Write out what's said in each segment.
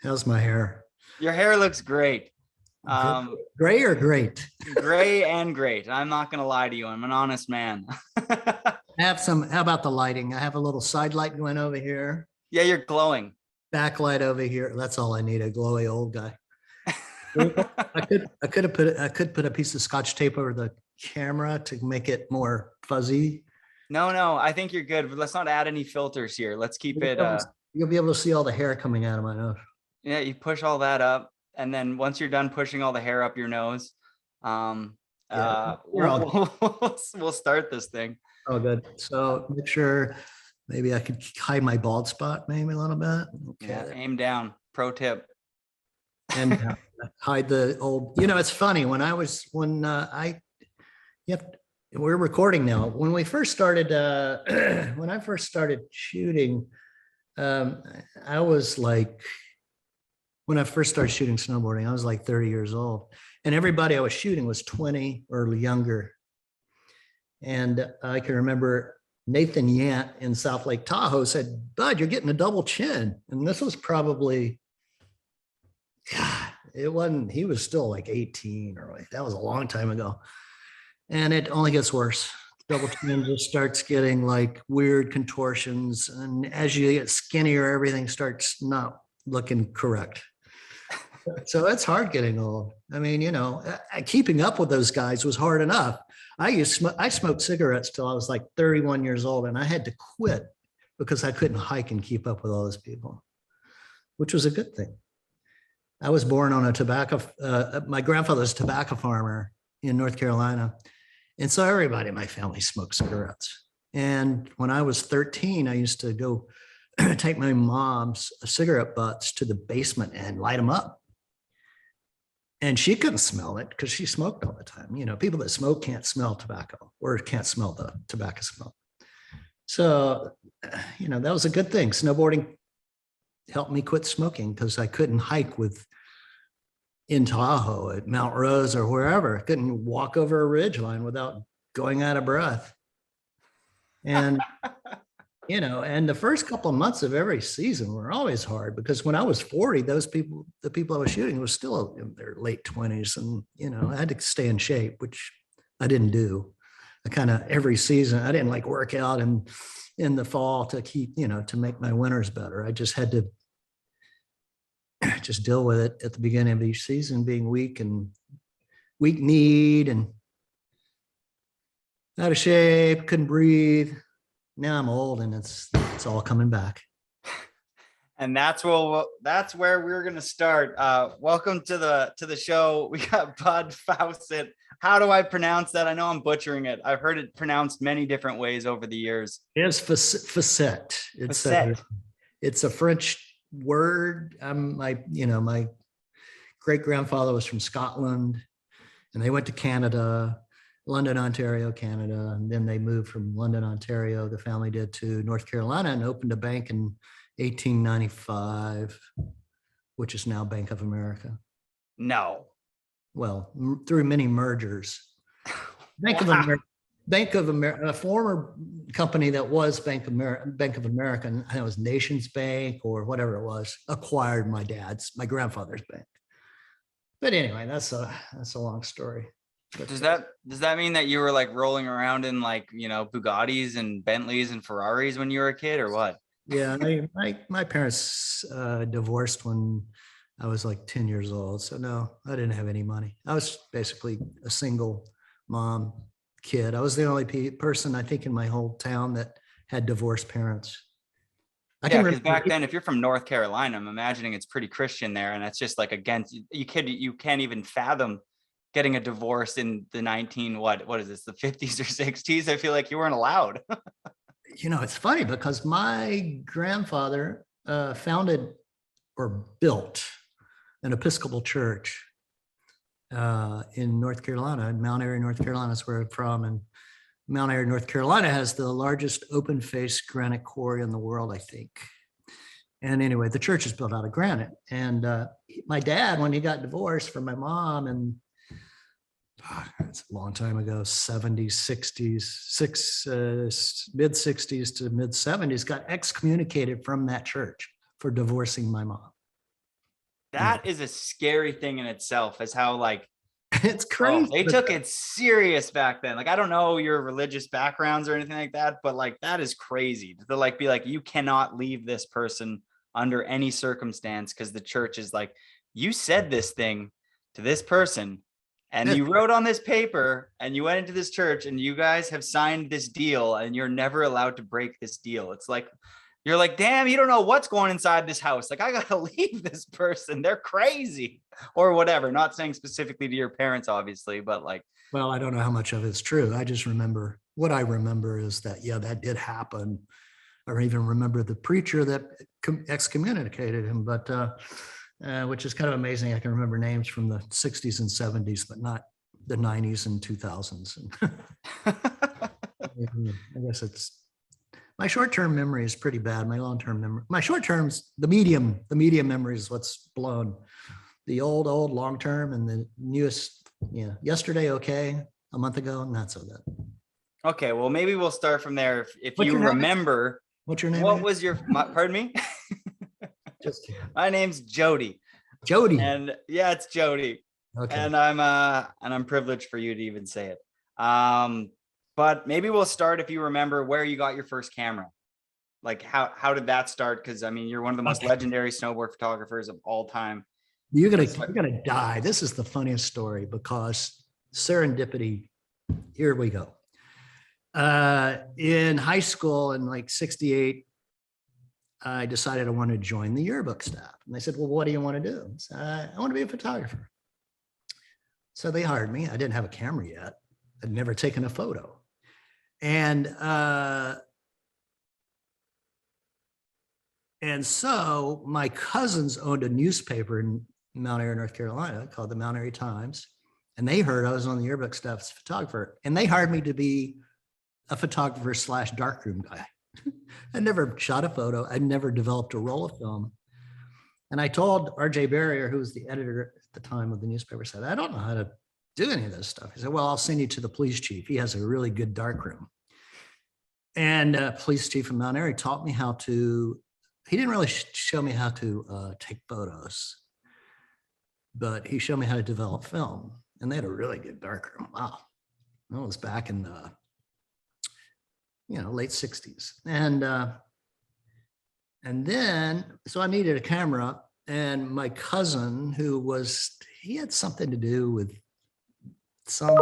How's my hair? Your hair looks great. Gray or great? Gray and great. I'm not going to lie to you. I'm an honest man. I have some, how about the lighting? I have a little side light going over here, Yeah, you're glowing. backlight over here. That's all I need, a glowy old guy. I could put a piece of scotch tape over the camera to make it more fuzzy. No, I think you're good. Let's not add any filters here. Let's keep it. You'll be able to see all the hair coming out of my nose. Yeah, you push all that up. And then once you're done pushing all the hair up your nose, we'll start this thing. Oh, good. So make sure maybe I could hide my bald spot maybe a little bit. Okay. Yeah, aim down. Pro tip. And hide the old, it's funny we're recording now. When we first started, when I first started shooting, I was like, when I first started shooting snowboarding, I was like 30 years old, and everybody I was shooting was 20 or younger. And I can remember Nathan Yant in South Lake Tahoe said, "Bud, you're getting a double chin." And this was probably, he was still like 18 or that was a long time ago. And it only gets worse. Double chin just starts getting like weird contortions. And as you get skinnier, everything starts not looking correct. So it's hard getting old. I mean, keeping up with those guys was hard enough. I smoked cigarettes till I was like 31 years old, and I had to quit because I couldn't hike and keep up with all those people, which was a good thing. I was born on my grandfather's a tobacco farmer in North Carolina. And so everybody in my family smoked cigarettes. And when I was 13, I used to go take my mom's cigarette butts to the basement and light them up. And she couldn't smell it because she smoked all the time. People that smoke can't smell tobacco or can't smell the tobacco smoke. So, that was a good thing. Snowboarding helped me quit smoking because I couldn't hike in Tahoe at Mount Rose or wherever. I couldn't walk over a ridge line without going out of breath. And and the first couple of months of every season were always hard because when I was 40, the people I was shooting was still in their late 20s. And, I had to stay in shape, which I didn't do. I kind of every season, I didn't like work out in the fall to keep, to make my winters better. I just had to just deal with it at the beginning of each season, being weak-kneed and out of shape, couldn't breathe. Now I'm old and it's all coming back. And that's where we're going to start. Welcome to the show. We got Bud Fawcett. How do I pronounce that? I know I'm butchering it. I've heard it pronounced many different ways over the years. It's Fawcett. It's a French word. My great grandfather was from Scotland, and they went to Canada. London, Ontario, Canada. And then they moved from London, Ontario, the family did, to North Carolina and opened a bank in 1895, which is now Bank of America. No. Well, through many mergers. Bank of America, a former company that was Bank of America, and it was Nations Bank or whatever it was, acquired my grandfather's bank. But anyway, that's a long story. Does that mean that you were like rolling around in like, Bugattis and Bentleys and Ferraris when you were a kid, or what? Yeah, my parents divorced when I was like 10 years old. So no, I didn't have any money. I was basically a single mom kid. I was the only person I think in my whole town that had divorced parents. Because back then, if you're from North Carolina, I'm imagining it's pretty Christian there, and it's just like against you can't even fathom getting a divorce in the what is this, the 50s or 60s? I feel like you weren't allowed. It's funny because my grandfather founded or built an Episcopal church in North Carolina, in Mount Airy, North Carolina. That's where I'm from. And Mount Airy, North Carolina has the largest open face granite quarry in the world, I think. And anyway, the church is built out of granite. And my dad, when he got divorced from my mom, and it's a long time ago, 70s, 60s, mid 60s to mid 70s, got excommunicated from that church for divorcing my mom. That is a scary thing in itself, is how like, It's oh, crazy. they took it serious back then. Like, I don't know your religious backgrounds or anything like that, but like, that is crazy to like be like, you cannot leave this person under any circumstance, because the church is like, you said this thing to this person and you wrote on this paper and you went into this church and you guys have signed this deal and you're never allowed to break this deal. It's like, you're like, damn, you don't know what's going inside this house. Like, I gotta leave this person. They're crazy or whatever. Not saying specifically to your parents, obviously, but like, Well, I don't know how much of it's true. I just remember what I remember is that, yeah, that did happen. Or even remember the preacher that excommunicated him, but which is kind of amazing. I can remember names from the 60s and 70s, but not the 90s and 2000s. I guess it's my short-term memory is pretty bad. My long-term memory, my short-term's the medium memory is what's blown. The old, long-term and the newest, yeah, yesterday, okay, a month ago, not so good. Okay, well, maybe we'll start from there. If What's you your name? remember, What's your name? what was your, pardon me? Just kidding. My name's Jody. Jody. And yeah, it's Jody. Okay. And I'm privileged for you to even say it. But maybe we'll start if you remember where you got your first camera. Like how did that start? Because I mean, you're one of the most legendary snowboard photographers of all time. You're gonna die. This is the funniest story because serendipity. Here we go. In high school in like 68, I decided I wanted to join the yearbook staff. And they said, well, what do you want to do? I said, I want to be a photographer. So they hired me. I didn't have a camera yet. I'd never taken a photo. And so my cousins owned a newspaper in Mount Airy, North Carolina called the Mount Airy Times. And they heard I was on the yearbook staff as a photographer. And they hired me to be a photographer / darkroom guy. I never shot a photo. I never developed a roll of film. And I told RJ Barrier, who was the editor at the time of the newspaper, said, I don't know how to do any of this stuff. He said, well, I'll send you to the police chief. He has a really good darkroom. And police chief in Mount Airy taught me how to, he didn't really show me how to take photos, but he showed me how to develop film. And they had a really good darkroom. Wow. That was back in the late 60s. And then, so I needed a camera, and my cousin, he had something to do with some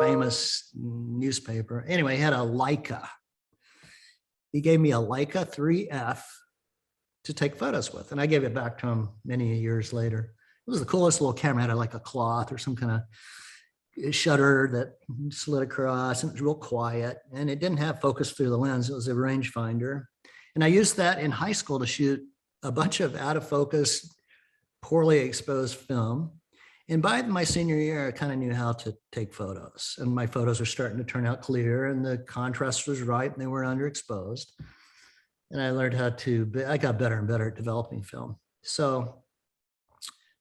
famous newspaper. Anyway, he had a Leica. He gave me a Leica 3F to take photos with. And I gave it back to him many years later. It was the coolest little camera. It had like a cloth or some kind of shutter that slid across, and it was real quiet, and it didn't have focus through the lens. It was a rangefinder. And I used that in high school to shoot a bunch of out of focus, poorly exposed film. And by my senior year, I kind of knew how to take photos, and my photos were starting to turn out clear, and the contrast was right, and they weren't underexposed. And I learned I got better and better at developing film. So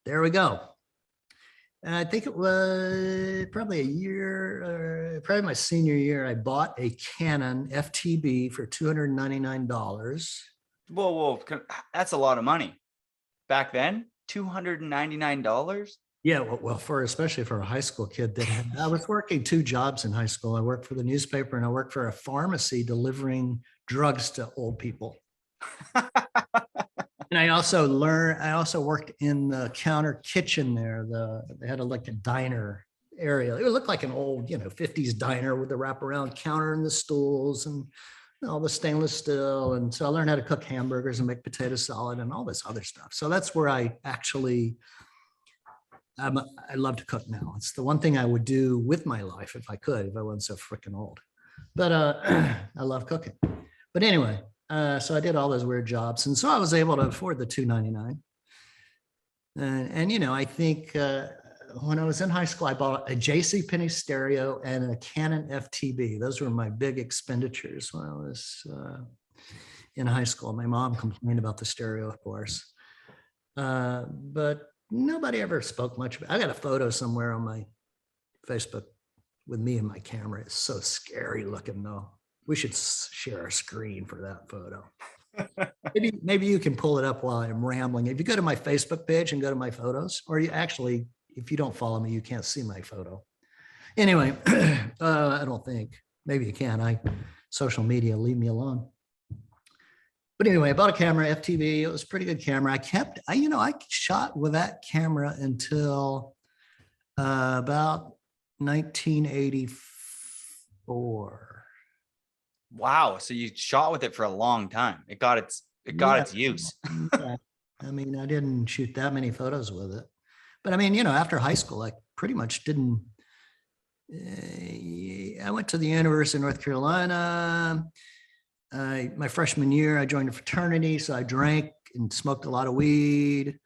there we go. And I think it was probably probably my senior year, I bought a Canon FTB for $299. Whoa, that's a lot of money. Back then, $299? Yeah, well, especially for a high school kid I was working 2 jobs in high school. I worked for the newspaper and I worked for a pharmacy delivering drugs to old people. And I also worked in the counter kitchen there. They had like a diner area. It looked like an old, 50s diner with the wraparound counter and the stools and all the stainless steel. And so I learned how to cook hamburgers and make potato salad and all this other stuff. So that's where I love to cook now. It's the one thing I would do with my life if I wasn't so freaking old. But I love cooking. But anyway, so I did all those weird jobs. And so I was able to afford the $299. And I think when I was in high school, I bought a JCPenney stereo and a Canon FTB. Those were my big expenditures when I was in high school. My mom complained about the stereo, of course. But nobody ever spoke much about it. I got a photo somewhere on my Facebook with me and my camera. It's so scary looking though. We should share a screen for that photo. Maybe you can pull it up while I'm rambling. If you go to my Facebook page and go to my photos, or you actually, if you don't follow me, you can't see my photo. Anyway, I don't think. Maybe you can. Social media, leave me alone. But anyway, I bought a camera, FTV. It was a pretty good camera. I shot with that camera until about 1984. Wow. So you shot with it for a long time. It got its use. Yeah. I mean, I didn't shoot that many photos with it. But I mean, after high school, I pretty much didn't. I went to the University of North Carolina. My freshman year, I joined a fraternity, so I drank and smoked a lot of weed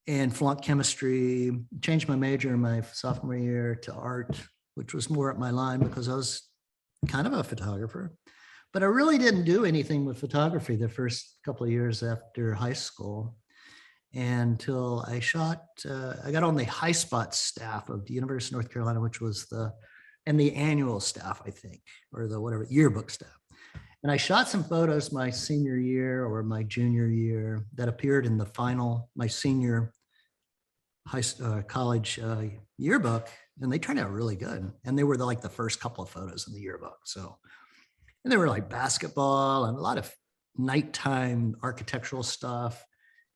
and flunked chemistry. Changed my major in my sophomore year to art, which was more up my line because I was kind of a photographer. But I really didn't do anything with photography the first couple of years after high school until I got on the high spot staff of the University of North Carolina, which was the annual staff, I think, or the whatever yearbook staff. And I shot some photos my senior year or my junior year that appeared in my senior college yearbook, and they turned out really good. And they were like the first couple of photos in the yearbook. And they were like basketball and a lot of nighttime architectural stuff,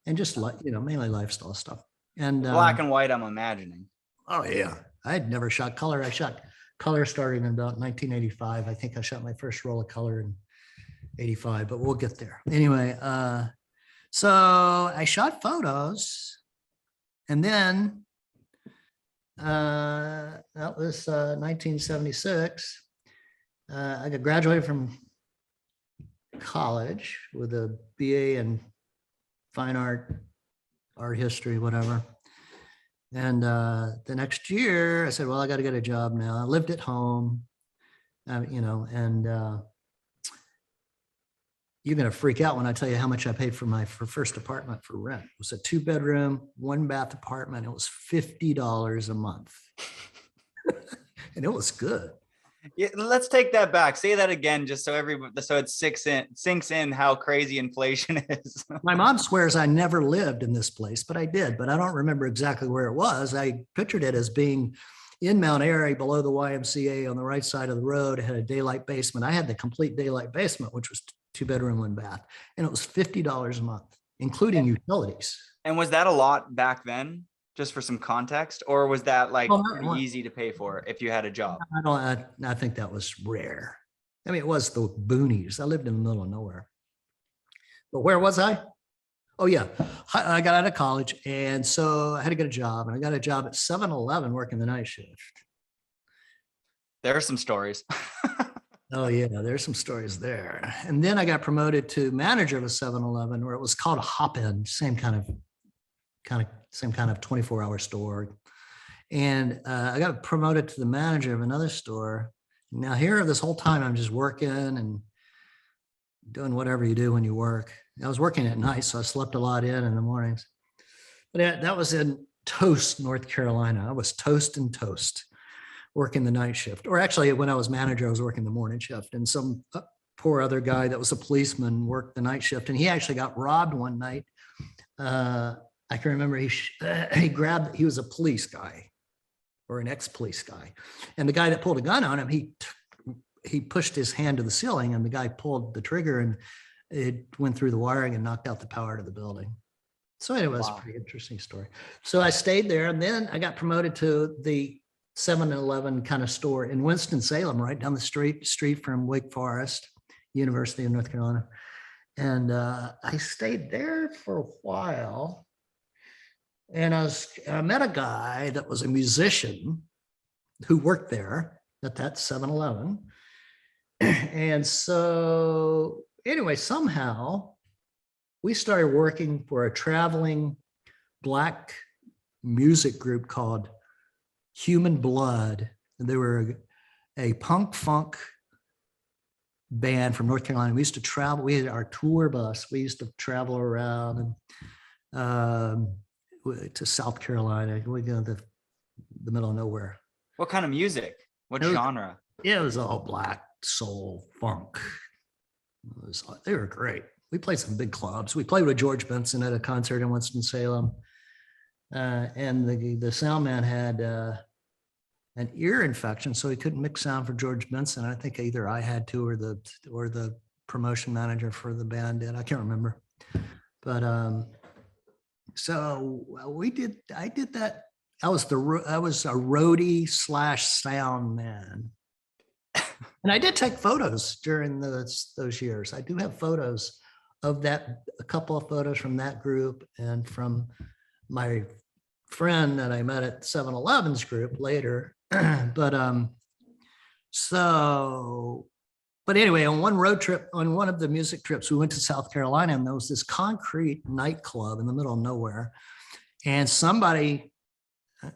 and just mainly lifestyle stuff. And black and white, I'm imagining. Oh yeah, I had never shot color. I shot color starting in about 1985. I think I shot my first roll of color in 85, but we'll get there. Anyway, so I shot photos, and then that was 1976. I got graduated from college with a BA in fine art history, whatever. And the next year I said, well, I got to get a job now. I lived at home, and you're going to freak out when I tell you how much I paid for my first apartment for rent. It was a 2-bedroom, 1-bath apartment. It was $50 a month. And it was good. Yeah, let's take that back. Say that again, just so it sinks in how crazy inflation is. My mom swears I never lived in this place, but I did. But I don't remember exactly where it was. I pictured it as being in Mount Airy, below the YMCA, on the right side of the road. It had a daylight basement. I had the complete daylight basement, which was 2-bedroom, 1-bath, and it was $50 a month, including utilities. And was that a lot back then? Just for some context, or was that pretty easy to pay for if you had a job? I think that was rare. I mean, it was the boonies. I lived in the middle of nowhere. But where was I? Oh yeah, I got out of college, and so I had to get a job, and I got a job at 7-Eleven working the night shift. There are some stories. Oh yeah, there's some stories there. And then I got promoted to manager of a 7-Eleven, where it was called a hop-in, same kind of 24-hour store. And I got promoted to the manager of another store. Now here, this whole time, I'm just working and doing whatever you do when you work. I was working at night, so I slept a lot in the mornings. But that was in Toast, North Carolina. I was toast, working the night shift. Or actually, when I was manager, I was working the morning shift. And some poor other guy that was a policeman worked the night shift. And he actually got robbed one night. I can remember he was a police guy or an ex-police guy. And the guy that pulled a gun on him, he pushed his hand to the ceiling, and the guy pulled the trigger, and it went through the wiring and knocked out the power to the building. So anyway, it was a pretty interesting story. So I stayed there, and then I got promoted to the 7-Eleven kind of store in Winston-Salem, right down the street from Wake Forest, University of North Carolina. And I stayed there for a while. And I met a guy that was a musician who worked there at that 7-Eleven. And so anyway, somehow we started working for a traveling Black music group called Human Blood. And they were a punk funk band from North Carolina. We used to travel. We had our tour bus. We used to travel around and to South Carolina. We go to the middle of nowhere. What kind of music? What genre? Yeah, it was all black, soul, funk. They were great. we played some big clubs. We played with George Benson at a concert in Winston-Salem. And the sound man had an ear infection, so he couldn't mix sound for George Benson. I think either I had to or the promotion manager for the band did. I can't remember. But so I did that. I was a roadie / sound man. And I did take photos during those years. I do have photos of that, a couple of photos from that group and from my friend that I met at 7-Eleven's group later. But anyway, on one road trip, on one of the music trips, we went to South Carolina, and there was this concrete nightclub in the middle of nowhere. And somebody,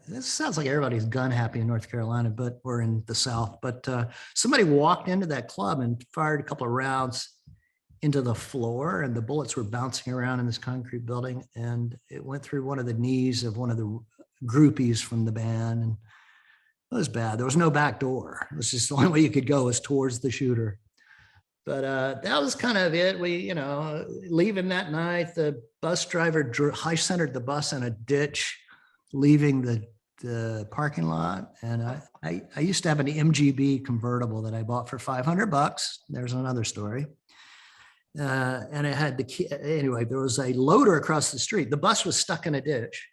this sounds like everybody's gun happy in North Carolina, but we're in the South. But somebody walked into that club and fired a couple of rounds into the floor, and the bullets were bouncing around in this concrete building, and it went through one of the knees of one of the groupies from the band, and it was bad. There was no back door. It was just the only way you could go was towards the shooter. But that was kind of it. We, leaving that night, the bus driver high centered the bus in a ditch, leaving the parking lot. And I used to have an MGB convertible that I bought for $500. There's another story. And it had the key. Anyway, there was a loader across the street. The bus was stuck in a ditch.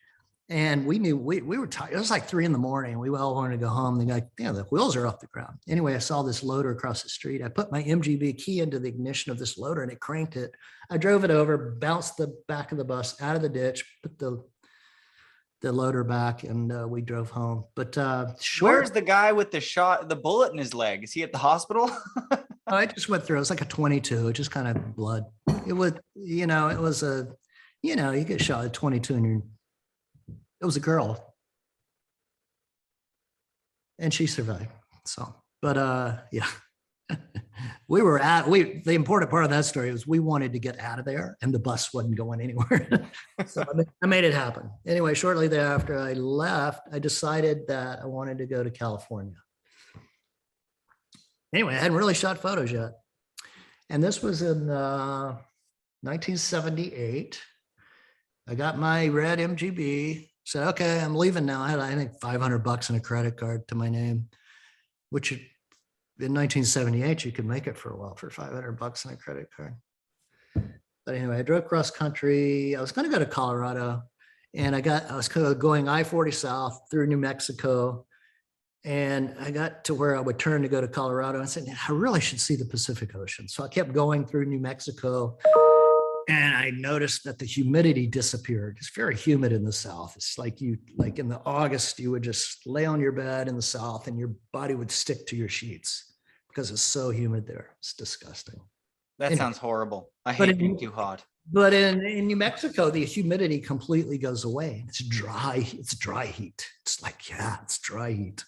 And we knew we were tired. It was like 3 a.m. We all wanted to go home. The guy, the wheels are off the ground. Anyway, I saw this loader across the street. I put my MGB key into the ignition of this loader and it cranked it. I drove it over, bounced the back of the bus out of the ditch, put the loader back, and we drove home. But where's the guy with the bullet in his leg? Is he at the hospital? I just went through. It was like a 22. It just kind of blood. It was, you get shot at 22 and it was a girl, and she survived. So, but yeah, the important part of that story was we wanted to get out of there, and the bus wasn't going anywhere. So I made it happen. Anyway, shortly thereafter I left, I decided that I wanted to go to California. Anyway, I hadn't really shot photos yet. And this was in 1978. I got my red MGB, said, okay, I'm leaving now. I had, I think, $500 in a credit card to my name, which in 1978, you could make it for a while for $500 in a credit card. But anyway, I drove cross country. I was going to go to Colorado, and I was going I-40 south through New Mexico. And I got to where I would turn to go to Colorado. I said, I really should see the Pacific Ocean. So I kept going through New Mexico, and I noticed that the humidity disappeared. It's very humid in the South. It's like in the August, you would just lay on your bed in the South and your body would stick to your sheets because it's so humid there. It's disgusting. That sounds horrible. I hate being too hot. But in New Mexico, the humidity completely goes away. It's dry. It's dry heat. It's like, yeah, it's dry heat.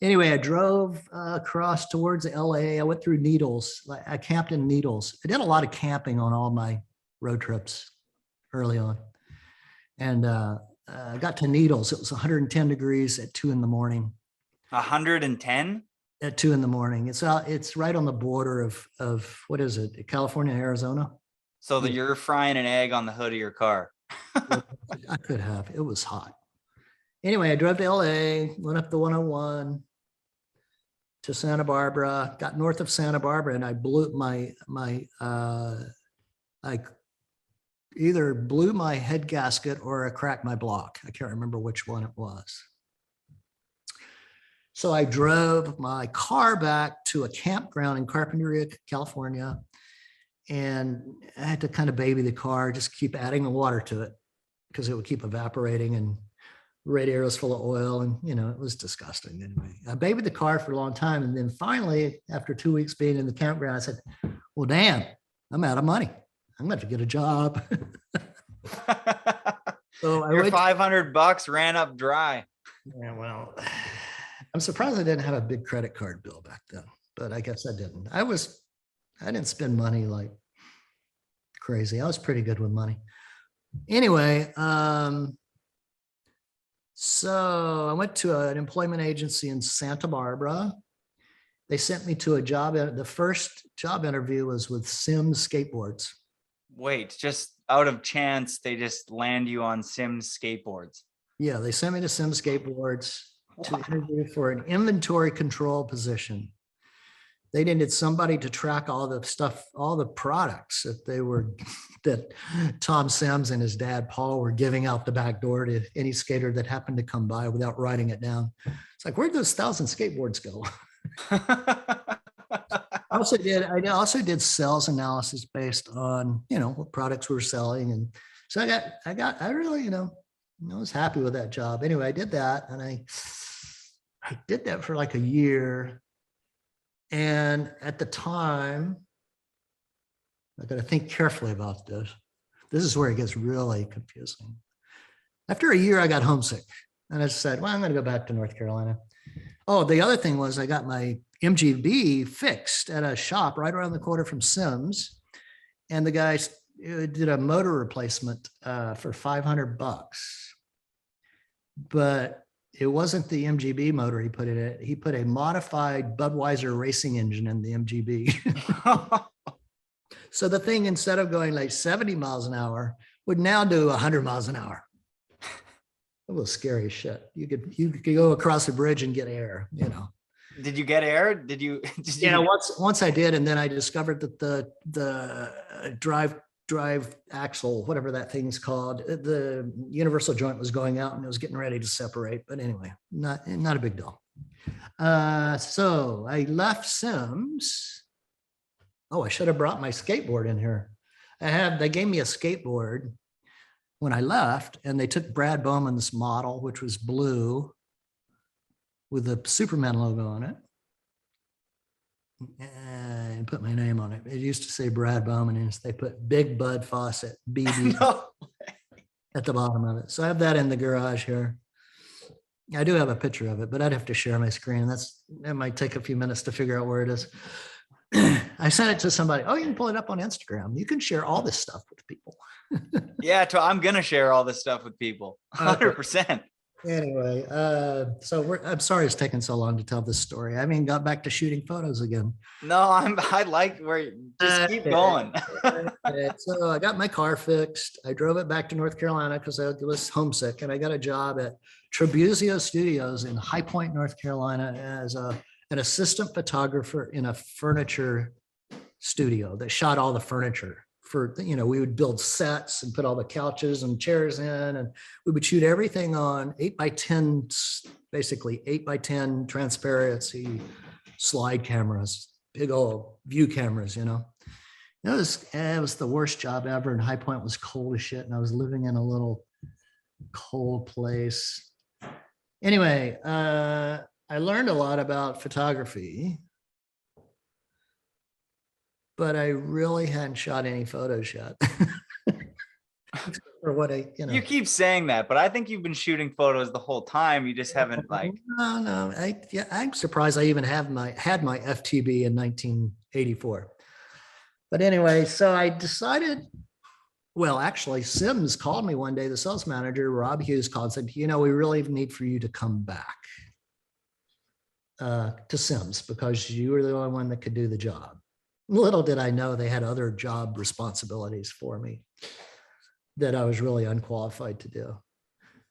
Anyway, I drove across towards LA. I went through Needles. I camped in Needles. I did a lot of camping on all my road trips early on. And I got to Needles. It was 110 degrees at 2 a.m. 110? At 2 a.m. It's right on the border of what is it? California, Arizona. So that you're frying an egg on the hood of your car. I could have. It was hot. Anyway, I drove to LA, went up the 101 to Santa Barbara, got north of Santa Barbara, and I blew I either blew my head gasket or I cracked my block. I can't remember which one it was. So I drove my car back to a campground in Carpinteria, California. And I had to kind of baby the car, just keep adding the water to it because it would keep evaporating, and the radiator was full of oil, and it was disgusting. Anyway, I babied the car for a long time. And then finally, after 2 weeks being in the campground, I said, well, damn, I'm out of money. I'm going to have to get a job. So your $500 ran up dry. Yeah, well, I'm surprised I didn't have a big credit card bill back then, but I guess I didn't. I didn't spend money like crazy. I was pretty good with money. Anyway, so I went to an employment agency in Santa Barbara. They sent me to a job. The first job interview was with Sims Skateboards. Wait, just out of chance, they just land you on Sims skateboards. Yeah, they sent me to Sim Skateboards to Wow. interview for an inventory control position. They needed somebody to track all the stuff, all the products that Tom Sims and his dad Paul were giving out the back door to any skater that happened to come by without writing it down. It's like, where'd those 1,000 skateboards go? I also did sales analysis based on, what products we were selling. And so I really, I was happy with that job. Anyway, I did that, and I did that for like a year. And at the time, I got to think carefully about this. This is where it gets really confusing. After a year, I got homesick, and I said, well, I'm going to go back to North Carolina. Oh, the other thing was I got my MGB fixed at a shop right around the corner from Sims. And the guy did a motor replacement for $500. But it wasn't the MGB motor he put in it. He put a modified Budweiser racing engine in the MGB. So the thing, instead of going like 70 miles an hour, would now do 100 miles an hour. It was scary as shit. You could go across a bridge and get air, Did you get air? Did you? Once I did, and then I discovered that the drive axle, whatever that thing's called, the universal joint was going out and it was getting ready to separate. But anyway, not a big deal. So I left Sims. Oh, I should have brought my skateboard in here. They gave me a skateboard when I left, and they took Brad Bowman's model, which was blue with the Superman logo on it, and put my name on it. It used to say Brad Bowman, and they put Big Bud Fawcett, BB, at the bottom of it. So I have that in the garage here. I do have a picture of it, but I'd have to share my screen. That might take a few minutes to figure out where it is. I sent it to somebody. Oh, you can pull it up on Instagram. You can share all this stuff with people. Yeah, I'm gonna share all this stuff with people. 100%. Anyway, I'm sorry it's taken so long to tell this story. I haven't got back to shooting photos again. No, I like where just keep going. So I got my car fixed. I drove it back to North Carolina because I was homesick, and I got a job at Trabuzio Studios in High Point, North Carolina, as an assistant photographer in a furniture studio that shot all the furniture. We would build sets and put all the couches and chairs in, and we would shoot everything on 8x10, basically 8x10 transparency slide cameras, big old view cameras, It was the worst job ever. And High Point was cold as shit. And I was living in a little cold place. Anyway, I learned a lot about photography, but I really hadn't shot any photos yet. Or what You keep saying that, but I think you've been shooting photos the whole time. You just haven't like. No. I'm surprised I even had my FTB in 1984. But anyway, so I decided. Well, actually, Sims called me one day. The sales manager, Rob Hughes, called and said, we really need for you to come back to Sims because you were the only one that could do the job. Little did I know they had other job responsibilities for me that I was really unqualified to do.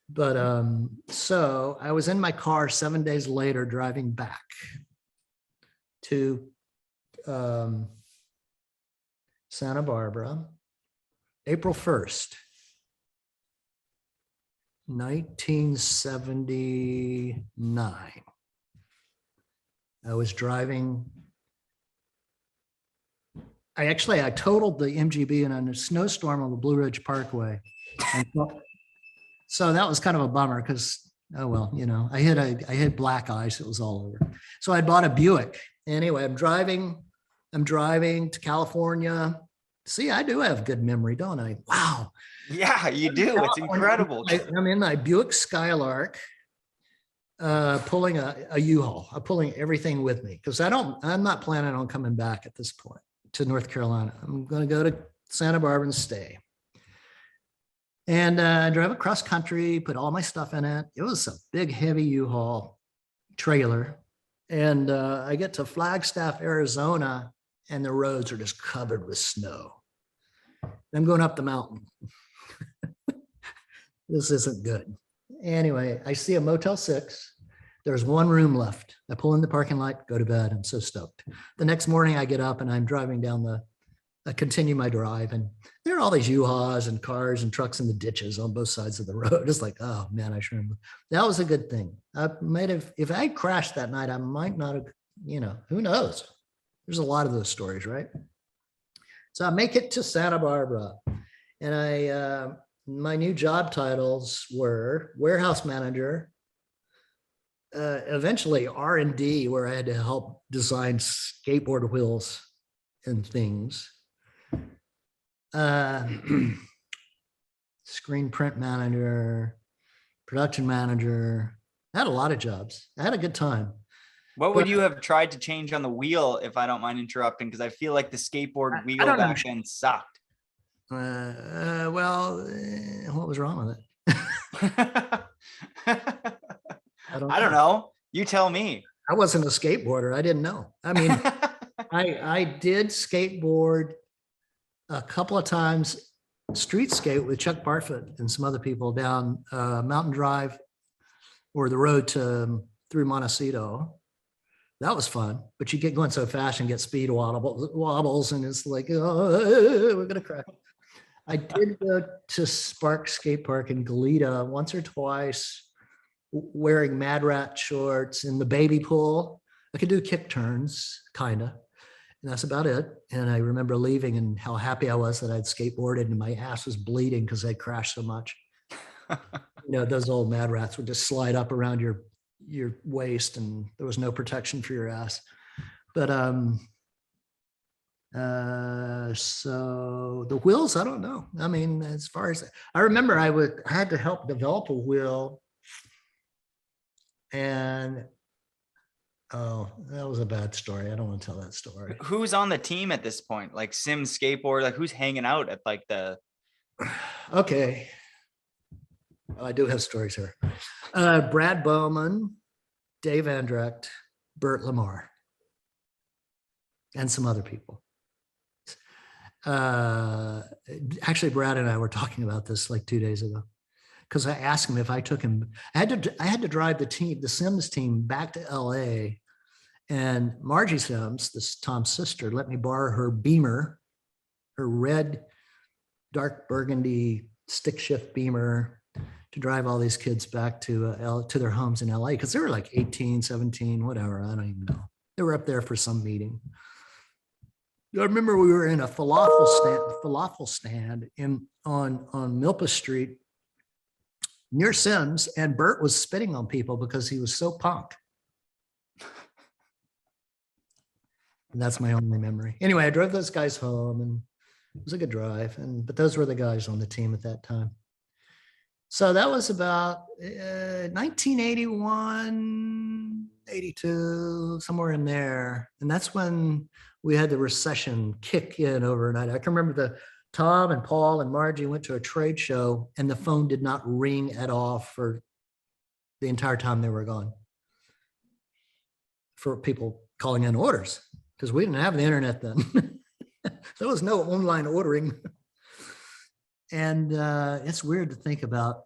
But so I was in my car 7 days later driving back to Santa Barbara, April 1st, 1979. I was driving. I totaled the MGB in a snowstorm on the Blue Ridge Parkway. And so that was kind of a bummer because, I hit black ice. It was all over. So I bought a Buick. Anyway, I'm driving to California. See, I do have good memory, don't I? Wow. Yeah, you do. It's incredible. I'm in my Buick Skylark, pulling a U-Haul. I'm pulling everything with me because I'm not planning on coming back at this point to North Carolina. I'm going to go to Santa Barbara and stay. And I drove across country, put all my stuff in it. It was a big, heavy U-Haul trailer. And I get to Flagstaff, Arizona, and the roads are just covered with snow. I'm going up the mountain. This isn't good. Anyway, I see a Motel 6. There's one room left. I pull in the parking lot, go to bed. I'm so stoked. The next morning I get up and I'm driving down I continue my drive, and there are all these U-Hauls and cars and trucks in the ditches on both sides of the road. It's like, oh man, I should remember. That was a good thing. I might have, if I had crashed that night, I might not have, who knows? There's a lot of those stories, right? So I make it to Santa Barbara, and my new job titles were warehouse manager, eventually R&D, where I had to help design skateboard wheels and things. Screen print manager, production manager. I had a lot of jobs. I had a good time. What would you have tried to change on the wheel, if I don't mind interrupting? Because I feel like the skateboard wheel back then sucked. Well, what was wrong with it? I don't know. You tell me. I wasn't a skateboarder. I didn't know. I mean, I did skateboard a couple of times, street skate with Chuck Barfoot and some other people down Mountain Drive or the road through Montecito. That was fun, but you get going so fast and get speed wobbles, and it's like, oh, we're gonna crash. I did go to Spark Skate Park in Goleta once or twice, wearing Mad Rat shorts in the baby pool. I could do kick turns, kinda. And that's about it. And I remember leaving and how happy I was that I'd skateboarded and my ass was bleeding because I crashed so much. Those old Mad Rats would just slide up around your waist and there was no protection for your ass. But so the wheels, I don't know. I mean, as far as I remember, I had to help develop a wheel, and oh, that was a bad story. I don't want to tell that story. Who's on the team at this point? Like Sim Skateboard, like who's hanging out at like the... Okay. I do have stories here. Brad Bowman, Dave Andrecht, Bert Lamar, and some other people. Actually, Brad and I were talking about this like 2 days ago, because I asked him if I took him. I had to drive the Sims team back to LA, and Margie Sims, this Tom's sister, let me borrow her Beamer, her red, dark burgundy stick shift Beamer, to drive all these kids back to their homes in LA, because they were like 18, 17, whatever. I don't even know. They were up there for some meeting. I remember we were in a falafel stand on Milpa Street near Sims, and Bert was spitting on people because he was so punk. And that's my only memory. Anyway, I drove those guys home, and it was a good drive. But those were the guys on the team at that time. So that was about 1981, 82, somewhere in there. And that's when we had the recession kick in overnight. I can remember Tom and Paul and Margie went to a trade show, and the phone did not ring at all for the entire time they were gone, for people calling in orders, because we didn't have the internet then. There was no online ordering. And it's weird to think about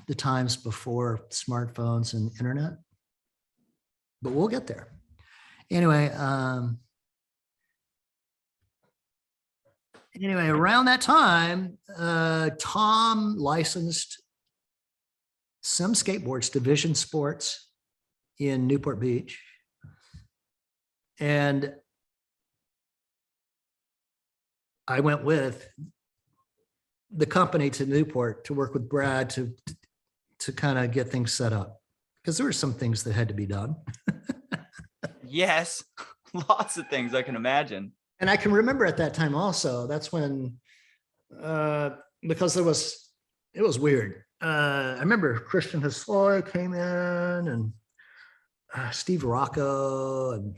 the times before smartphones and internet, but we'll get there. Anyway, around that time, Tom licensed some skateboards to Vision Sports in Newport Beach. And I went with the company to Newport to work with Brad to kind of get things set up, because there were some things that had to be done. Yes, lots of things I can imagine. And I can remember at that time also, that's when, because it was weird. I remember Christian Hosoi came in, and Steve Rocco and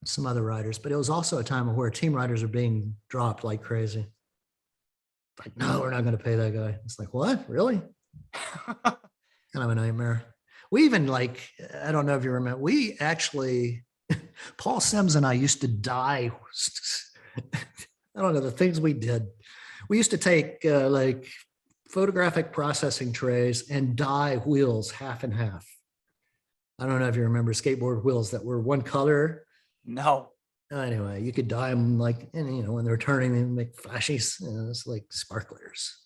some other riders, but it was also a time where team riders are being dropped like crazy. Like, no, we're not going to pay that guy. It's like, what? Really? Kind of a nightmare. We even, like, I don't know if you remember, we actually, Paul Sims and I used to die. I don't know, the things we did. We used to take like photographic processing trays and dye wheels half and half. I don't know if you remember skateboard wheels that were one color. No. Anyway, you could dye them like, and you know, when they're turning, they make flashies, you know, it's like sparklers.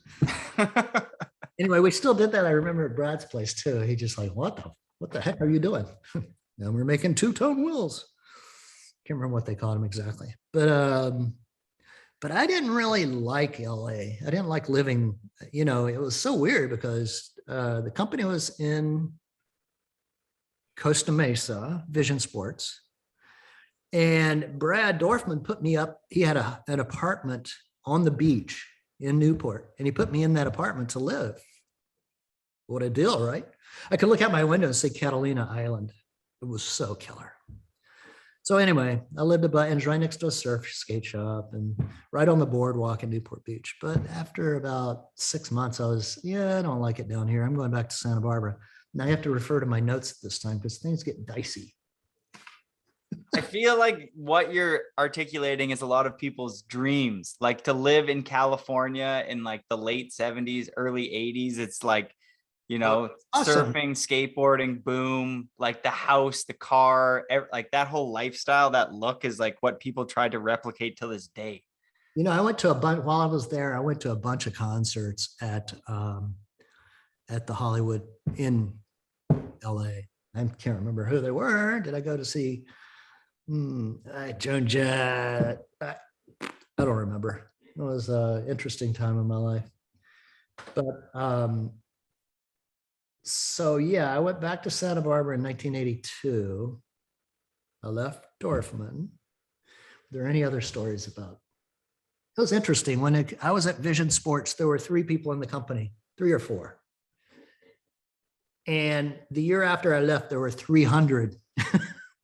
Anyway, we still did that. I remember at Brad's place too. He just like, what the heck are you doing? Now we're making two-tone wheels. Can't remember what they called them exactly, but I didn't really like LA. I didn't like living, you know, it was so weird because the company was in Costa Mesa, Vision Sports. And Brad Dorfman put me up. He had an apartment on the beach in Newport, and he put me in that apartment to live. What a deal, right? I could look out my window and see Catalina Island. It was so killer. So anyway, I lived about, and right next to a surf skate shop and right on the boardwalk in Newport Beach. But after about 6 months, I don't like it down here. I'm going back to Santa Barbara. Now I have to refer to my notes at this time because things get dicey. I feel like what you're articulating is a lot of people's dreams, like to live in California in like the late 70s, early 80s. It's like, you know, awesome. surfing, skateboarding, boom, like the house, the car, like that whole lifestyle, that look is like what people try to replicate to this day. You know, I went to a bunch while I was there. I went to a bunch of concerts at the Hollywood in LA. I can't remember who they were. Did I go to see Joan Jett? I don't remember. It was an interesting time in my life. But so yeah, I went back to Santa Barbara in 1982. I left Dorfman. Are there any other stories about? It was interesting. When I was at Vision Sports, there were 3 people in the company, 3 or 4. And the year after I left, there were 300.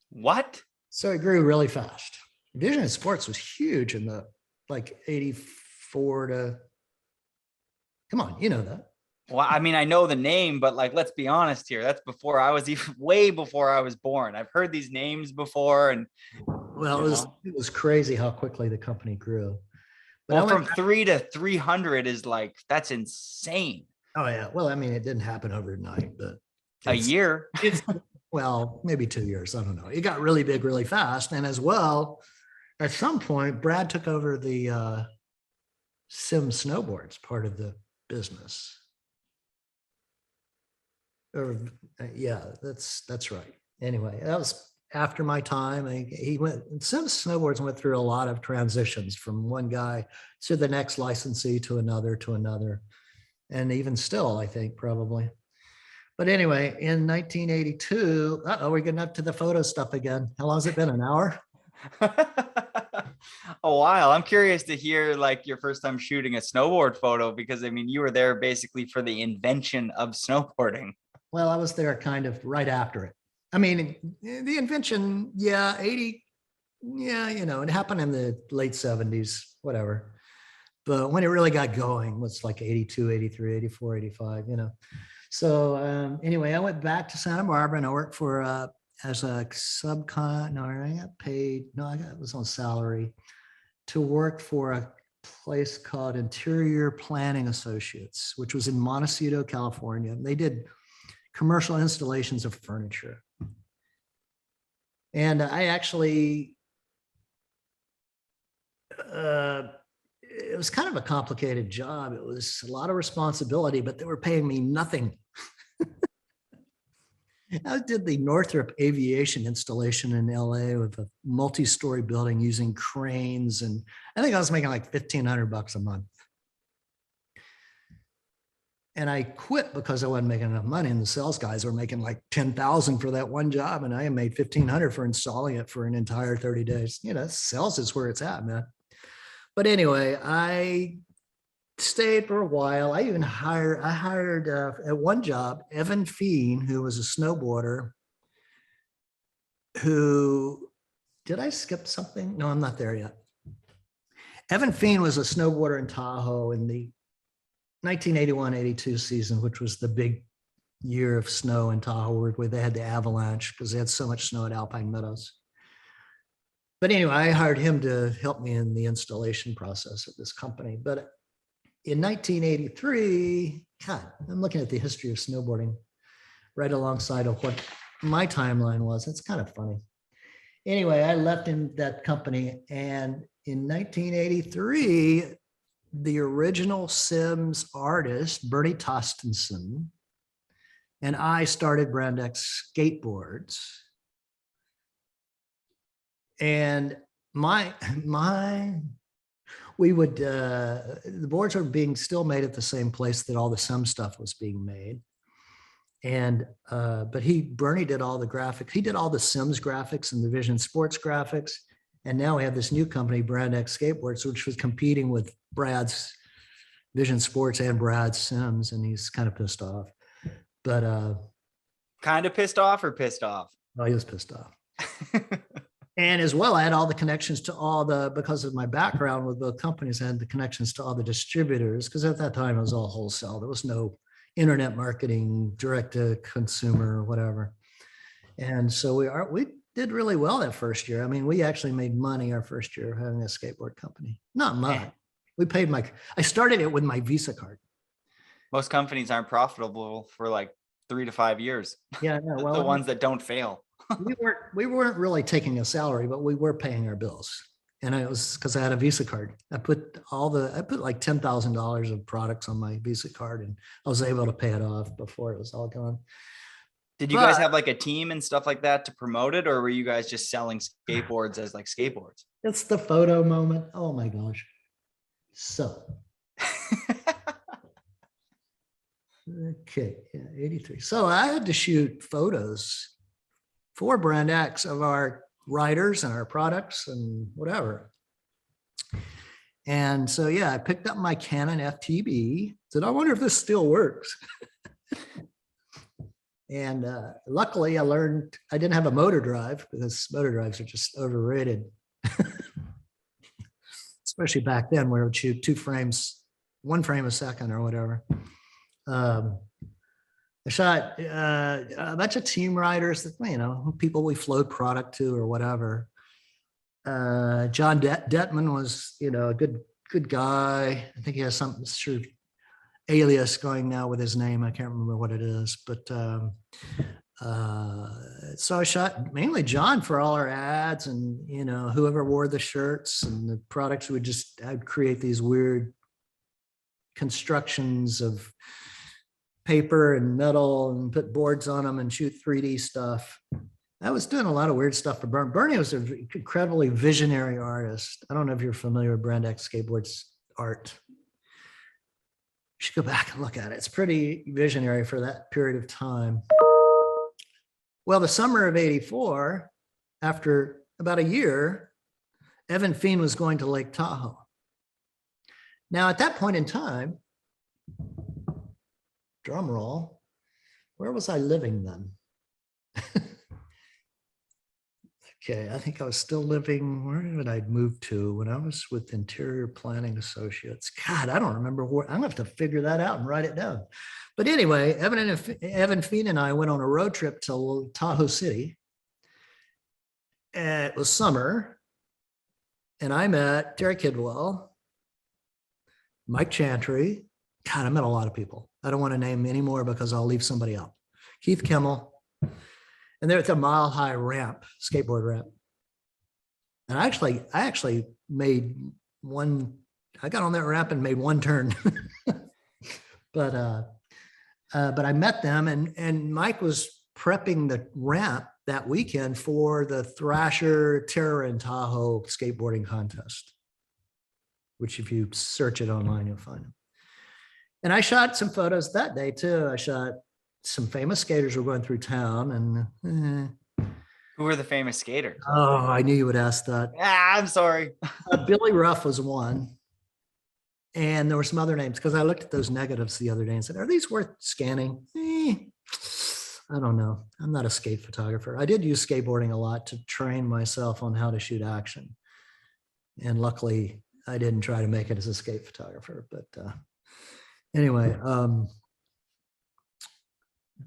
What? So it grew really fast. Vision Sports was huge in the like 84 to, come on, you know that. Well, I mean, I know the name, but like, let's be honest here. That's before I was even way before I was born. I've heard these names before. And well, it was crazy how quickly the company grew. But well, from 3 to 300 is like, that's insane. Oh yeah. Well, I mean, it didn't happen overnight, but a year. Well, maybe 2 years. I don't know. It got really big, really fast. And as well, at some point, Brad took over the Sim snowboards part of the business. Yeah, that's right. Anyway, that was after my time. He went, Sim snowboards went through a lot of transitions from one guy to the next licensee to another. And even still, I think probably. But anyway, in 1982, we're getting up to the photo stuff again. How long has it been? An hour? A while. I'm curious to hear like your first time shooting a snowboard photo, because I mean, you were there basically for the invention of snowboarding. Well, I was there kind of right after it. I mean, the invention, yeah, 80, yeah, you know, it happened in the late 70s, whatever. But when it really got going was like 82, 83, 84, 85, you know. So anyway, I went back to Santa Barbara and I worked for as a subcon. No, I got paid. No, I was on salary to work for a place called Interior Planning Associates, which was in Montecito, California. They did commercial installations of furniture. And I actually, it was kind of a complicated job. It was a lot of responsibility, but they were paying me nothing. I did the Northrop Aviation installation in LA with a multi-story building using cranes. And I think I was making like $1,500 a month. And I quit because I wasn't making enough money. And the sales guys were making like 10,000 for that one job. And I made 1,500 for installing it for an entire 30 days. You know, sales is where it's at, man. But anyway, I stayed for a while. I hired at one job, Evan Feen, who was a snowboarder did I skip something? No, I'm not there yet. Evan Feen was a snowboarder in Tahoe in the 1981-82 season, which was the big year of snow in Tahoe where they had the avalanche because they had so much snow at Alpine Meadows. But anyway, I hired him to help me in the installation process at this company. But in 1983, God, I'm looking at the history of snowboarding right alongside of what my timeline was. It's kind of funny. Anyway, I left in that company, and in 1983, the original Sims artist, Bernie Tostenson, and I started Brand X Skateboards. And we would, the boards are being still made at the same place that all the Sim stuff was being made. And, but Bernie did all the graphics. He did all the Sims graphics and the Vision Sports graphics. And now we have this new company, Brand X Skateboards, which was competing with Brad's Vision Sports and Brad's Sims. And he's kind of pissed off, but, kind of pissed off or pissed off? Oh, he was pissed off. And as well, I had all the connections to because of my background with both companies, I had the connections to all the distributors, because at that time it was all wholesale. There was no internet marketing, direct to consumer, whatever. And so we did really well that first year. I mean, we actually made money our first year of having a skateboard company. Not much. We paid I started it with my Visa card. Most companies aren't profitable for like 3 to 5 years. Yeah, well, the ones that don't fail. we weren't really taking a salary, but we were paying our bills. And it was because I had a Visa card. I put like $10,000 of products on my Visa card, and I was able to pay it off before it was all gone. Did you guys have like a team and stuff like that to promote it, or were you guys just selling skateboards as like skateboards? It's the photo moment. Oh my gosh. So. Okay, yeah, 83. So I had to shoot photos for Brand X of our riders and our products and whatever. And so, yeah, I picked up my Canon FTB, said, I wonder if this still works. And luckily I learned I didn't have a motor drive, because motor drives are just overrated. Especially back then, where it would shoot 2 frames, 1 frame a second or whatever. I shot a bunch of team riders that, people we flowed product to or whatever. John Detman was, a good guy. I think he has some sort of alias going now with his name. I can't remember what it is, but so I shot mainly John for all our ads, and whoever wore the shirts and the products. I'd create these weird constructions of paper and metal and put boards on them and shoot 3D stuff. I was doing a lot of weird stuff for Bernie. Bernie was an incredibly visionary artist. I don't know if you're familiar with Brand X Skateboards art. You should go back and look at it. It's pretty visionary for that period of time. Well, the summer of 84, after about a year, Evan Feen was going to Lake Tahoe. Now, at that point in time, drum roll, where was I living then? Okay, I think I was still living, where did I move to when I was with Interior Planning Associates? God, I don't remember where. I'm gonna have to figure that out and write it down. But anyway, Evan Feen and I went on a road trip to Tahoe City. And it was summer, and I met Terry Kidwell, Mike Chantry. God, I met a lot of people. I don't want to name any more because I'll leave somebody out. Keith Kimmel. And they're at the Mile High ramp, skateboard ramp. And I actually made one, I got on that ramp and made one turn. But I met them, and Mike was prepping the ramp that weekend for the Thrasher Terra in Tahoe skateboarding contest, which if you search it online, you'll find them. And I shot some photos that day too. I shot some famous skaters were going through town, and who were the famous skaters? Oh, I knew you would ask that. I'm sorry. Billy Ruff was one, and there were some other names, because I looked at those negatives the other day and said, are these worth scanning? I don't know. I'm not a skate photographer. I did use skateboarding a lot to train myself on how to shoot action, and luckily I didn't try to make it as a skate photographer. But anyway,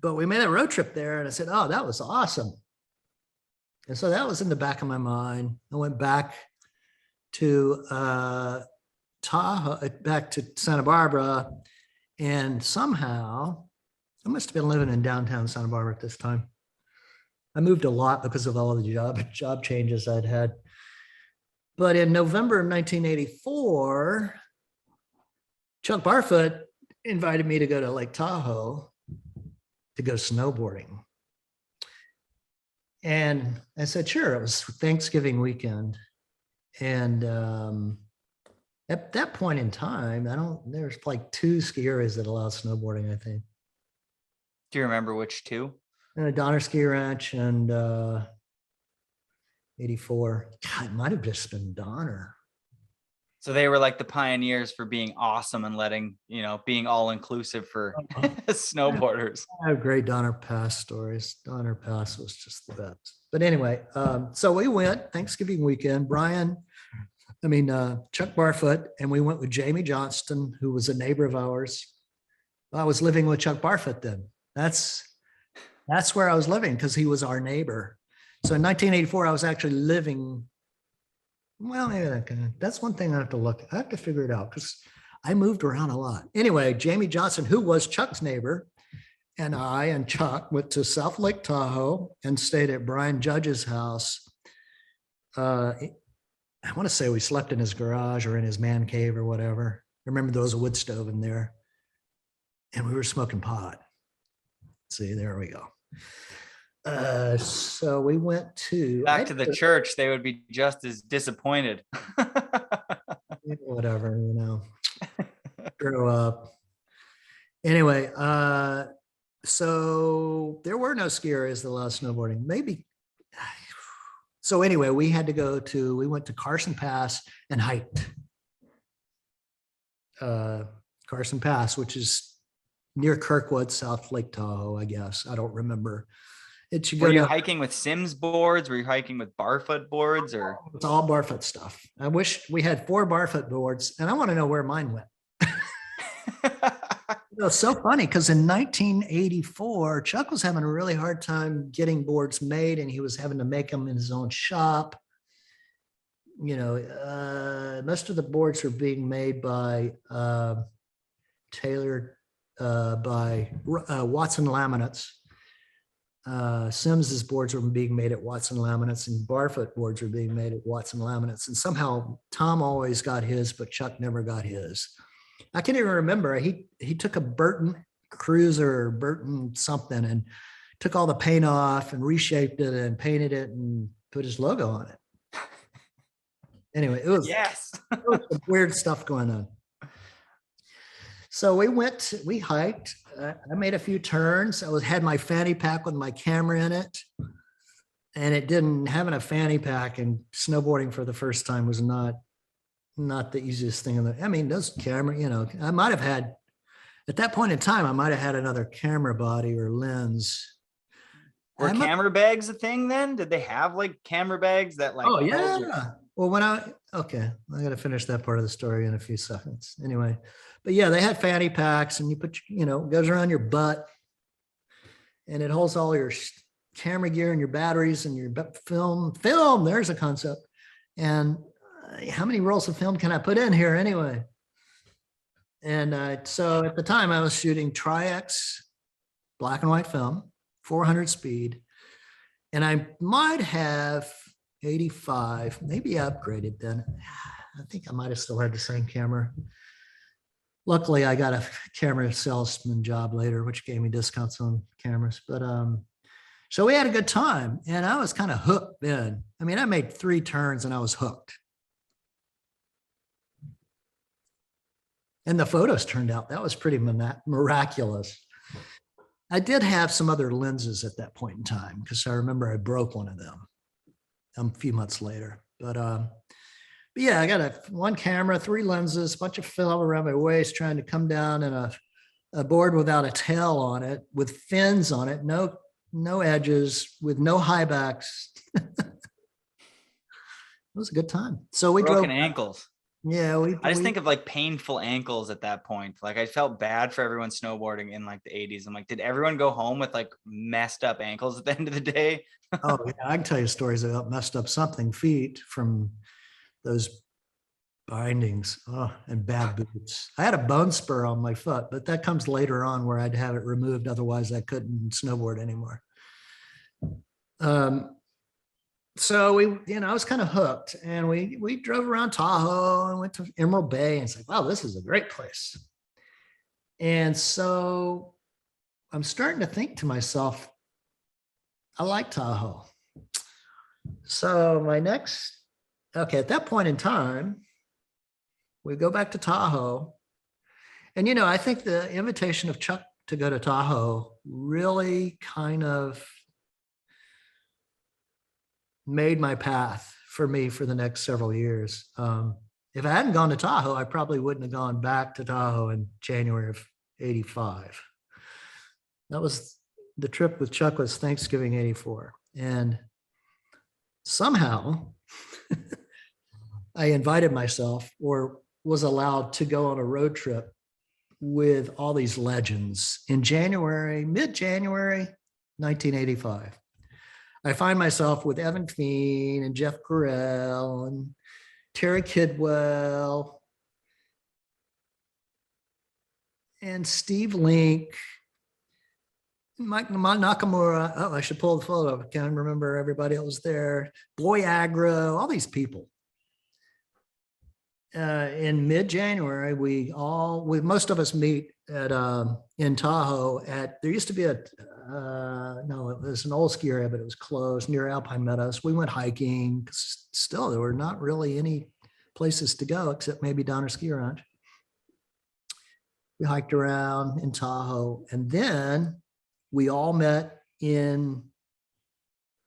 but we made a road trip there, and I said, oh, that was awesome. And so that was in the back of my mind. I went back to Tahoe, back to Santa Barbara, and somehow I must have been living in downtown Santa Barbara at this time. I moved a lot because of all the job changes I'd had. But in November of 1984, Chuck Barfoot invited me to go to Lake Tahoe to go snowboarding. And I said, sure. It was Thanksgiving weekend. And at that point in time, there's like 2 ski areas that allow snowboarding, I think. Do you remember which 2? Donner Ski Ranch and 84. God, it might have just been Donner. So they were like the pioneers for being awesome and letting, being all inclusive for snowboarders. I have great Donner Pass stories. Donner Pass was just the best. But anyway, so we went Thanksgiving weekend, Chuck Barfoot, and we went with Jamie Johnston, who was a neighbor of ours. I was living with Chuck Barfoot then. That's where I was living because he was our neighbor. So in 1984, I was actually living. Well, that's one thing I have to look. I have to figure it out because I moved around a lot. Anyway, Jamie Johnson, who was Chuck's neighbor, and I and Chuck went to South Lake Tahoe and stayed at Brian Judge's house. I want to say we slept in his garage or in his man cave or whatever. I remember there was a wood stove in there, and we were smoking pot. See, there we go. So we went back to the church. They would be just as disappointed. Whatever, grew up. Anyway, so there were no ski areas that allowed snowboarding. Maybe. So anyway, we went to Carson Pass and hiked. Carson Pass, which is near Kirkwood, South Lake Tahoe, I guess. I don't remember. Were you hiking with Sims boards? Were you hiking with Barfoot boards? Or it's all Barfoot stuff. I wish we had 4 Barfoot boards, and I want to know where mine went. It's so funny because in 1984, Chuck was having a really hard time getting boards made, and he was having to make them in his own shop. Most of the boards were being made by tailored by Watson Laminates. Sims's boards were being made at Watson Laminates, and Barfoot boards were being made at Watson Laminates. And somehow Tom always got his, but Chuck never got his. I can't even remember. He took a Burton Cruiser or Burton something and took all the paint off and reshaped it and painted it and put his logo on it. Anyway, it was some weird stuff going on. So we hiked. I made a few turns. I had my fanny pack with my camera in it, and it didn't. Having a fanny pack and snowboarding for the first time was not the easiest thing. Those camera, I might have had, at that point in time, I might have had another camera body or lens. Were camera bags a thing then? Did they have like camera bags that like? Oh yeah. Well, I got to finish that part of the story in a few seconds. Anyway, but yeah, they had fanny packs, and you put, it goes around your butt, and it holds all your camera gear and your batteries and your film. There's a concept. And how many rolls of film can I put in here anyway? And so at the time I was shooting Tri-X black and white film, 400 speed, and I might have 85, maybe upgraded then. I think I might have still had the same camera. Luckily, I got a camera salesman job later, which gave me discounts on cameras. But so we had a good time, and I was kind of hooked then. I made 3 turns and I was hooked. And the photos turned out, that was pretty miraculous. I did have some other lenses at that point in time because I remember I broke one of them a few months later. But yeah, I got one camera, 3 lenses, a bunch of film around my waist, trying to come down in a board without a tail on it, with fins on it, no edges, with no high backs. It was a good time. So we broken drove ankles. Yeah, I just think of like painful ankles at that point. Like I felt bad for everyone snowboarding in like the 80s. I'm like, did everyone go home with like messed up ankles at the end of the day? Oh yeah, I can tell you stories about messed up feet from those bindings, and bad boots. I had a bone spur on my foot, but that comes later on where I'd have it removed. Otherwise I couldn't snowboard anymore. So I was kind of hooked, and we drove around Tahoe and went to Emerald Bay, and it's like, wow, this is a great place. And so I'm starting to think to myself, I like Tahoe. So at that point in time, we go back to Tahoe. And, I think the invitation of Chuck to go to Tahoe really kind of made my path for me for the next several years. If I hadn't gone to Tahoe, I probably wouldn't have gone back to Tahoe in January of '85. That was the trip with Chuck, was Thanksgiving '84. And somehow I invited myself, or was allowed to go on a road trip with all these legends in mid-January 1985. I find myself with Evan Feen and Jeff Carell and Terry Kidwell and Steve Link, Mike Nakamura. Oh, I should pull the photo. I can't remember everybody else was there. Boy Agro, all these people. In mid-January, most of us meet at in Tahoe there used to be it was an old ski area, but it was closed near Alpine Meadows. We went hiking. Still, there were not really any places to go except maybe Donner Ski Ranch. We hiked around in Tahoe, and then we all met in,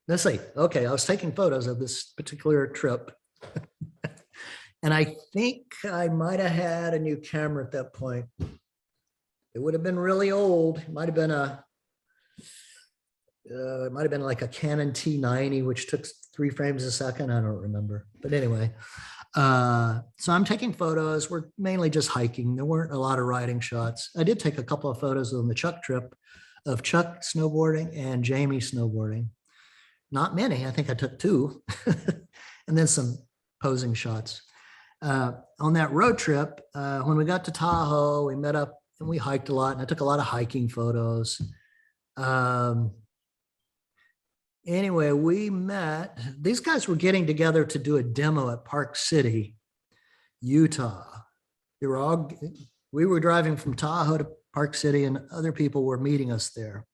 let's see, okay, I was taking photos of this particular trip. And I think I might have had a new camera at that point. It would have been really old. It might have been like a Canon T90, which took 3 frames a second. I don't remember. But anyway, so I'm taking photos. We're mainly just hiking. There weren't a lot of riding shots. I did take a couple of photos on the Chuck trip of Chuck snowboarding and Jamie snowboarding. Not many. I think I took 2. And then some posing shots. On that road trip, when we got to Tahoe, we met up and we hiked a lot, and I took a lot of hiking photos. Anyway, we met, these guys were getting together to do a demo at Park City, Utah. We were driving from Tahoe to Park City, and other people were meeting us there.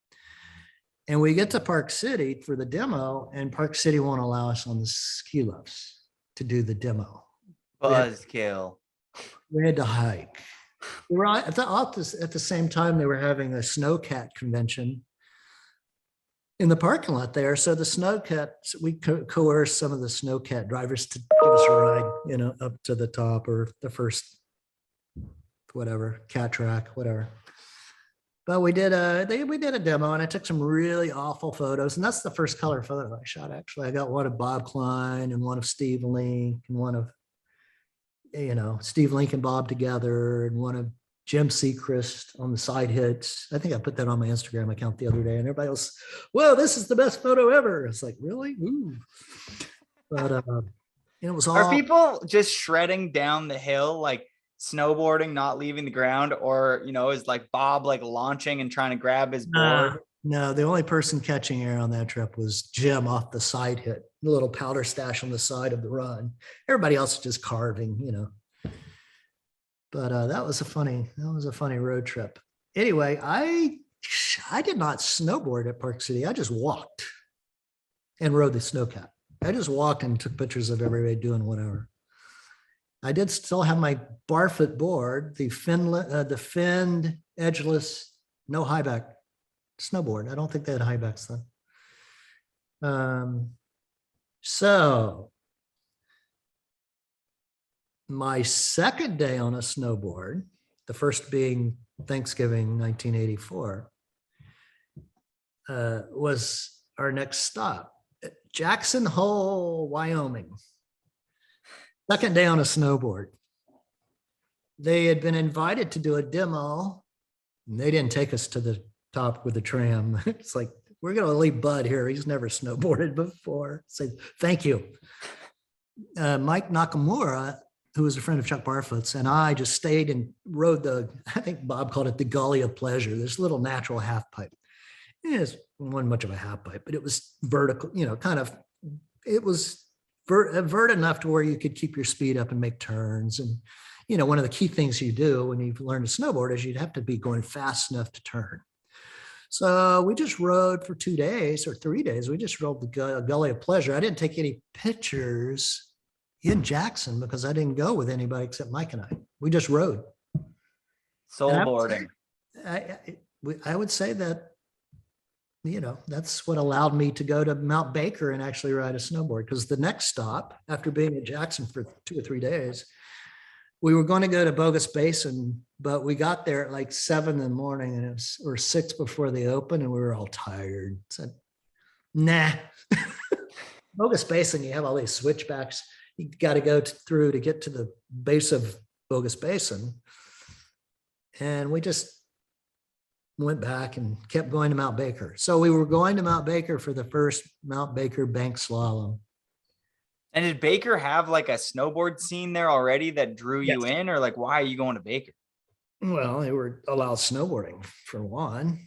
And we get to Park City for the demo, and Park City won't allow us on the ski lifts to do the demo. Buzzkill. We had to hike. We were at the same time they were having a snowcat convention in the parking lot there. So the snowcat, we coerced some of the snowcat drivers to give us a ride, up to the top, or the first, whatever, cat track, whatever. But we did a demo, and I took some really awful photos. And that's the first color photo I shot, actually. I got one of Bob Klein and one of Steve Link and one of, Steve Link and Bob together, and one of Jim Seacrest on the side hits. I think I put that on my Instagram account the other day, and everybody else, whoa, this is the best photo ever. It's like, really? Ooh. But it was all. Are people just shredding down the hill, like snowboarding, not leaving the ground? Or, is like Bob like launching and trying to grab his board? No, the only person catching air on that trip was Jim off the side hit, the little powder stash on the side of the run. Everybody else was just carving, But that was a funny road trip. Anyway, I did not snowboard at Park City. I just walked and rode the snowcat. I just walked and took pictures of everybody doing whatever. I did still have my barfoot board, the finned edgeless, no high back snowboard. I don't think they had high backs then. So my second day on a snowboard, the first being Thanksgiving 1984, was our next stop at Jackson Hole, Wyoming. Second day on a snowboard. They had been invited to do a demo, and they didn't take us to the top with the tram. It's like, we're going to leave Bud here. He's never snowboarded before. Say, thank you. Mike Nakamura who was a friend of Chuck Barfoot's, and I just stayed and rode I think Bob called it the Gully of Pleasure, this little natural half pipe. It wasn't much of a half pipe, but it was vertical, it was vert enough to where you could keep your speed up and make turns. And, one of the key things you do when you learn to snowboard is you'd have to be going fast enough to turn. So we just rode for 2 days or 3 days. We just rode the Gully of Pleasure. I didn't take any pictures in Jackson because I didn't go with anybody except Mike and I. We just rode. Soulboarding. I would say that, that's what allowed me to go to Mount Baker and actually ride a snowboard, because the next stop after being in Jackson for 2 or 3 days, we were going to go to Bogus Basin, but we got there at like 7 in the morning and or 6 before they opened, and we were all tired. Said, nah. Bogus Basin, you have all these switchbacks you got to go through to get to the base of Bogus Basin. And we just went back and kept going to Mount Baker. So we were going to Mount Baker for the first Mount Baker bank slalom. And did Baker have like a snowboard scene there already that drew you in, or like, why are you going to Baker? Well, they were allowed snowboarding for one.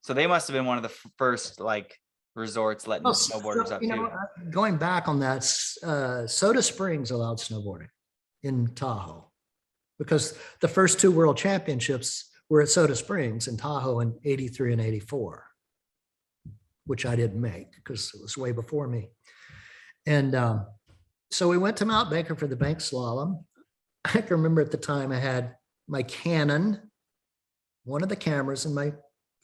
So they must have been one of the first like resorts letting snowboarders up too. Going back on that, Soda Springs allowed snowboarding in Tahoe, because the first 2 world championships were at Soda Springs in Tahoe in 83 and 84, which I didn't make because it was way before me. And so we went to Mount Baker for the bank slalom. I can remember at the time I had my Canon, one of the cameras in my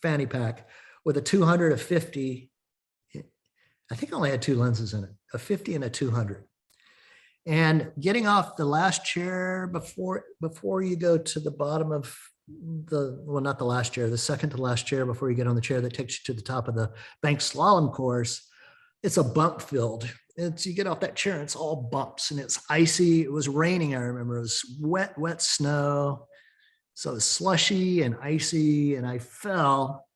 fanny pack with a 200, a 50. I think I only had 2 lenses in it, a 50 and a 200. And getting off the last chair before you go to the bottom of not the last chair, the second to last chair before you get on the chair that takes you to the top of the bank slalom course, it's a bump filled. You get off that chair and it's all bumps and it's icy. It was raining. I remember it was wet snow. So it was slushy and icy, and I fell,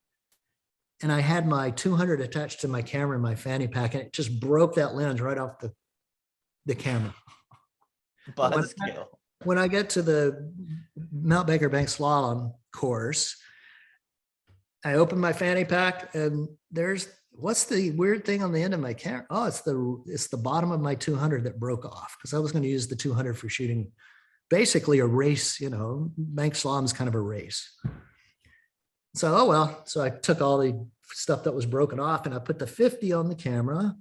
and I had my 200 attached to my camera in my fanny pack, and it just broke that lens right off the camera. Buzzkill. When I get to the Mount Baker bank slalom course, I open my fanny pack and what's the weird thing on the end of my camera? Oh, it's the bottom of my 200 that broke off, because I was going to use the 200 for shooting basically a race, bank slalom is kind of a race. So, oh well, so I took all the stuff that was broken off and I put the 50 on the camera.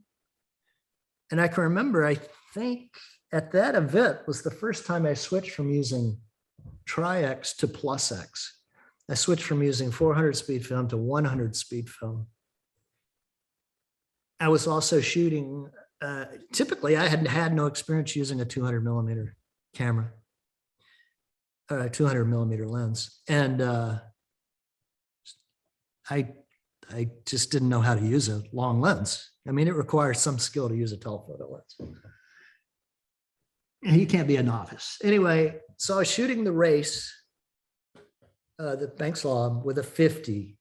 And I can remember, I think at that event was the first time I switched from using Tri-X to Plus X. I switched from using 400 speed film to 100 speed film. I was also shooting, typically I had no experience using a 200 millimeter camera, 200 millimeter lens. And I just didn't know how to use a long lens. I mean, it requires some skill to use a telephoto lens. And you can't be a novice. Anyway, so I was shooting the race, the bank slalom with a 50,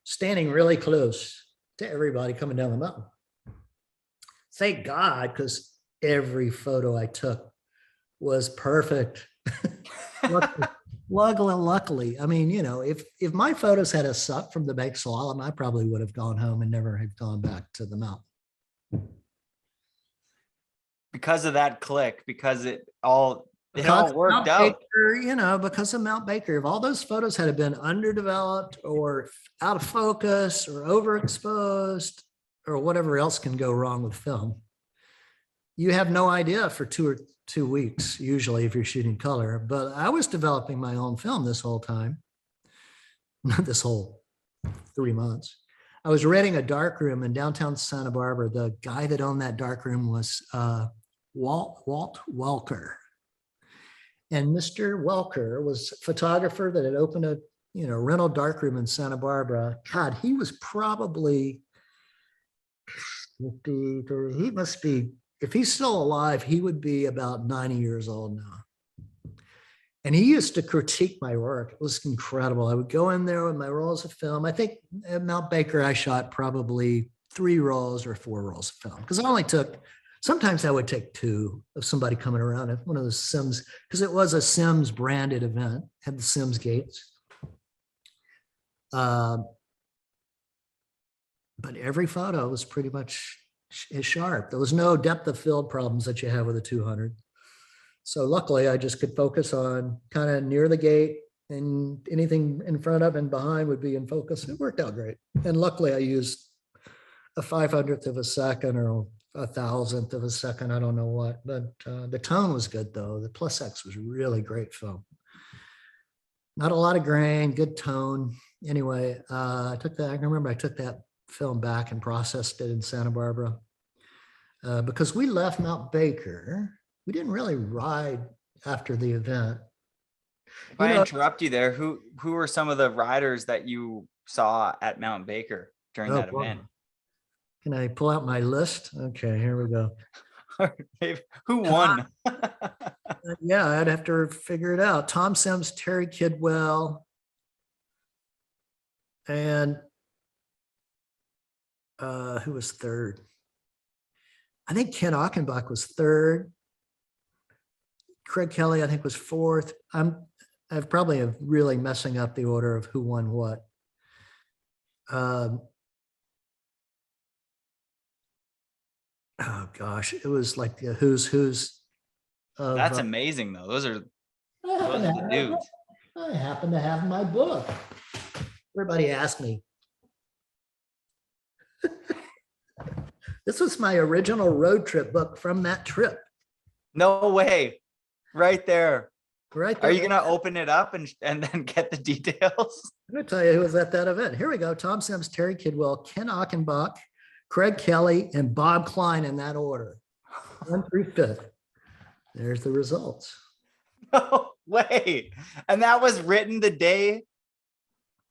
standing really close to everybody coming down the mountain. Thank God, because every photo I took was perfect. Luckily, I mean, if my photos had a suck from the bank slalom, I probably would have gone home and never have gone back to the mountain. Because of that click, because it all worked out. Baker, because of Mount Baker, if all those photos had been underdeveloped or out of focus or overexposed or whatever else can go wrong with film, you have no idea for 2 weeks, usually if you're shooting color. But I was developing my own film this whole time, not this whole 3 months. I was renting a dark room in downtown Santa Barbara. The guy that owned that dark room was Walt Welker. And Mr. Welker was a photographer that had opened a rental darkroom in Santa Barbara. God, he was probably 50, he must be, if he's still alive, he would be about 90 years old now. And he used to critique my work. It was incredible. I would go in there with my rolls of film. I think at Mount Baker, I shot probably 3 rolls or 4 rolls of film, because I only took Sometimes I would take two of somebody coming around at one of the Sims, because it was a Sims branded event, had the Sims gates. But every photo was pretty much as sharp. There was no depth of field problems that you have with a 200. So luckily I just could focus on kind of near the gate, and anything in front of and behind would be in focus. It worked out great. And luckily I used a 500th of a second or a 1,000th of a second. I don't know what, but the tone was good though. The Plus X was really great film. Not a lot of grain, good tone. Anyway, I took that film back and processed it in Santa Barbara because we left Mount Baker. We didn't really ride after the event. If I interrupt you there, who were some of the riders that you saw at Mount Baker during that event? Can I pull out my list? Okay, here we go. Who won? Yeah, I'd have to figure it out. Tom Sims, Terry Kidwell, and who was third? I think Ken Achenbach was third. Craig Kelly, I think, was fourth. I'm probably really messing up the order of who won what. Oh gosh, it was like the who's. That's amazing though. Those are the dudes. I happen to have my book. Everybody asked me. This was my original road trip book from that trip. No way. Right there. Right there. Are you going to open it up and then get the details? I'm going to tell you who was at that event. Here we go. Tom Sims, Terry Kidwell, Ken Achenbach, Craig Kelly, and Bob Klein in that order. 1 through 5th. There's the results. No way. And that was written the day.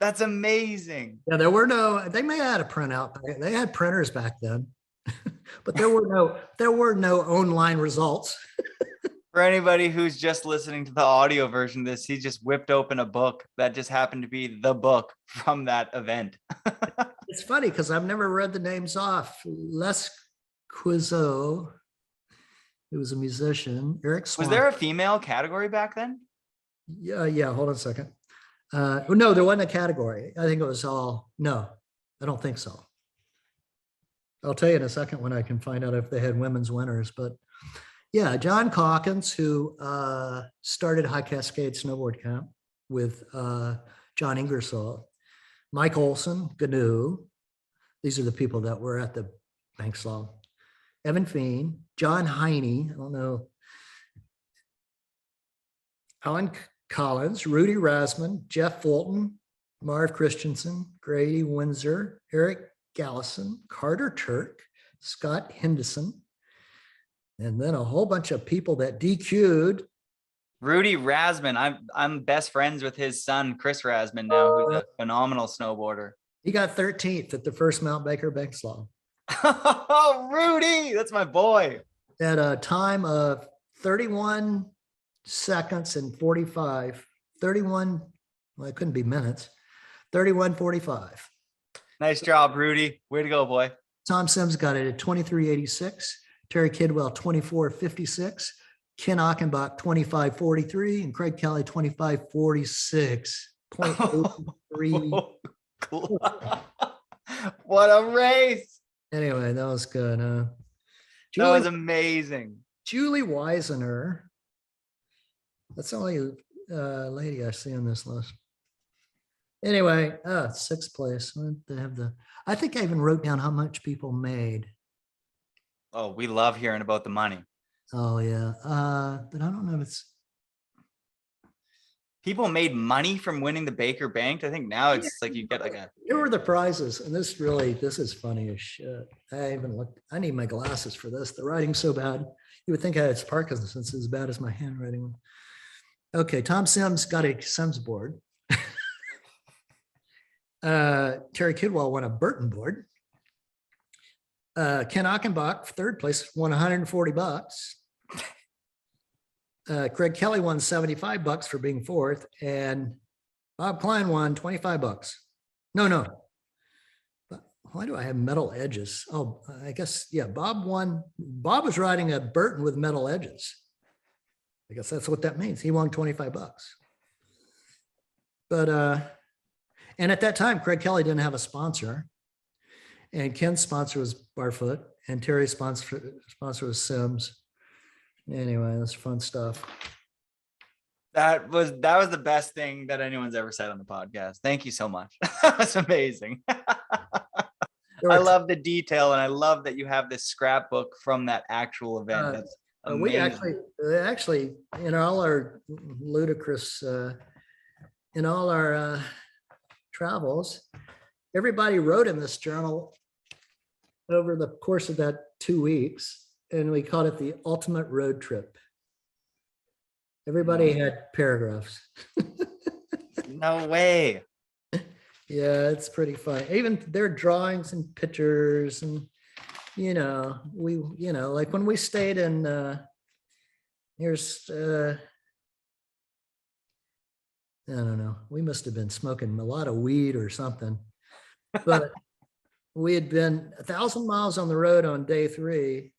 That's amazing. Yeah, they may have had a printout. They had printers back then, but there were no online results. For anybody who's just listening to the audio version of this, he just whipped open a book that just happened to be the book from that event. It's funny because I've never read the names off. Les Quizot, who was a musician. Eric Swan. Was there a female category back then? Yeah. Hold on a second. No, there wasn't a category. I think it was all, no, I don't think so. I'll tell you in a second when I can find out if they had women's winners, but yeah, John Calkins, who started High Cascade Snowboard Camp with John Ingersoll, Mike Olson, GNU. These are the people that were at the bank slalom. Evan Feen, John Heine, I don't know, Alan Collins, Rudy Rasman, Jeff Fulton, Marv Christensen, Grady Windsor, Eric Gallison, Carter Turk, Scott Henderson, and then a whole bunch of people that DQ'd. Rudy Rasman. I'm best friends with his son, Chris Rasman, now, who's a phenomenal snowboarder. He got 13th at the first Mount Baker bank slalom. Oh, Rudy, that's my boy. At a time of 31 seconds and 45, 31, well, it couldn't be minutes, 31:45. Nice job, Rudy. Way to go, boy. Tom Sims got it at 23:86. Terry Kidwell, 24:56. Ken Achenbach, 25:43. And Craig Kelly, 25:46.83. Cool. What a race. Anyway, that was good. That was amazing. Julie Weisener. That's the only lady I see on this list. Anyway, 6th place. I think I even wrote down how much people made. Oh, we love hearing about the money. Oh yeah. But I don't know if it's. People made money from winning the Baker Banked. I think now it's like you get like a. Here were the prizes, and this is funny as shit. I need my glasses for this. The writing's so bad. You would think I had Parkinson's. It's as bad as my handwriting. Okay, Tom Sims got a Sims board. Terry Kidwell won a Burton board. Ken Achenbach, 3rd place, won $140. Craig Kelly won $75 for being 4th, and Bob Klein won $25. No. why do I have metal edges? Oh, I guess, yeah, Bob won. Bob was riding a Burton with metal edges. I guess that's what that means. He won $25. But, and at that time, Craig Kelly didn't have a sponsor. And Ken's sponsor was Barfoot, and Terry's sponsor was Sims. Anyway, that's fun stuff. That was the best thing that anyone's ever said on the podcast. Thank you so much. That was amazing. I love the detail, and I love that you have this scrapbook from that actual event. That's amazing. We actually, in all our ludicrous, in all our travels, everybody wrote in this journal over the course of that 2 weeks, and we called it the ultimate road trip. Everybody had paragraphs. No way. Yeah, it's pretty fun. Even their drawings and pictures, and like when we stayed in here's I don't know, we must have been smoking a lot of weed or something, but we had been 1,000 miles on the road on day 3,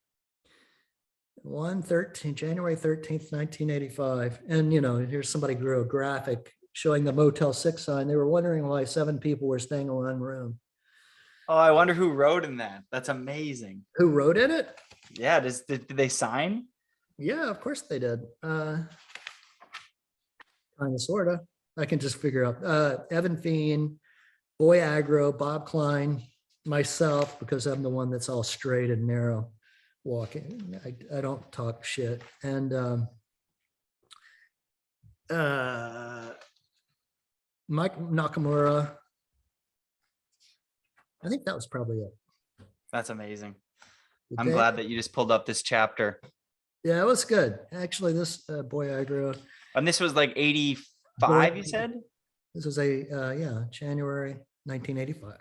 January 13th, 1985. And, here's somebody drew a graphic showing the Motel 6 sign. They were wondering why 7 people were staying in one room. Oh, I wonder who wrote in that. That's amazing. Who wrote in it? Yeah. Did they sign? Yeah, of course they did. Kind of, sort of. I can just figure out. Evan Feen, Boy Agro, Bob Klein, myself, because I'm the one that's all straight and narrow walking. I don't talk shit. And Mike Nakamura. I think that was probably it. That's amazing. I'm glad that you just pulled up this chapter. Yeah, it was good. Actually, this Boy Agro. And this was like 85, you said? This was January 1985.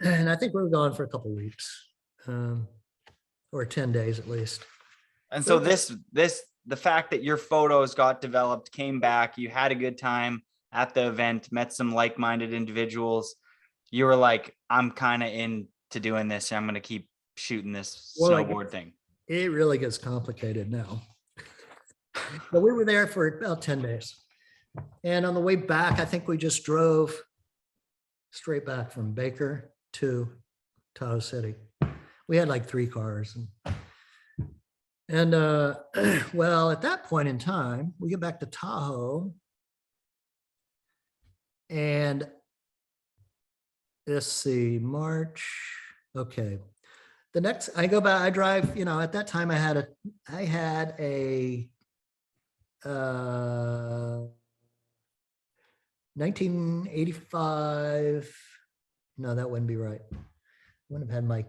And I think we were gone for a couple of weeks, or 10 days at least. And so the fact that your photos got developed, came back, you had a good time at the event, met some like-minded individuals. You were like, I'm kind of into doing this. I'm going to keep shooting this snowboard thing. It really gets complicated now. But we were there for about 10 days. And on the way back, I think we just drove straight back from Baker to Tahoe City. We had like 3 cars. And well, at that point in time, we get back to Tahoe. And let's see, March. Okay. The next, I go back, I drive, at that time I had a 1985. No, that wouldn't be right. I wouldn't have had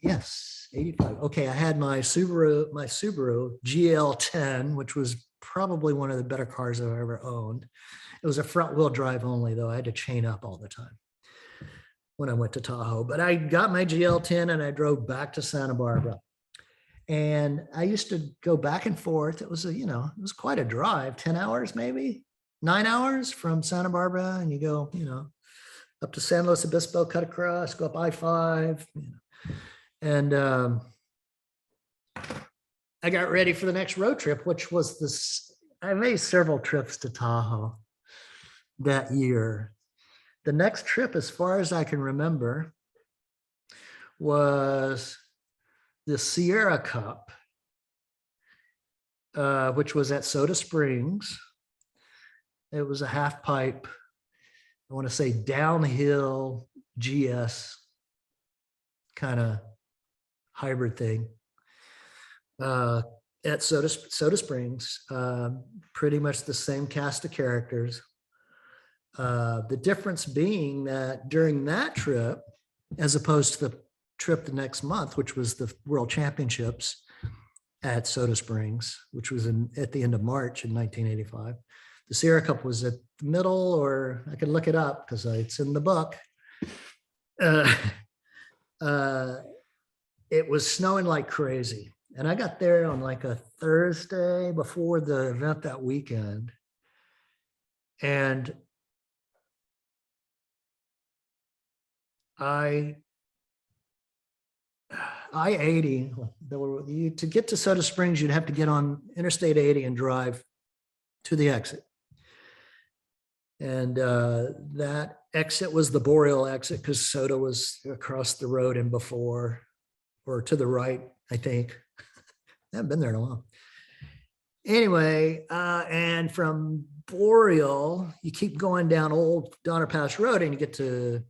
yes, 85. Okay, I had my Subaru Gl10, which was probably one of the better cars I've ever owned. It was a front wheel drive only, though. I had to chain up all the time when I went to Tahoe. But I got my GL10 and I drove back to Santa Barbara. And I used to go back and forth. It was it was quite a drive, 10 hours, maybe 9 hours from Santa Barbara. And you go, up to San Luis Obispo, cut across, go up I-5. And I got ready for the next road trip, which was this. I made several trips to Tahoe that year. The next trip, as far as I can remember, was the Sierra Cup, which was at Soda Springs. It was a half pipe, I want to say downhill GS kind of hybrid thing. At Soda Springs, pretty much the same cast of characters. The difference being that during that trip, as opposed to the trip the next month, which was the World Championships at Soda Springs, which was at the end of March in 1985. The Sierra Cup was at the middle, or I can look it up because it's in the book. It was snowing like crazy. And I got there on like a Thursday before the event that weekend. And I-80, to get to Soda Springs, you'd have to get on Interstate 80 and drive to the exit. And that exit was the Boreal exit because Soda was across the road and before, or to the right, I think. I haven't been there in a while. Anyway, and from Boreal, you keep going down Old Donner Pass Road and you get to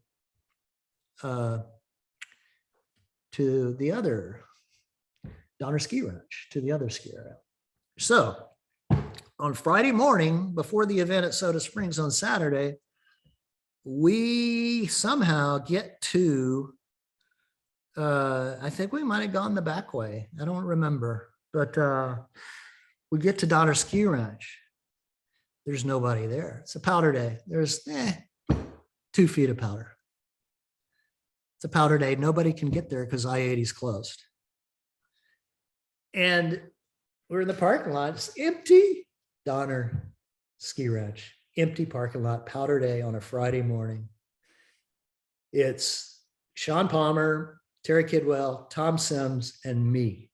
the other Donner Ski Ranch, to the other ski area. So on Friday morning, before the event at Soda Springs on Saturday, we somehow get to, I think we might have gone the back way. I don't remember, but we get to Donner Ski Ranch. There's nobody there. It's a powder day. There's 2 feet of powder. It's a powder day. Nobody can get there because I-80 is closed. And we're in the parking lot. It's empty. Donner Ski Ranch, empty parking lot, powder day on a Friday morning. It's Shaun Palmer, Terry Kidwell, Tom Sims, and me.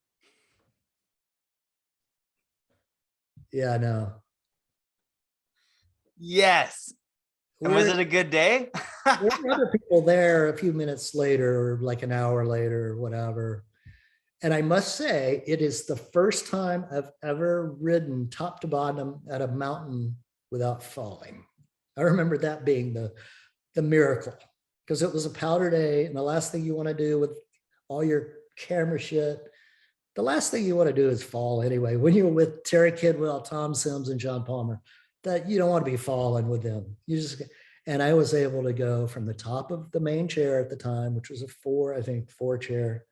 Yeah, I know. Yes. And was it a good day? There were other people there a few minutes later, or like an hour later, or whatever. And I must say, it is the first time I've ever ridden top to bottom at a mountain without falling. I remember that being the miracle, because it was a powder day, and the last thing you want to do with all your camera shit, the last thing you want to do is fall anyway. When you're with Terry Kidwell, Tom Sims, and Shaun Palmer, that you don't want to be falling with them. And I was able to go from the top of the main chair at the time, which was a 4 chair.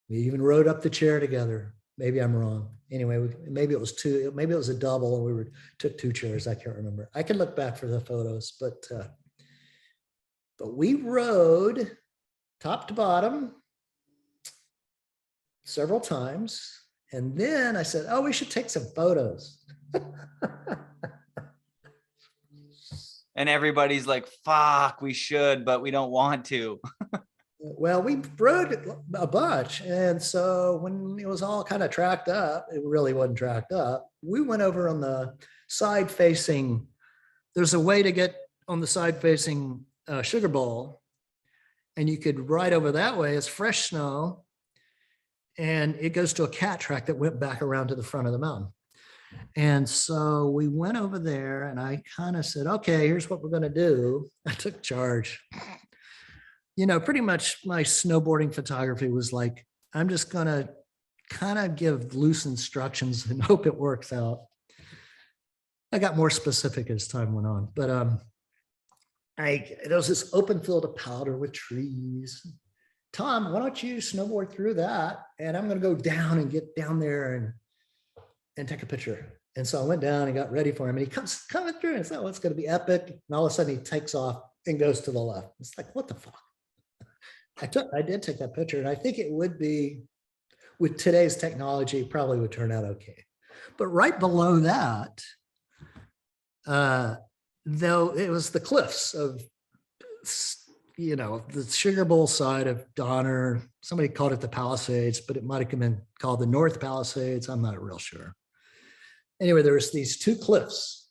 We even rode up the chair together. Maybe I'm wrong. Anyway, maybe it was 2, maybe it was a double and we took 2 chairs. I can't remember. I can look back for the photos, but we rode top to bottom several times. And then I said, oh, we should take some photos. And everybody's like, fuck, we should, but we don't want to. Well, we rode a bunch. And so when it was all kind of tracked up, it really wasn't tracked up. We went over on the side facing, there's a way to get on the side facing Sugar Bowl. And you could ride over that way. It's fresh snow. And it goes to a cat track that went back around to the front of the mountain. And so we went over there and I kind of said, okay, here's what we're going to do. I took charge. You know, pretty much my snowboarding photography was like, I'm just going to kind of give loose instructions and hope it works out. I got more specific as time went on, but there was this open field of powder with trees. Tom, why don't you snowboard through that? And I'm going to go down and get down there and take a picture. And so I went down and got ready for him. And he comes coming through and said, oh, it's going to be epic. And all of a sudden he takes off and goes to the left. It's like, what the fuck? I did take that picture. And I think it would be, with today's technology, probably would turn out okay. But right below that, though, it was the cliffs of, you know, the Sugar Bowl side of Donner. Somebody called it the Palisades, but it might have been called the North Palisades. I'm not real sure. Anyway, there's these 2 cliffs.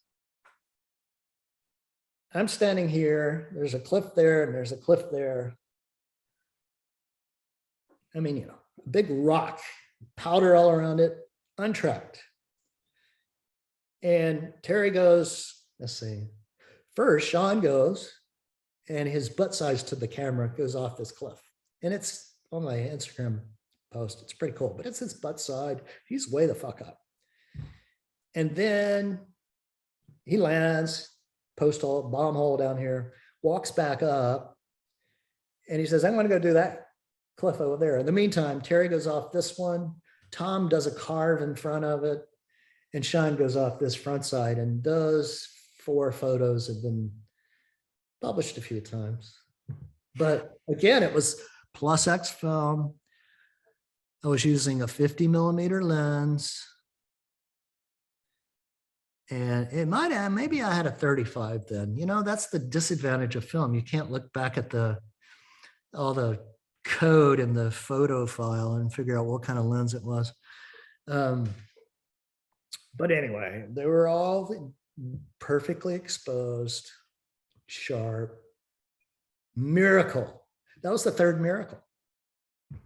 I'm standing here. There's a cliff there and there's a cliff there. I mean, you know, a big rock, powder all around it, untracked. And Terry goes, let's see. First, Shaun goes, and his butt size to the camera goes off this cliff. And it's on my Instagram post. It's pretty cool, but it's his butt side. He's way the fuck up. And then he lands, post hole, bomb hole down here, walks back up, and he says, I'm going to go do that cliff over there. In the meantime, Terry goes off this one. Tom does a carve in front of it, and Shaun goes off this front side. And those 4 photos have been published a few times. But again, it was plus X film. I was using a 50mm lens. And it might have, maybe I had a 35 then. You know, that's the disadvantage of film. You can't look back at the all the code in the photo file and figure out what kind of lens it was. But anyway, they were all perfectly exposed, sharp. Miracle. That was the third miracle.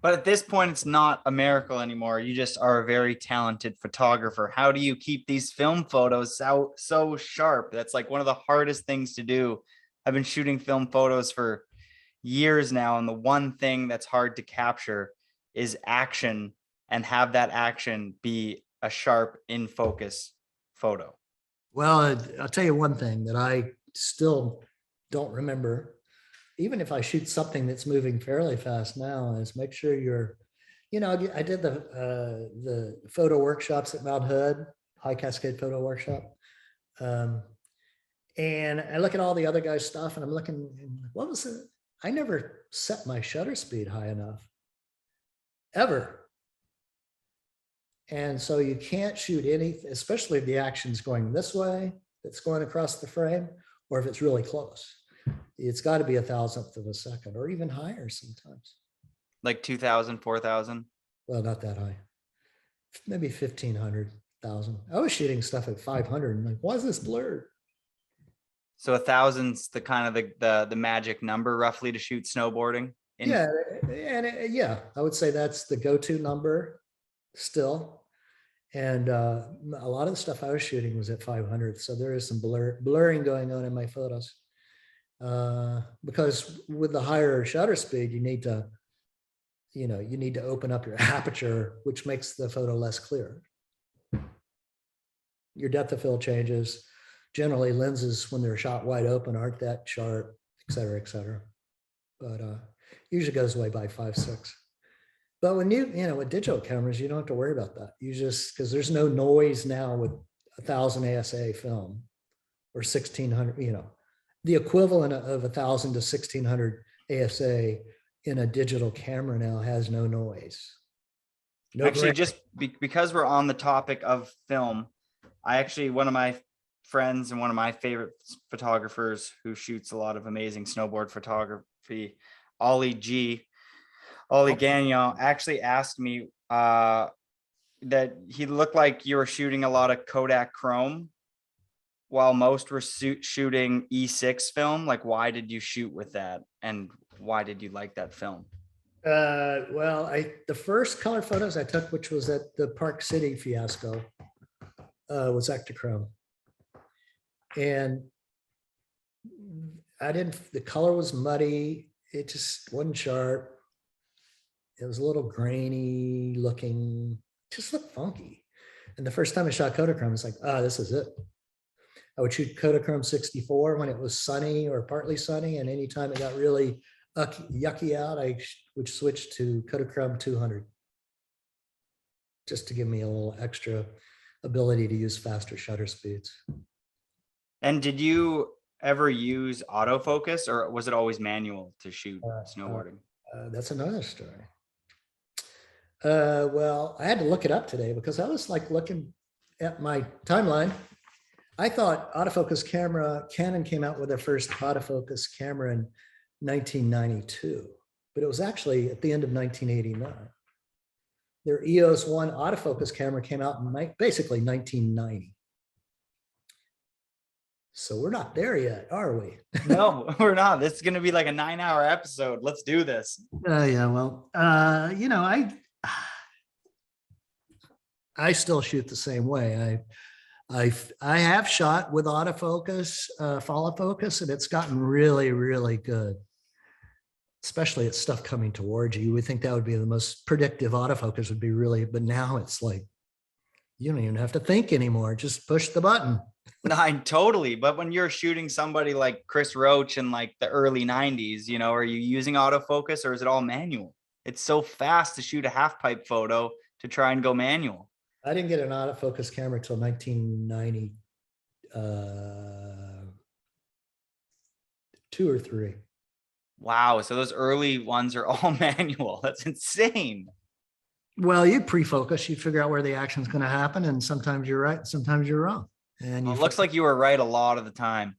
But at this point, it's not a miracle anymore. You just are a very talented photographer. How do you keep these film photos so sharp? That's like one of the hardest things to do. I've been shooting film photos for years now, and the one thing that's hard to capture is action, and have that action be a sharp, in focus photo. Well, I'll tell you one thing that I still don't remember, even if I shoot something that's moving fairly fast now, is make sure you're, I did the photo workshops at Mount Hood, High Cascade Photo Workshop. And I look at all the other guys' stuff and I'm looking, what was it? I never set my shutter speed high enough, ever. And so you can't shoot anything, especially if the action's going this way, it's going across the frame, or if it's really close. It's got to be 1,000th of a second or even higher sometimes. Like 2,000, 4,000? Well, not that high. Maybe 1,500, 1,000. I was shooting stuff at 500 and like, why is this blurred? So 1,000's the kind of the magic number roughly to shoot snowboarding? Yeah, and yeah, I would say that's the go-to number still. And a lot of the stuff I was shooting was at 500. So there is some blurring going on in my photos. Because with the higher shutter speed, you need to open up your aperture, which makes the photo less clear. Your depth of field changes. Generally, lenses, when they're shot wide open, aren't that sharp, et cetera, et cetera. But usually goes away by 5, 6. But when with digital cameras, you don't have to worry about that. You just, because there's no noise now with 1,000 ASA film or 1,600, the equivalent of 1,000 to 1,600 ASA in a digital camera now has no noise. Actually, just because we're on the topic of film, one of my friends and one of my favorite photographers who shoots a lot of amazing snowboard photography, Ollie Gagnon, actually asked me that he looked like you were shooting a lot of Kodak Chrome while most were shooting E6 film. Like, why did you shoot with that? And why did you like that film? Well, the first color photos I took, which was at the Park City fiasco, was Ektachrome. And the color was muddy. It just wasn't sharp. It was a little grainy looking, just looked funky. And the first time I shot Kodachrome, it's like, this is it. I would shoot Kodachrome 64 when it was sunny or partly sunny. And anytime it got really yucky out, I would switch to Kodachrome 200. Just to give me a little extra ability to use faster shutter speeds. And did you ever use autofocus, or was it always manual to shoot snowboarding? That's another story. Well, I had to look it up today because I was like looking at my timeline. I thought Canon came out with their first autofocus camera in 1992, but it was actually at the end of 1989. Their EOS 1 autofocus camera came out in basically 1990. So we're not there yet, are we? No, we're not. This is going to be like a 9-hour episode. Let's do this. Yeah, well, I still shoot the same way. I have shot with autofocus, follow focus, and it's gotten really, really good. Especially at stuff coming towards you. You would think that would be the most predictive autofocus would be really, but now it's like, you don't even have to think anymore. Just push the button. No, totally. But when you're shooting somebody like Chris Roach in like the early 90s, are you using autofocus or is it all manual? It's so fast to shoot a half pipe photo to try and go manual. I didn't get an autofocus camera till 1992 or 3. Wow. So those early ones are all manual. That's insane. Well, you pre-focus, you figure out where the action is going to happen. And sometimes you're right. Sometimes you're wrong. And it looks like you were right a lot of the time.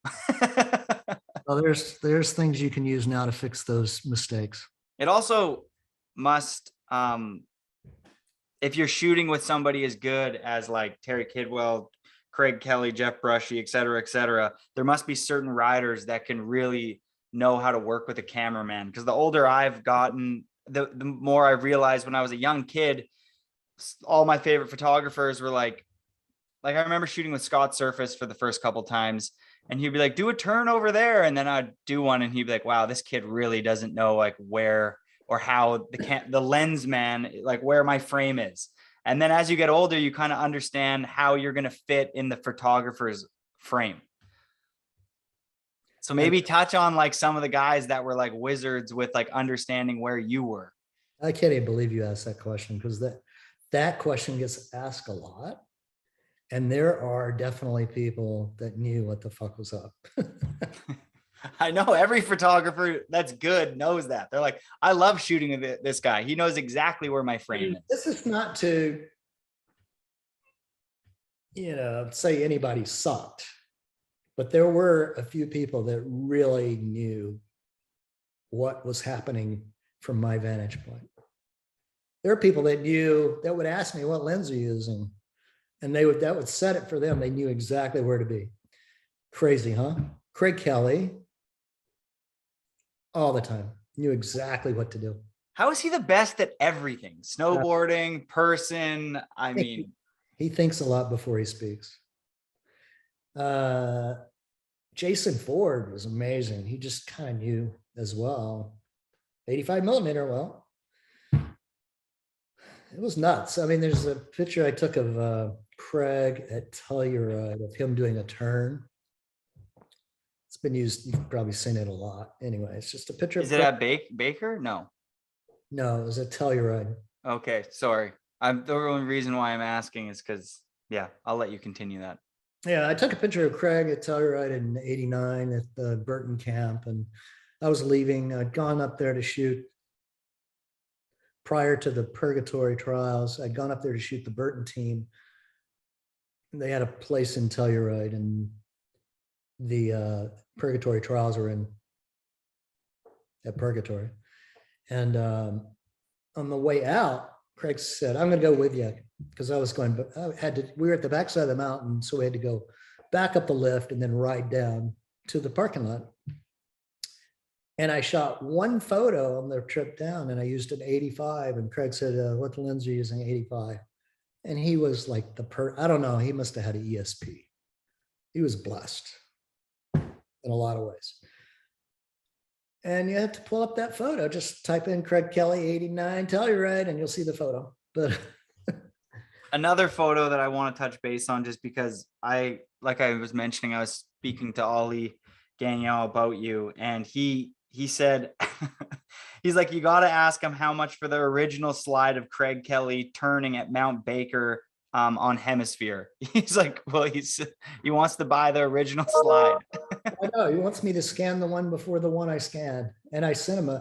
Well, there's things you can use now to fix those mistakes. It also must, if you're shooting with somebody as good as like Terry Kidwell, Craig Kelly, Jeff Brushy, et cetera, there must be certain riders that can really know how to work with a cameraman. Because the older I've gotten, the more I realized when I was a young kid, all my favorite photographers were like I remember shooting with Scott Surface for the first couple times, and he'd be like, do a turn over there. And then I'd do one, and he'd be like, wow, this kid really doesn't know like where or how the lens man, like where my frame is. And then as you get older, you kind of understand how you're going to fit in the photographer's frame. So maybe touch on like some of the guys that were like wizards with like understanding where you were. I can't even believe you asked that question, because that question gets asked a lot. And there are definitely people that knew what the fuck was up. I know every photographer that's good knows that. They're like, I love shooting with this guy. He knows exactly where my frame is. This is not to, say anybody sucked, but there were a few people that really knew what was happening from my vantage point. There are people that knew, that would ask me, what lens are you using? And that would set it for them. They knew exactly where to be. Crazy, huh? Craig Kelly, all the time, knew exactly what to do. How is he the best at everything? Snowboarding, person. I mean, he thinks a lot before he speaks. Jason Ford was amazing. He just kind of knew as well. 85 millimeter, well, it was nuts. I mean, there's a picture I took of Craig at Telluride of him doing a turn. It's been used. You've probably seen it a lot. Anyway, it's just a picture. Is it at Baker? No. No, it was at Telluride. Okay, sorry. The only reason why I'm asking is because, yeah, I'll let you continue that. Yeah, I took a picture of Craig at Telluride in '89 at the Burton camp, and I was leaving. I'd gone up there to shoot prior to the Purgatory trials. I'd gone up there to shoot the Burton team. They had a place in Telluride, and the Purgatory trials were at Purgatory. And on the way out, Craig said, I'm going to go with you, because I was going, but we were at the backside of the mountain, so we had to go back up the lift and then ride down to the parking lot. And I shot one photo on the trip down, and I used an 85. And Craig said, what lens are you using? 85. And he was like I don't know, he must have had an ESP. He was blessed in a lot of ways. And you have to pull up that photo. Just type in Craig Kelly 89 Telluride, and you'll see the photo. But another photo that I want to touch base on, just because like I was mentioning, I was speaking to Ollie Gagnon about you, and he said, he's like, you got to ask him how much for the original slide of Craig Kelly turning at Mount Baker on Hemisphere. He's like, well, he wants to buy the original slide. I know, he wants me to scan the one before the one I scanned. And I sent him we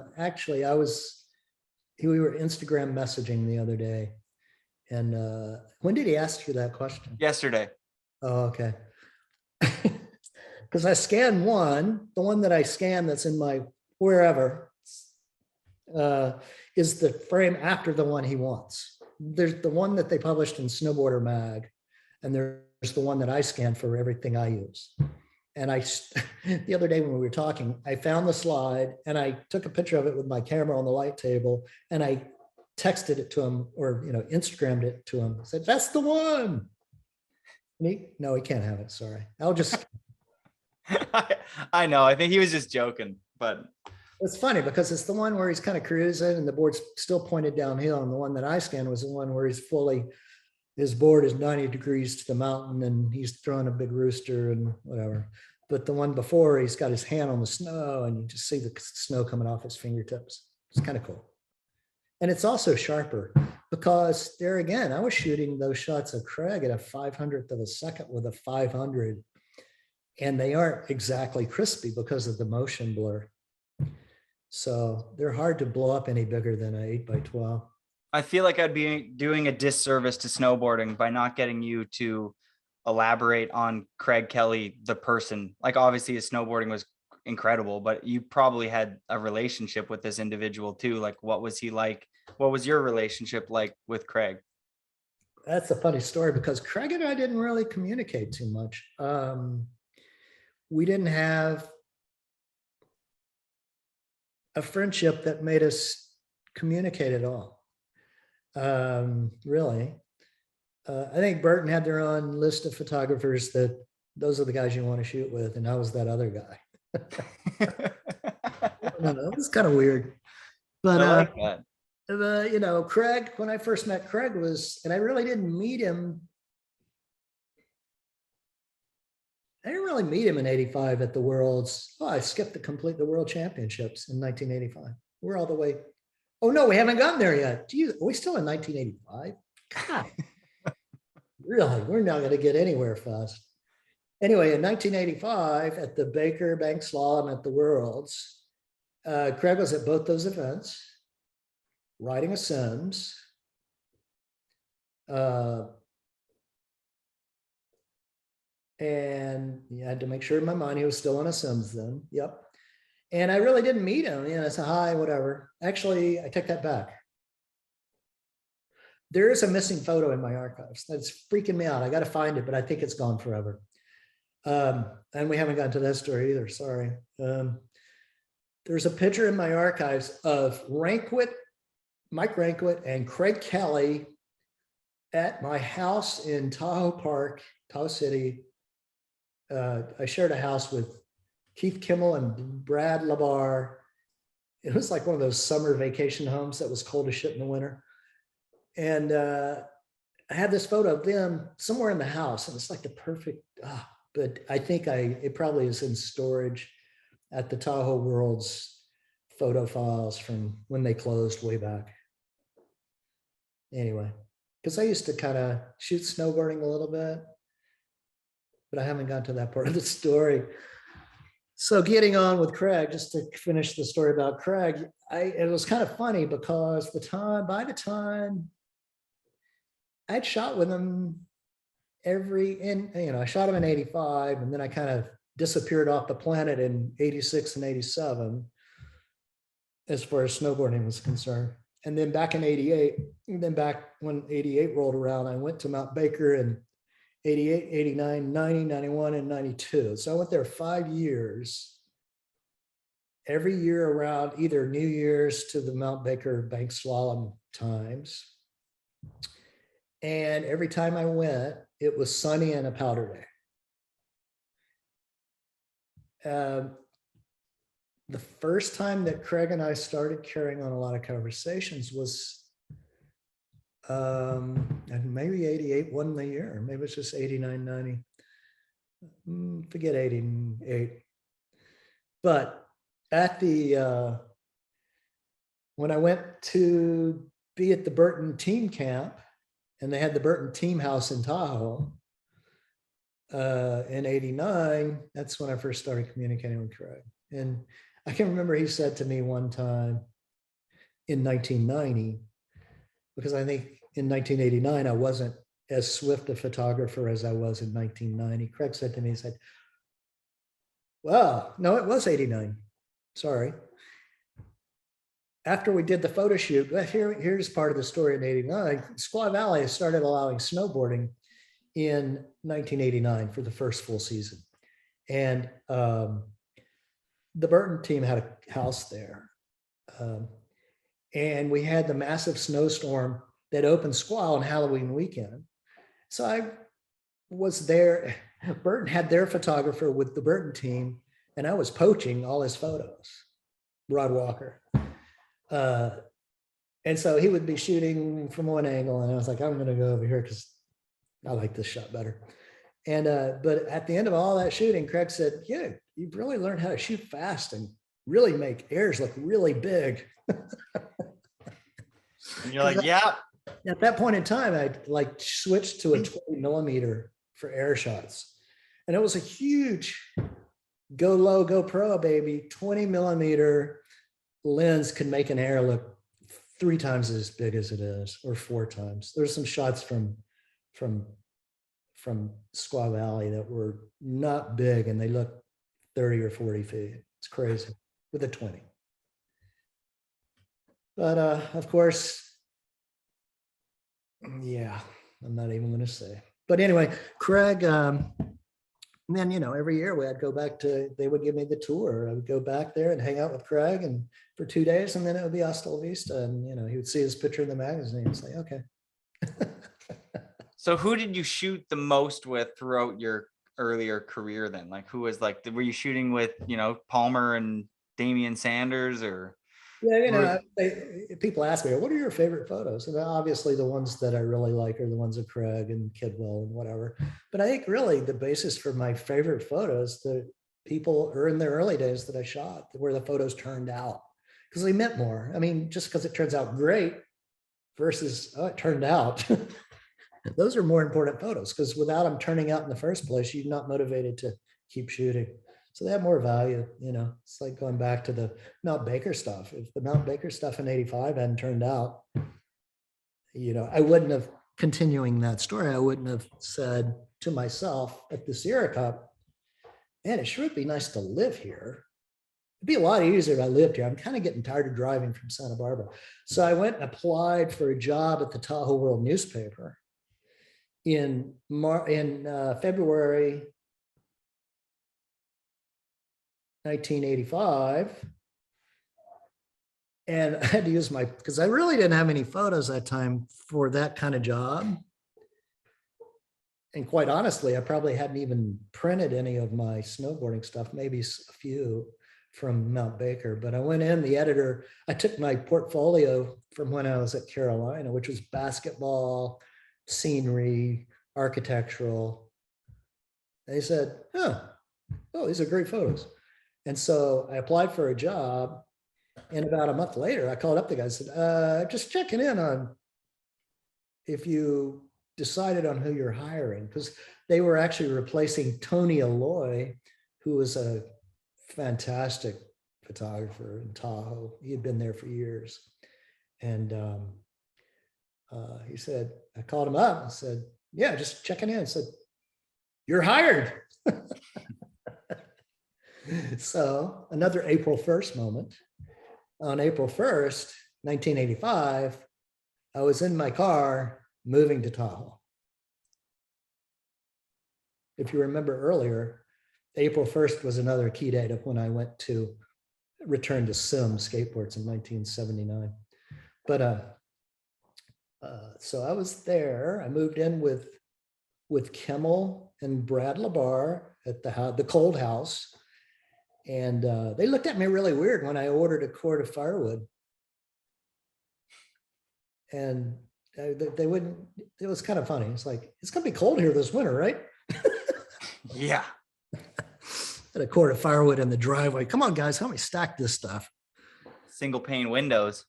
were Instagram messaging the other day. And when did he ask you that question? Yesterday. Oh, okay. Because I scanned the one that I scanned that's in my wherever is the frame after the one he wants. There's the one that they published in Snowboarder Mag, and there's the one that I scan for everything I use. And the other day when we were talking, I found the slide and I took a picture of it with my camera on the light table, and I texted it to him, or Instagrammed it to him. I said, that's the one. And no, he can't have it. Sorry. I'll just. I know. I think he was just joking, but it's funny because it's the one where he's kind of cruising and the board's still pointed downhill. And the one that I scanned was the one where his board is 90 degrees to the mountain and he's throwing a big rooster and whatever. But the one before, he's got his hand on the snow and you just see the snow coming off his fingertips. It's kind of cool. And it's also sharper because there again, I was shooting those shots of Craig at a 500th of a second with a 500, and they aren't exactly crispy because of the motion blur. So they're hard to blow up any bigger than an 8x12. I feel like I'd be doing a disservice to snowboarding by not getting you to elaborate on Craig Kelly, the person. Like obviously his snowboarding was incredible, but you probably had a relationship with this individual too. Like, what was he like? What was your relationship like with Craig? That's a funny story because Craig and I didn't really communicate too much. We didn't have a friendship that made us communicate at all. Really. I think Burton had their own list of photographers that those are the guys you want to shoot with, and I was that other guy. I don't know, it was kind of weird. But I like that. you know, Craig, when I first met Craig and I really didn't meet him. I didn't really meet him in 85 at the Worlds. Oh, I skipped the World Championships in 1985. We're all the way. Oh no, we haven't gotten there yet. Geez, are we still in 1985? God, really, we're not going to get anywhere fast. Anyway, in 1985 at the Baker Bank Slalom at the Worlds, Craig was at both those events, riding a Sims. And you had to make sure in my mind he was still on a Sims then. Yep. And I really didn't meet him. You know, I said, hi, whatever. Actually, I take that back. There is a missing photo in my archives. That's freaking me out. I got to find it, but I think it's gone forever. And we haven't gotten to that story either. Sorry. There's a picture in my archives of Mike Rankwit and Craig Kelly at my house in Tahoe Park, Tahoe City. I shared a house with Keith Kimmel and Brad Labar. It was like one of those summer vacation homes that was cold as shit in the winter. And I had this photo of them somewhere in the house, and it's like the perfect, but I think it probably is in storage at the Tahoe Worlds photo files from when they closed way back. Anyway, because I used to kind of shoot snowboarding a little bit, but I haven't got to that part of the story. So getting on with Craig, just to finish the story about Craig, it was kind of funny because by the time I'd shot with him I shot him in 85, and then I kind of disappeared off the planet in 86 and 87 as far as snowboarding was concerned. And then back in 88, back when 88 rolled around, I went to Mount Baker in 88, 89, 90, 91, and 92. So I went there 5 years. Every year around either New Year's to the Mount Baker bank slalom times. And every time I went, it was sunny and a powder day. The first time that Craig and I started carrying on a lot of conversations was maybe 88 wasn't the year. Maybe it's just 89, 90. Forget 88. But at when I went to be at the Burton team camp, and they had the Burton team house in Tahoe in 89, that's when I first started communicating with Craig. And I can remember he said to me one time in 1990, because I think in 1989, I wasn't as swift a photographer as I was in 1990. Craig said to me, he said, well, no, it was 89. Sorry. After we did the photo shoot, here's part of the story in 89. Squaw Valley started allowing snowboarding in 1989 for the first full season. And the Burton team had a house there. And we had the massive snowstorm that opened Squaw on Halloween weekend. So I was there. Burton had their photographer with the Burton team, and I was poaching all his photos, Rod Walker. And so he would be shooting from one angle, and I was like, I'm going to go over here because I like this shot better. And but at the end of all that shooting, Craig said, yeah, you've really learned how to shoot fast and really make airs look really big. And you're like, yeah. At that point in time, I like switched to a 20 millimeter for air shots. And it was a huge go low, go pro, baby. 20 millimeter lens could make an air look 3 times as big as it is, or 4 times. There's some shots from Squaw Valley that were not big, and they looked 30 or 40 feet. It's crazy with a 20. But of course, yeah, I'm not even going to say. But anyway, Craig, and then, every year I'd go back they would give me the tour. I would go back there and hang out with Craig and for 2 days, and then it would be Hasta La Vista. And, he would see his picture in the magazine. It's like, okay. So who did you shoot the most with throughout your earlier career then? Like who was were you shooting with, Palmer and Damian Sanders or? Yeah, people ask me, what are your favorite photos? And obviously the ones that I really like are the ones of Craig and Kidwell and whatever. But I think really the basis for my favorite photos, the people are in the early days that I shot, where the photos turned out, because they meant more. I mean, just because it turns out great versus, oh, it turned out. Those are more important photos, because without them turning out in the first place, you're not motivated to keep shooting. So they have more value. It's like going back to the Mount Baker stuff. If the Mount Baker stuff in 85 hadn't turned out, I wouldn't have, continuing that story, I wouldn't have said to myself at the Sierra Cup, man, it sure would be nice to live here. It'd be a lot easier if I lived here. I'm kind of getting tired of driving from Santa Barbara. So I went and applied for a job at the Tahoe World newspaper in February 1985. And I had to use because I really didn't have any photos that time for that kind of job. And quite honestly, I probably hadn't even printed any of my snowboarding stuff, maybe a few from Mount Baker. But I went in, the editor, I took my portfolio from when I was at Carolina, which was basketball, scenery, architectural. They said, oh, these are great photos. And so I applied for a job, and about a month later, I called up the guy and said, just checking in on if you decided on who you're hiring, because they were actually replacing Tony Alloy, who was a fantastic photographer in Tahoe. He had been there for years. And he said, I called him up and said, yeah, just checking in. I said, you're hired. So another April 1st moment. On April 1st, 1985, I was in my car moving to Tahoe. If you remember earlier, April 1st was another key date of when I went to return to Sim Skateboards in 1979. But so I was there. I moved in with Kimmel and Brad LaBar at the Cold House. And they looked at me really weird when I ordered a quart of firewood. And they wouldn't, it was kind of funny. It's like, it's going to be cold here this winter, right? Yeah. Had a quart of firewood in the driveway. Come on, guys, help me stack this stuff. Single pane windows.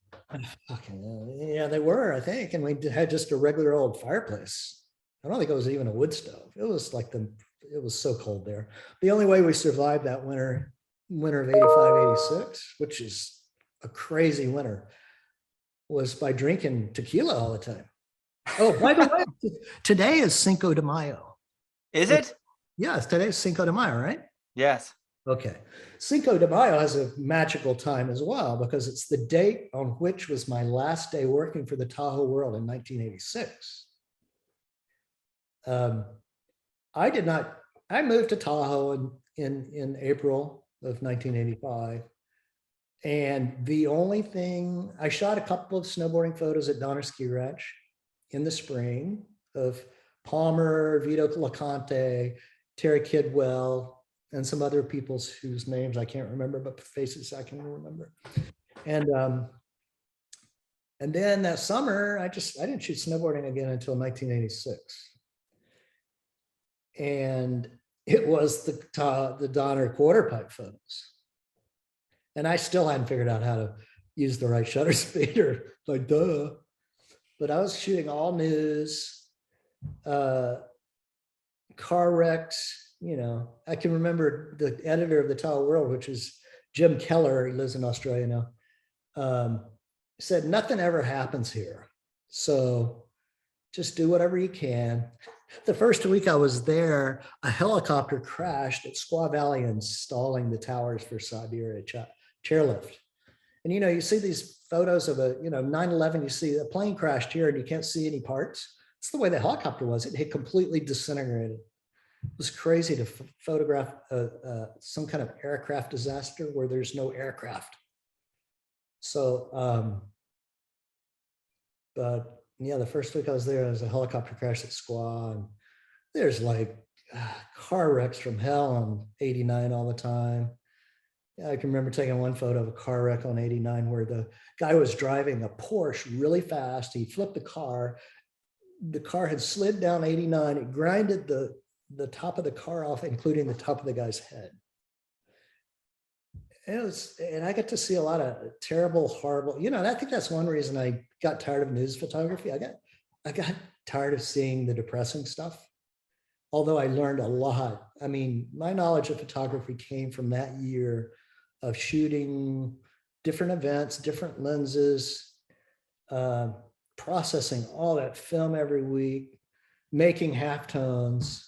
Yeah, they were, I think. And we had just a regular old fireplace. I don't think it was even a wood stove. It was like it was so cold there. The only way we survived that winter of 85, 86, which is a crazy winter, was by drinking tequila all the time. Oh, by the way, today is Cinco de Mayo. Is it? Yes, today is Cinco de Mayo, right? Yes. Okay. Cinco de Mayo has a magical time as well, because it's the date on which was my last day working for the Tahoe World in 1986. I moved to Tahoe in April of 1985. And the only thing, I shot a couple of snowboarding photos at Donner Ski Ranch in the spring of Palmer, Vito LaConte, Terry Kidwell, and some other people's whose names I can't remember, but faces I can remember. And then that summer, I didn't shoot snowboarding again until 1986. And it was the Donner quarter pipe photos. And I still hadn't figured out how to use the right shutter speed, or like, duh. But I was shooting all news, car wrecks. I can remember the editor of the Tahoe World, which is Jim Keller, he lives in Australia now, said, nothing ever happens here. So just do whatever you can. The first week I was there, a helicopter crashed at Squaw Valley, installing the towers for Siberia chairlift. And, you see these photos of a, 9/11, you see a plane crashed here and you can't see any parts. It's the way the helicopter was. It had completely disintegrated. It was crazy to photograph some kind of aircraft disaster where there's no aircraft. So, but yeah, the first week I was there was a helicopter crash at Squaw, and there's like car wrecks from hell on 89 all the time. Yeah, I can remember taking one photo of a car wreck on 89 where the guy was driving a Porsche really fast. He flipped the car. The car had slid down 89. It grinded the top of the car off, including the top of the guy's head. And I got to see a lot of terrible, horrible, and I think that's one reason I got tired of news photography. I got tired of seeing the depressing stuff. Although I learned a lot. I mean, my knowledge of photography came from that year of shooting different events, different lenses, processing all that film every week, making halftones.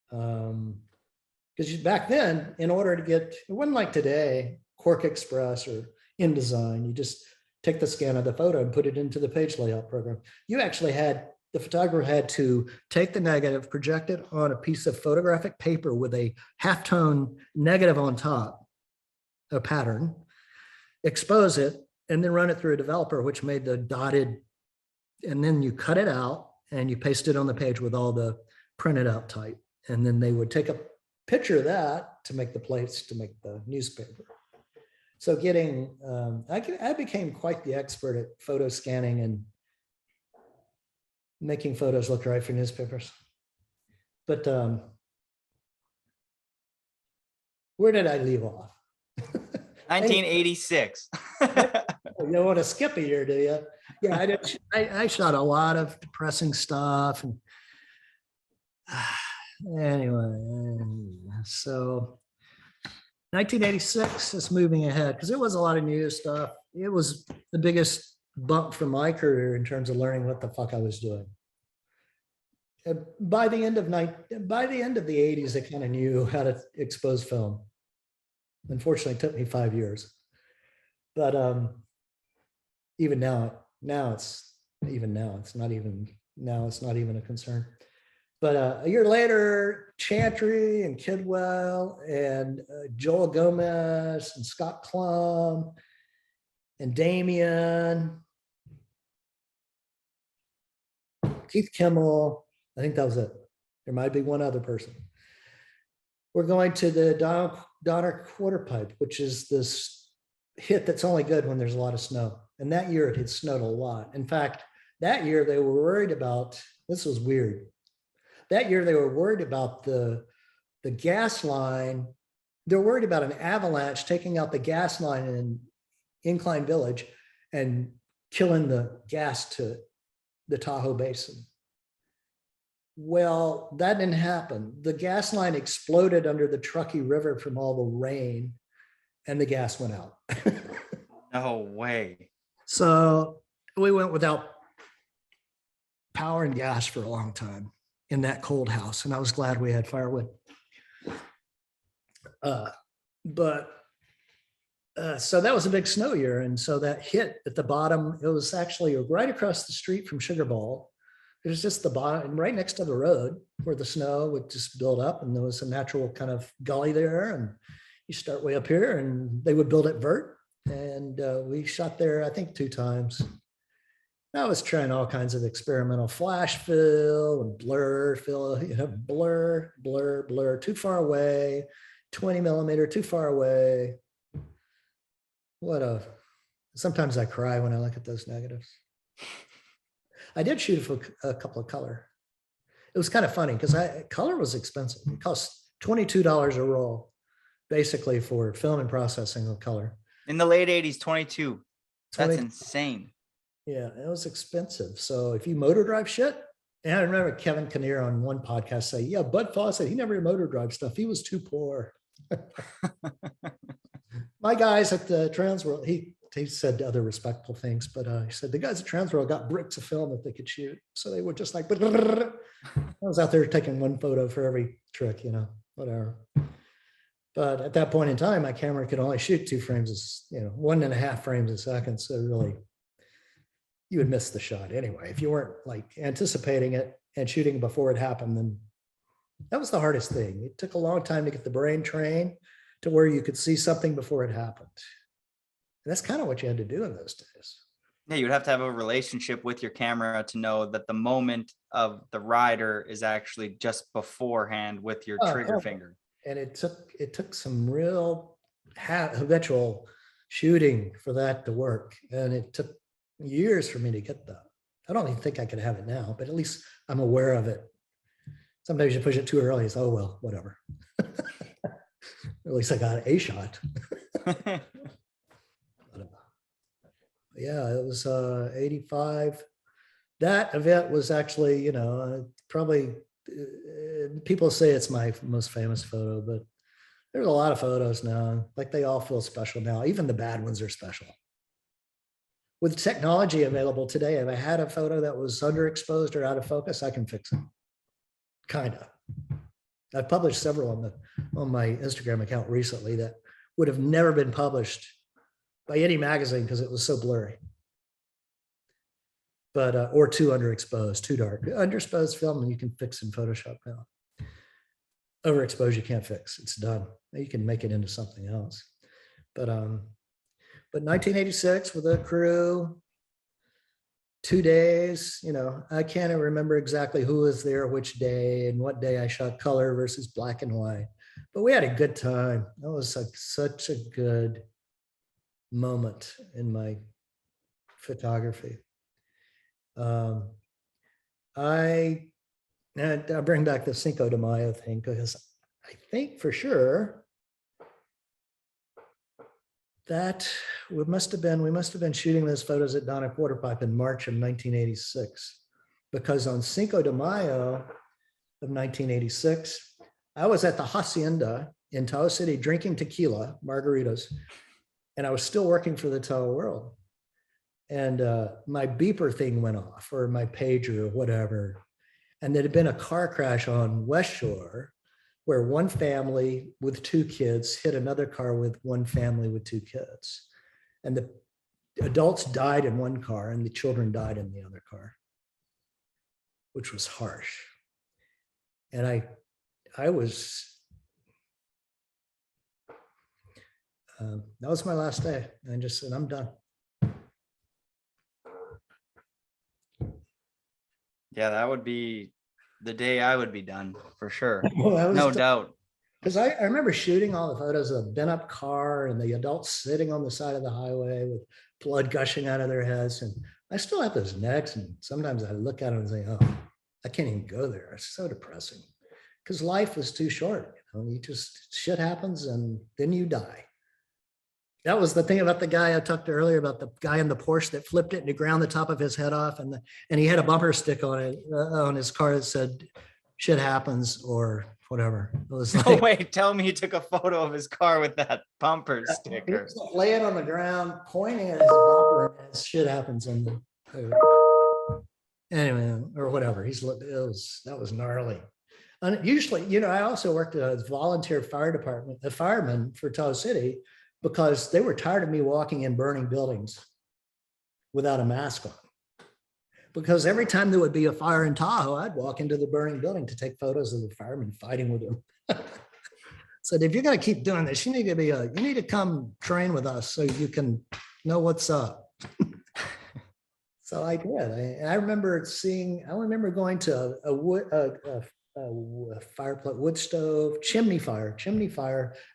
Because back then, in order to get, it wasn't like today, Quark Express or InDesign, you just take the scan of the photo and put it into the page layout program. You actually the photographer had to take the negative, project it on a piece of photographic paper with a halftone negative on top, a pattern, expose it, and then run it through a developer, which made the dotted, and then you cut it out and you paste it on the page with all the printed out type. And then they would take a picture of that to make the plates to make the newspaper. So I became quite the expert at photo scanning and making photos look right for newspapers. But where did I leave off? 1986. You want to skip a year, do you? Yeah, I shot a lot of depressing stuff. And anyway, so 1986 is moving ahead because it was a lot of news stuff. It was the biggest bump for my career in terms of learning what the fuck I was doing. By the end of the 80s, I kind of knew how to expose film. Unfortunately, it took me 5 years. But even now it's not even a concern. But a year later, Chantry and Kidwell and Joel Gomez and Scott Klum and Damien, Keith Kimmel, I think that was it. There might be one other person. We're going to the Donner Quarter Pipe, which is this hit that's only good when there's a lot of snow. And that year it had snowed a lot. In fact, that year they were worried about, this was weird. That year they were worried about the gas line. They're worried about an avalanche taking out the gas line in Incline Village and killing the gas to the Tahoe Basin. Well, that didn't happen. The gas line exploded under the Truckee River from all the rain, and the gas went out. No way. So we went without power and gas for a long time in that cold house, and I was glad we had firewood. So that was a big snow year, and so that hit at the bottom, it was actually right across the street from Sugar Bowl. It was just the bottom, right next to the road where the snow would just build up, and there was a natural kind of gully there, and you start way up here, and they would build it vert, and we shot there, I think 2 times. I was trying all kinds of experimental flash fill and blur fill, blur, too far away, 20 millimeter, too far away. Sometimes I cry when I look at those negatives. I did shoot for a couple of color. It was kind of funny because color was expensive. It cost $22 a roll, basically, for film and processing of color. In the late 80s, 22. That's insane. Yeah, it was expensive. So if you motor drive shit, and I remember Kevin Kinnear on one podcast say, yeah, Bud Fawcett, he never motor drive stuff. He was too poor. My guys at the Transworld, he said other respectful things, but he said the guys at Transworld got bricks of film that they could shoot. So they were just like, I was out there taking one photo for every trick, you know, whatever. But at that point in time, my camera could only shoot 2 frames, you know, 1.5 frames a second. So really, you would miss the shot anyway. If you weren't like anticipating it and shooting before it happened, then that was the hardest thing. It took a long time to get the brain trained to where you could see something before it happened. And that's kind of what you had to do in those days. Yeah, you'd have to have a relationship with your camera to know that the moment of the rider is actually just beforehand with your trigger finger. And it took some real habitual shooting for that to work. And it took years for me to get that. I don't even think I could have it now, but at least I'm aware of it. Sometimes you push it too early. It's, oh, well, whatever. At least I got a shot. Yeah, it was 85. That event was actually, you know, probably people say it's my most famous photo, but there's a lot of photos now. Like they all feel special now. Even the bad ones are special. With technology available today, if I had a photo that was underexposed or out of focus, I can fix it. Kind of. I've published several on my Instagram account recently that would have never been published by any magazine because it was so blurry. But or too underexposed, too dark. Underexposed film you can fix in Photoshop now. Overexposed you can't fix. It's done. You can make it into something else. But 1986 with a crew, 2 days, you know, I can't remember exactly who was there, which day, and what day I shot color versus black and white. But we had a good time. That was like such a good moment in my photography. I bring back the Cinco de Mayo thing because I think for sure that we must have been shooting those photos at Donna Quarterpipe in March of 1986, because on Cinco de Mayo of 1986, I was at the Hacienda in Tahoe City drinking tequila, margaritas, and I was still working for the Tahoe World. And my beeper thing went off, or my pager or whatever. And there had been a car crash on West Shore where one family with 2 kids hit another car with one family with 2 kids. And the adults died in one car and the children died in the other car, which was harsh. And I was, that was my last day. And I just said, I'm done. Yeah, that would be the day I would be done for sure. Well, no doubt. Because I remember shooting all the photos of a bent up car and the adults sitting on the side of the highway with blood gushing out of their heads. And I still have those necks. And sometimes I look at them and say, oh, I can't even go there. It's so depressing because life is too short. You know, shit happens and then you die. That was the thing about the guy I talked to earlier about, the guy in the Porsche that flipped it and he ground the top of his head off, and he had a bumper stick on it on his car that said "shit happens" or whatever. It was No like, way! Tell me you took a photo of his car with that bumper he sticker. was laying on the ground, pointing at his bumper, and "shit happens" on the anyway or whatever. That was gnarly. And usually, you know, I also worked as a volunteer fire department, a fireman for Tahoe City, because they were tired of me walking in burning buildings without a mask on. Because every time there would be a fire in Tahoe, I'd walk into the burning building to take photos of the firemen fighting with them. So if you're going to keep doing this, you need to come train with us so you can know what's up. So I did. I remember going to a fireplace, wood stove, chimney fire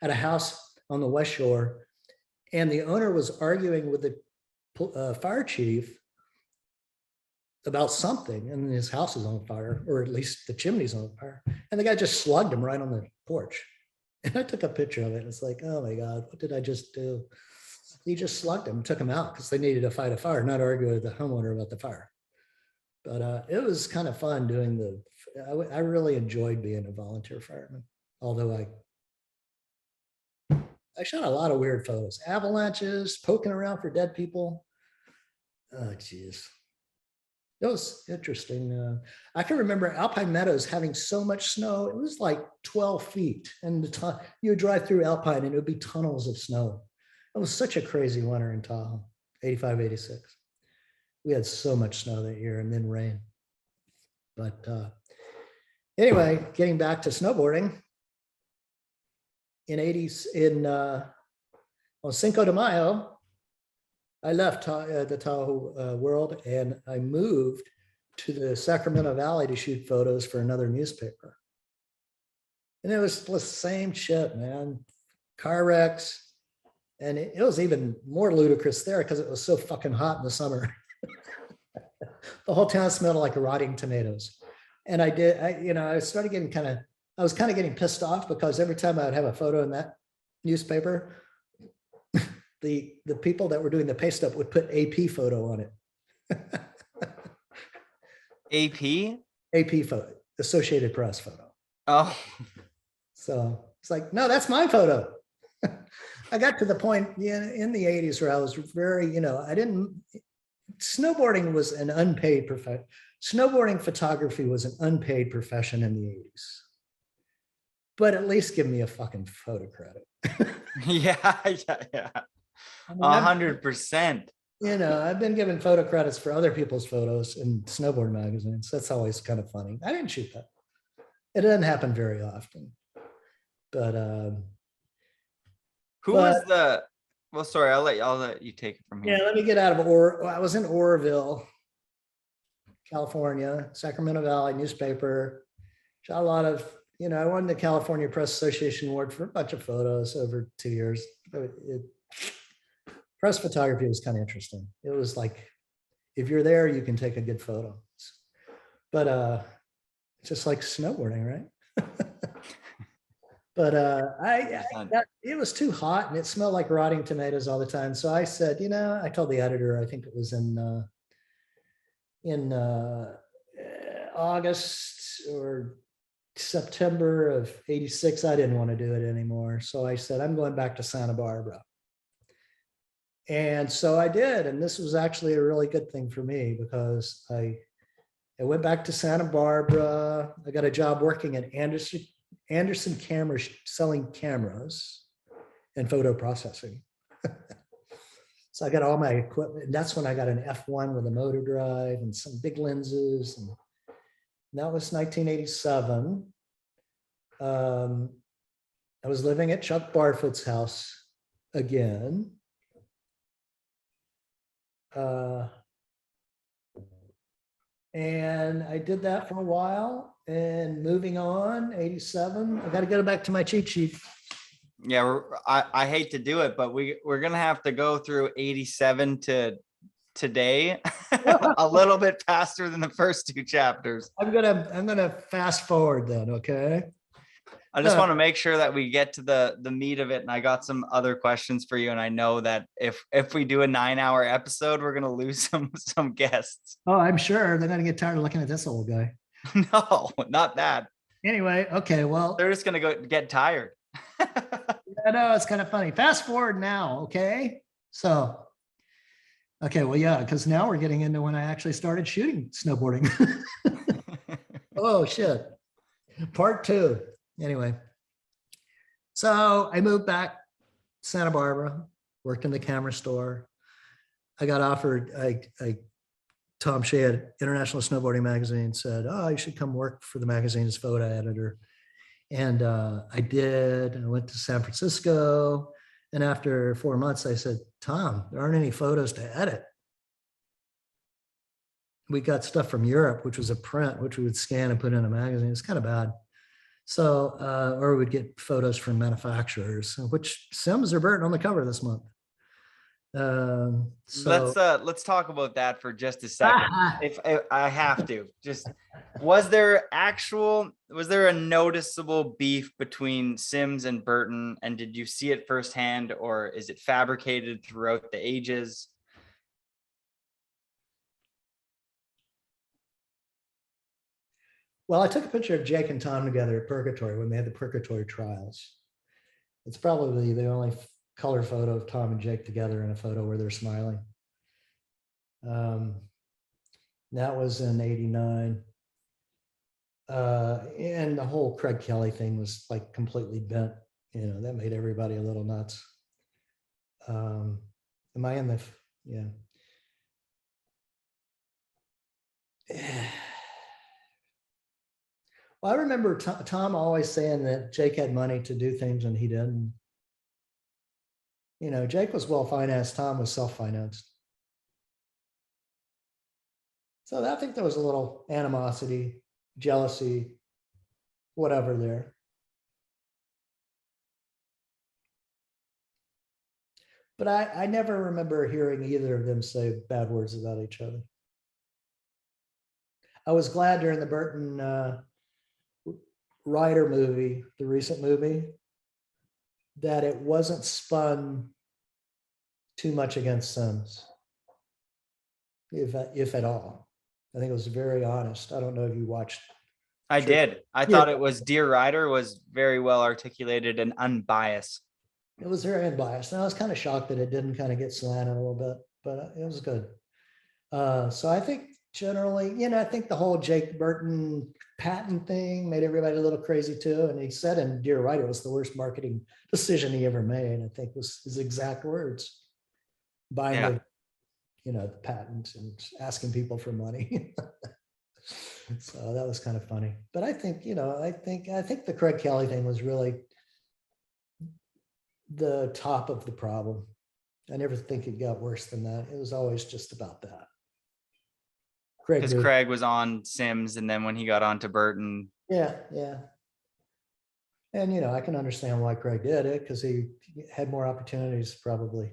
at a house on the West Shore, and the owner was arguing with the fire chief about something, and his house is on fire, or at least the chimney's on fire, and the guy just slugged him right on the porch. And I took a picture of it, and it's like, oh my God, what did I just do? He just slugged him, took him out because they needed to fight a fire, not argue with the homeowner about the fire. But it was kind of fun doing I really enjoyed being a volunteer fireman, although I shot a lot of weird photos, avalanches, poking around for dead people. Oh, geez. That was interesting. I can remember Alpine Meadows having so much snow. It was like 12 feet. And you would drive through Alpine and it would be tunnels of snow. It was such a crazy winter in Tahoe, 85, 86. We had so much snow that year and then rain. But anyway, getting back to snowboarding. In 80s, on Cinco de Mayo, I left the Tahoe world and I moved to the Sacramento Valley to shoot photos for another newspaper. And it was the same shit, man. Car wrecks. And it was even more ludicrous there because it was so fucking hot in the summer. The whole town smelled like rotting tomatoes. And I started getting I was kind of getting pissed off because every time I would have a photo in that newspaper, the people that were doing the paste up would put AP photo on it. AP photo, Associated Press photo. Oh, so it's like, no, that's my photo. I got to the point in the 80s where I was very, snowboarding was an unpaid profession. Snowboarding photography was an unpaid profession in the 80s. But at least give me a fucking photo credit. yeah. 100%. I've been given photo credits for other people's photos in snowboard magazines. That's always kind of funny. I didn't shoot that. It doesn't happen very often. But well, sorry, I'll let you take it from here. Yeah, let me get out of I was in Oroville, California, Sacramento Valley newspaper. Shot a lot of, I won the California Press Association Award for a bunch of photos over 2 years. Press photography was kind of interesting. It was like, if you're there, you can take a good photo. But it's just like snowboarding, right? But it was too hot and it smelled like rotting tomatoes all the time. So I said, I told the editor, I think it was in August or September of 86, I didn't want to do it anymore. So I said, I'm going back to Santa Barbara. And so I did. And this was actually a really good thing for me because I went back to Santa Barbara. I got a job working at Anderson Cameras, selling cameras and photo processing. So I got all my equipment. And that's when I got an F1 with a motor drive and some big lenses. And that was 1987. I was living at Chuck Barfoot's house again. And I did that for a while and moving on, 87. I got to go back to my cheat sheet. Yeah, I hate to do it, but we're going to have to go through 87 to today a little bit faster than the first two chapters. I'm gonna fast forward then, okay? I just want to make sure that we get to the meat of it. And I got some other questions for you. And I know that if we do a 9-hour episode, we're gonna lose some guests. Oh, I'm sure they're gonna get tired of looking at this old guy. No, not that. Anyway, okay, well, they're just gonna get tired. I know, it's kind of funny. Fast forward now, okay? So, okay, well, yeah, because now we're getting into when I actually started shooting snowboarding. Oh, shit. Part 2. Anyway, so I moved back to Santa Barbara, worked in the camera store. I got offered, Tom Shea at International Snowboarding Magazine said, oh, you should come work for the magazine as photo editor. And I did. I went to San Francisco. And after 4 months, I said, Tom, there aren't any photos to edit. We got stuff from Europe, which was a print, which we would scan and put in a magazine. It's kind of bad. So, or we'd get photos from manufacturers, which Sims are Burton on the cover this month. So let's talk about that for just a second. If I have to, just was there a noticeable beef between Sims and Burton, and did you see it firsthand, or is it fabricated throughout the ages? Well, I took a picture of Jake and Tom together at Purgatory when they had the Purgatory trials. It's probably the only color photo of Tom and Jake together in a photo where they're smiling. That was in '89. And the whole Craig Kelly thing was like completely bent. You know, that made everybody a little nuts. Am I in the, yeah. Well, I remember Tom always saying that Jake had money to do things and he didn't. You know, Jake was well-financed, Tom was self-financed. So I think there was a little animosity, jealousy, whatever there. But I never remember hearing either of them say bad words about each other. I was glad during the Burton Ryder movie, the recent movie, that it wasn't spun too much against Sims, if at all. I think it was very honest. I don't know if you watched. I did. I thought it was Dear Rider was very well articulated and unbiased. It was very unbiased. And I was kind of shocked that it didn't kind of get slanted a little bit, but it was good. So I think generally, you know, I think the whole Jake Burton patent thing made everybody a little crazy too. And he said in Dear Rider, it was the worst marketing decision he ever made, I think was his exact words. Buying the, you know, the patent and asking people for money. So that was kind of funny. But I think, you know, I think the Craig Kelly thing was really the top of the problem. I never think it got worse than that. It was always just about that. Because Craig was on Sims, and then when he got on to Burton. Yeah. And, you know, I can understand why Craig did it, because he had more opportunities probably.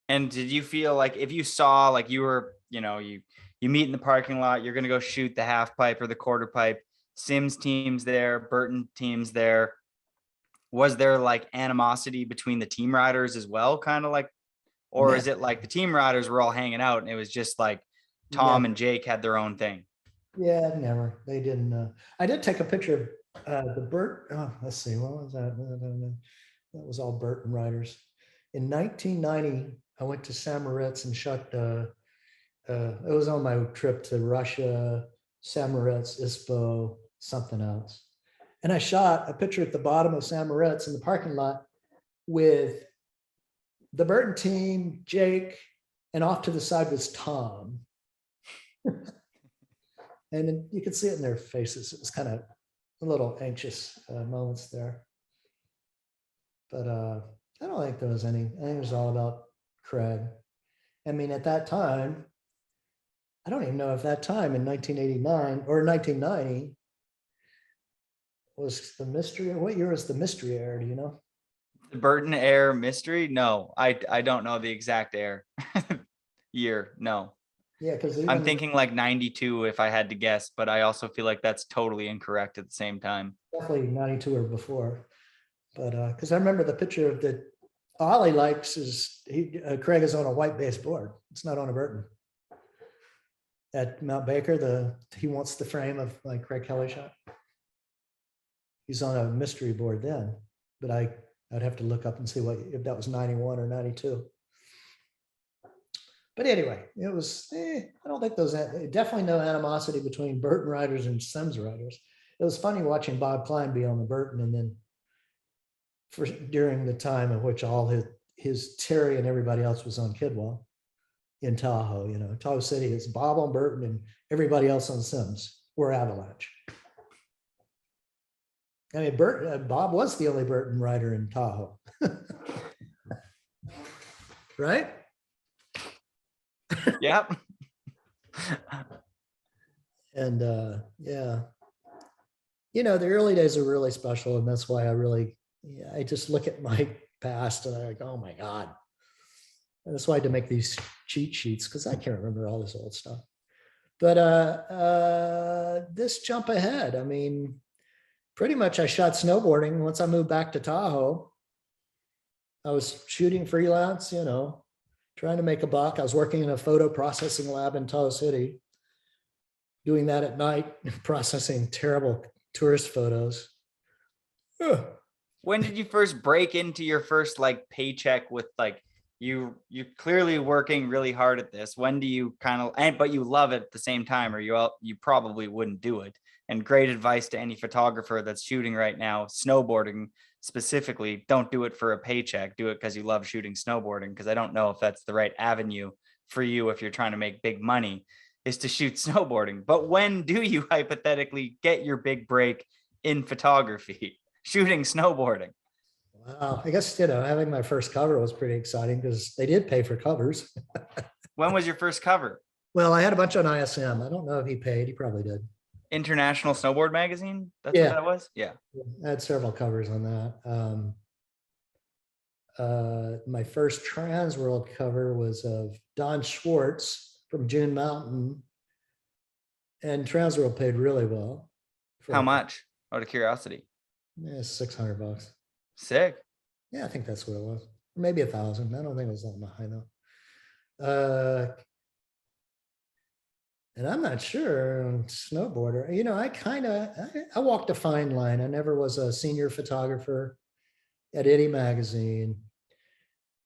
And did you feel like if you saw, like you were, you know, you meet in the parking lot, you're going to go shoot the half pipe or the quarter pipe, Sims teams there, Burton teams there. Was there like animosity between the team riders as well? Kind of like, or is it like the team riders were all hanging out and it was just like Tom and Jake had their own thing? Yeah, never. They didn't. I did take a picture of the Burt. Oh, let's see. What was that? That was all Burton riders. In 1990, I went to St. Moritz and shot it was on my trip to Russia, St. Moritz, ISPO, something else. And I shot a picture at the bottom of St. Moritz in the parking lot with the Burton team, Jake, and off to the side was Tom. And you could see it in their faces. It was kind of a little anxious moments there. But I don't think there was any. I think it was all about Craig. I mean, at that time, I don't even know if that time in 1989 or 1990 was the mystery. What year was the mystery air? Do you know? The Burton Air mystery? No, I don't know the exact air year. No. Yeah, because I'm thinking like 92 if I had to guess, but I also feel like that's totally incorrect at the same time. Definitely 92 or before. But because I remember the picture of the Ollie likes is Craig is on a white baseboard. It's not on a Burton. At Mount Baker, he wants the frame of like Craig Kelly shot. He's on a mystery board then, but I'd have to look up and see if that was 91 or 92. But anyway, it was, I don't think definitely no animosity between Burton riders and Sims riders. It was funny watching Bob Klein be on the Burton, and then during the time in which all his Terry and everybody else was on Kidwell in Tahoe, you know, Tahoe City, it's Bob on Burton and everybody else on Sims or Avalanche. I mean, Bob was the only Burton rider in Tahoe. Right? Yep. And yeah, you know, the early days are really special, and that's why I just look at my past and I'm like, oh my God. And that's why I had to make these cheat sheets, because I can't remember all this old stuff. But this jump ahead, I mean, pretty much I shot snowboarding. Once I moved back to Tahoe, I was shooting freelance, you know, trying to make a buck. I was working in a photo processing lab in Tahoe City, doing that at night, processing terrible tourist photos. When did you first break into your first like paycheck with like you're clearly working really hard at this? When do you kind of, and but you love it at the same time, or you probably wouldn't do it? And great advice to any photographer that's shooting right now, snowboarding specifically, don't do it for a paycheck. Do it because you love shooting snowboarding, because I don't know if that's the right avenue for you if you're trying to make big money, is to shoot snowboarding. But when do you hypothetically get your big break in photography, shooting snowboarding? Wow. I guess, having my first cover was pretty exciting because they did pay for covers. When was your first cover? Well, I had a bunch on ISM. I don't know if he paid. He probably did. International Snowboard Magazine? That's Yeah. what that was? Yeah. I had several covers on that. My first Trans World cover was of Don Schwartz from June Mountain. And Trans World paid really well. How much? Out of curiosity. Yeah, $600. Sick. Yeah, I think that's what it was. Maybe 1,000. I don't think it was that high though. And I'm not sure snowboarder, I walked a fine line. I never was a senior photographer at any magazine.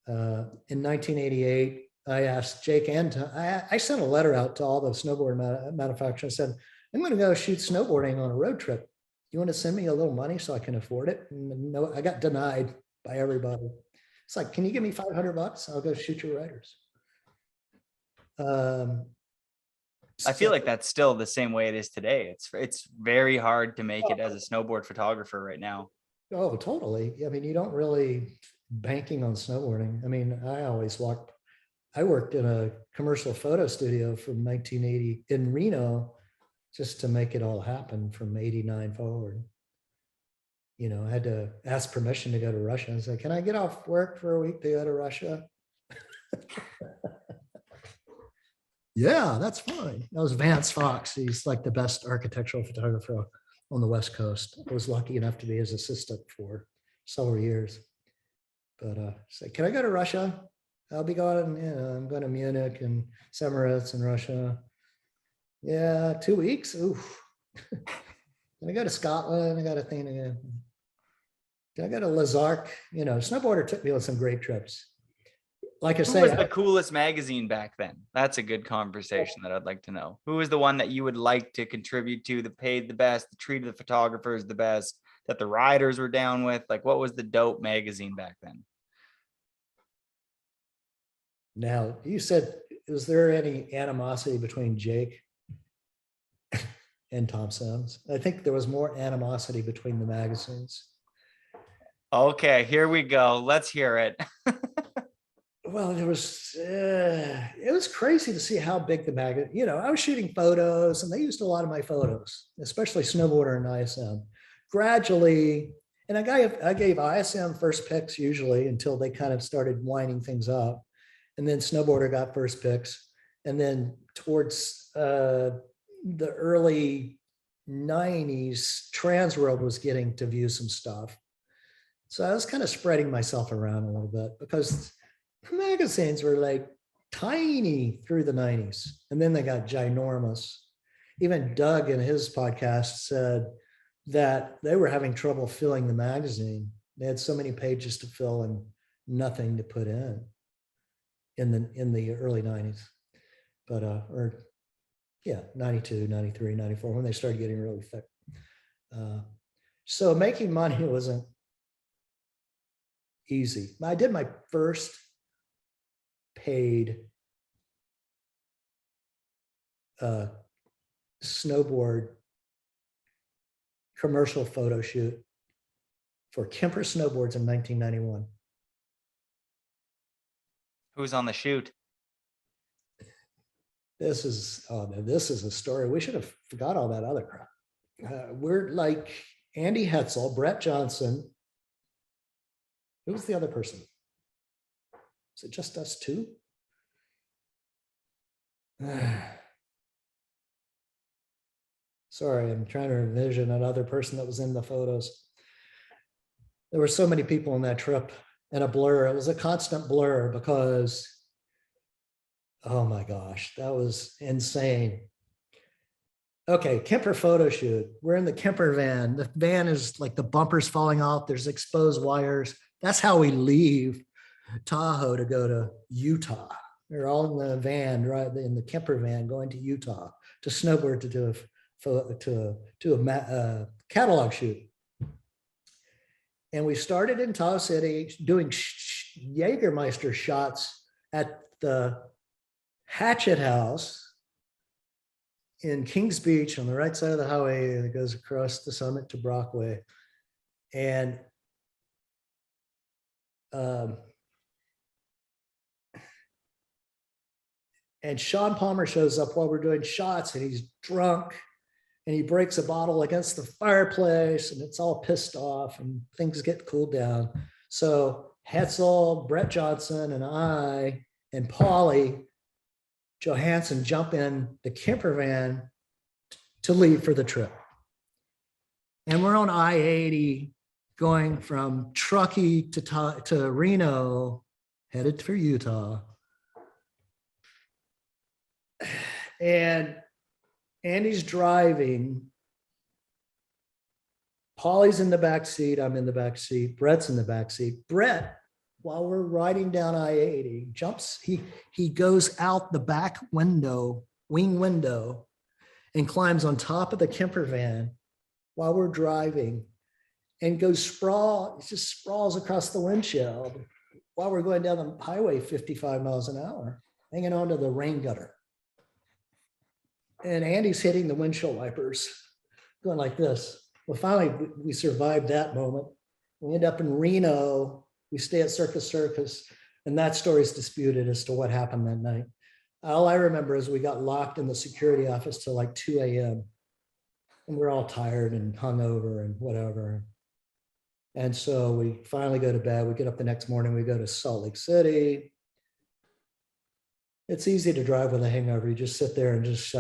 In 1988, I asked Jake I sent a letter out to all the snowboard manufacturers. I said, I'm going to go shoot snowboarding on a road trip. You want to send me a little money so I can afford it? And no, I got denied by everybody. It's like, can you give me $500? I'll go shoot your riders. I feel like that's still the same way it is today. It's very hard to make it as a snowboard photographer right now. Oh, totally. I mean, you don't really banking on snowboarding. I mean, I worked in a commercial photo studio from 1980 in Reno just to make it all happen from 89 forward. I had to ask permission to go to Russia. I said, can I get off work for a week to go to Russia? Yeah, that's fine. That was Vance Fox. He's like the best architectural photographer on the West Coast. I was lucky enough to be his assistant for several years. But said, can I go to Russia? I'll be going, I'm going to Munich and Semeritz in Russia. Yeah, 2 weeks. Oof. Can I go to Scotland? I got a thing again. Can I go to Lazark? Snowboarder took me on some great trips. Like I say, who was the coolest magazine back then? That's a good conversation that I'd like to know. Who was the one that you would like to contribute to, that paid the best, that treated the photographers the best, that the riders were down with? Like, what was the dope magazine back then? Now, you said, is there any animosity between Jake and Tom Sims? I think there was more animosity between the magazines. Okay, here we go. Let's hear it. Well, it was crazy to see how big the magazine, I was shooting photos and they used a lot of my photos, especially Snowboarder and ISM. Gradually, and I gave ISM first picks usually until they kind of started winding things up. And then Snowboarder got first picks. And then towards the early 90s, Trans World was getting to view some stuff. So I was kind of spreading myself around a little bit because the magazines were like tiny through the 90s. And then they got ginormous. Even Doug in his podcast said that they were having trouble filling the magazine. They had so many pages to fill and nothing to put in the early 90s. But, 92, 93, 94, when they started getting really thick. So making money wasn't easy. I did my first paid snowboard commercial photo shoot for Kemper Snowboards in 1991. Who's on the shoot? This is a story. We should have forgot all that other crap. We're like Andy Hetzel, Brett Johnson. Who was the other person? Is it just us two? Sorry, I'm trying to envision another person that was in the photos. There were so many people on that trip and a blur. It was a constant blur because, oh my gosh, that was insane. Okay, Kemper photo shoot. We're in the Kemper van. The van is like the bumpers falling off. There's exposed wires. That's how we leave Tahoe to go to Utah. We're all in the van, right in the Kemper van, going to Utah to snowboard to do a catalog shoot. And we started in Tahoe City doing Jägermeister shots at the Hatchet House in Kings Beach on the right side of the highway that goes across the summit to Brockway. And Shaun Palmer shows up while we're doing shots, and he's drunk, and he breaks a bottle against the fireplace, and it's all pissed off, and things get cooled down. So Hetzel, Brett Johnson, and I, and Paulie Johansson jump in the Kemper van to leave for the trip. And we're on I-80 going from Truckee to Reno, headed for Utah. And Andy's driving. Paulie's in the back seat. I'm in the back seat. Brett's in the back seat. Brett, while we're riding down I-80, jumps, he goes out the back window, wing window, and climbs on top of the Kemper van while we're driving, and goes just sprawls across the windshield while we're going down the highway 55 miles an hour, hanging onto the rain gutter. And Andy's hitting the windshield wipers, going like this. Well, finally, we survived that moment. We end up in Reno. We stay at Circus, and that story is disputed as to what happened that night. All I remember is we got locked in the security office till like 2 a.m. And we're all tired and hungover and whatever. And so we finally go to bed. We get up the next morning. We go to Salt Lake City. It's easy to drive with a hangover. You just sit there and just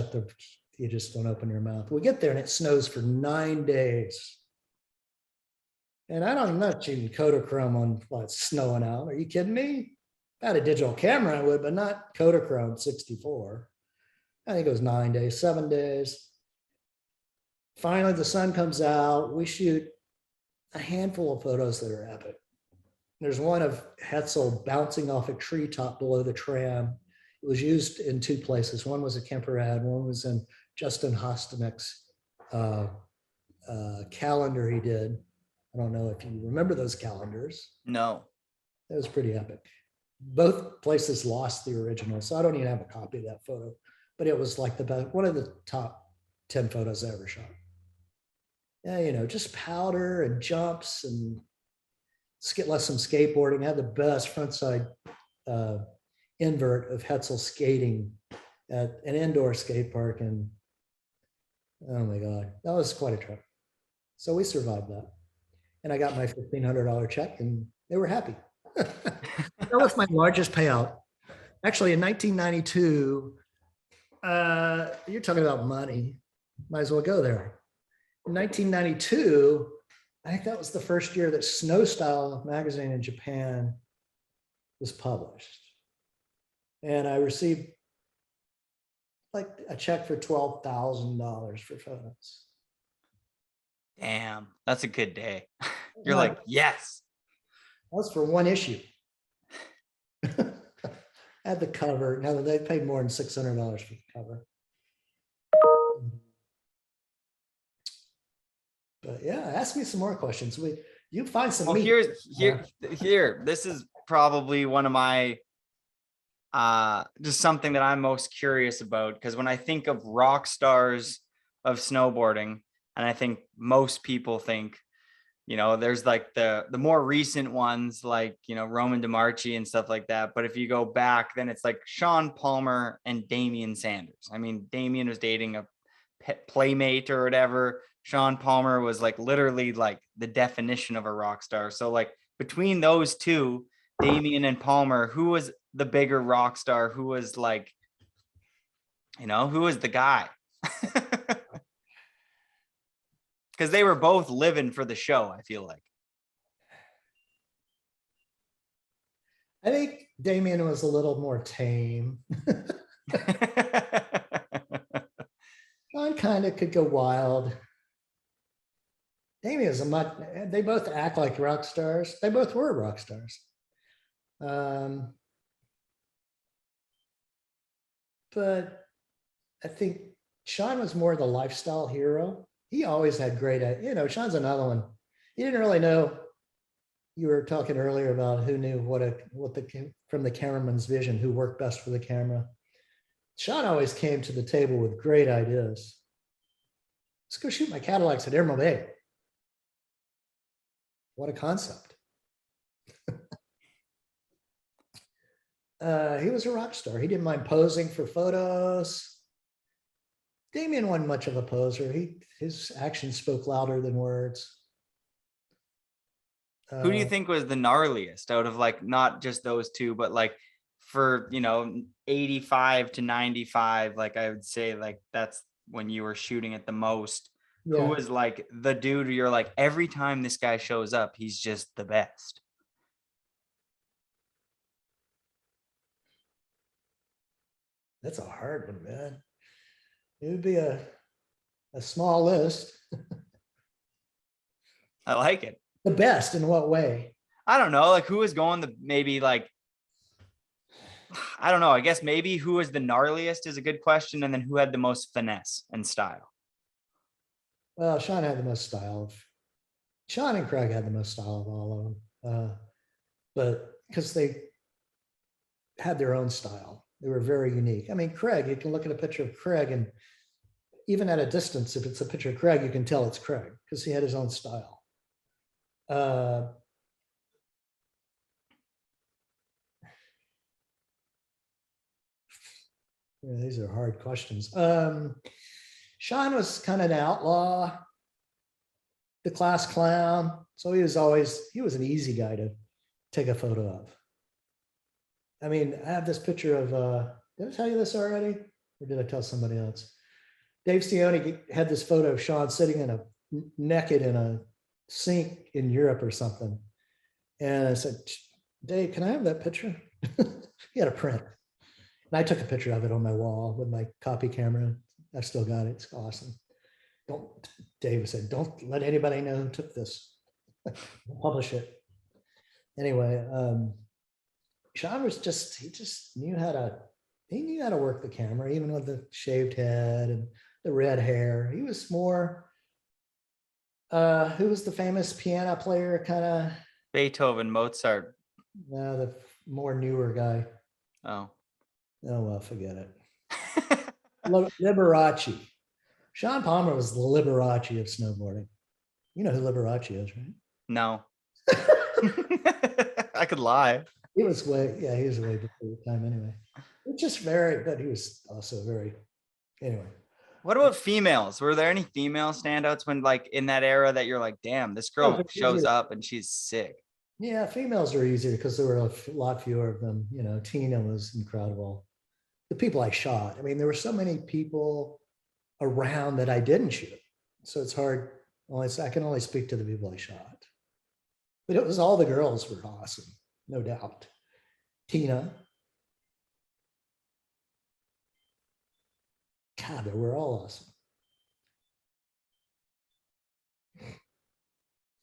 you just don't open your mouth. We get there and it snows for 9 days. And I'm not shooting Kodachrome on while it's snowing out. Are you kidding me? If I had a digital camera, I would, but not Kodachrome 64. I think it was 9 days, 7 days. Finally, the sun comes out. We shoot a handful of photos that are epic. There's one of Hetzel bouncing off a treetop below the tram. It was used in 2 places. One was a Kemper ad. One was in Justin Hostemek's calendar he did. I don't know if you remember those calendars. No. That was pretty epic. Both places lost the original, so I don't even have a copy of that photo. But it was like one of the top 10 photos I ever shot. Yeah, just powder and jumps and some skateboarding. I had the best frontside invert of Hetzel skating at an indoor skate park, and oh my God, that was quite a trip. So we survived that. And I got my $1,500 check and they were happy. That was my largest payout. Actually, in 1992, you're talking about money. Might as well go there. In 1992, I think that was the first year that Snow Style magazine in Japan was published. And I received like a check for $12,000 for photos. Damn, that's a good day. You're like, yes. That was for one issue. Had the cover. Now they paid more than $600 for the cover. But yeah, ask me some more questions. You find some. Well, here. This is probably one of my just something that I'm most curious about, because when I think of rock stars of snowboarding, and I think most people think, there's like the more recent ones, like, Roman DeMarchi and stuff like that. But if you go back, then it's like Shaun Palmer and Damian Sanders. I mean, Damian was dating a playmate or whatever. Shaun Palmer was like literally like the definition of a rock star. So like between those two, Damian and Palmer, who was the bigger rock star? Who was like, who was the guy? Because they were both living for the show, I feel like. I think Damien was a little more tame. Sean kind of could go wild. Damien is they both act like rock stars. They both were rock stars. But I think Shaun was more the lifestyle hero. He always had great, Shaun's another one. You didn't really know. You were talking earlier about who knew from the cameraman's vision, who worked best for the camera. Shaun always came to the table with great ideas. Let's go shoot my Cadillacs at Emerald Bay. What a concept. He was a rock star. He didn't mind posing for photos. Damien wasn't much of a poser. His actions spoke louder than words. Who do you think was the gnarliest out of like not just those two, but like for 85 to 95? Like I would say like that's when you were shooting at the most. Yeah. Who was like the dude you're like, every time this guy shows up, he's just the best? That's a hard one, man. It would be a small list. I like it. The best in what way? I don't know. Like who was going the maybe like, I don't know. I guess maybe who was the gnarliest is a good question. And then who had the most finesse and style? Well, Shaun had the most style. Shaun and Craig had the most style of all of them. But because they had their own style. They were very unique. I mean, Craig, you can look at a picture of Craig and even at a distance, if it's a picture of Craig, you can tell it's Craig because he had his own style. Yeah, these are hard questions. Shaun was kind of an outlaw, the class clown. So he was an easy guy to take a photo of. I mean, I have this picture of, did I tell you this already? Or did I tell somebody else? Dave Sione had this photo of Shaun sitting naked in a sink in Europe or something. And I said, Dave, can I have that picture? He had a printer. And I took a picture of it on my wall with my copy camera. I've still got it. It's awesome. Dave said, don't let anybody know who took this. Publish it. Anyway, Shaun was he just knew how to work the camera, even with the shaved head and the red hair. He was more, who was the famous piano player, kind of? Beethoven, Mozart. No, the more newer guy. Oh, well, forget it. Liberace. Shaun Palmer was the Liberace of snowboarding. You know who Liberace is, right? No. I could lie. He was way before the time anyway. It's just but he was also very, anyway. What about females? Were there any female standouts when like in that era that you're like, damn, this girl shows up and she's sick? Yeah, females are easier because there were a lot fewer of them. Tina was incredible. The people I shot, I mean, there were so many people around that I didn't shoot. So it's hard. I can only speak to the people I shot. But it was all the girls were awesome, no doubt. Tina. God, they were all awesome.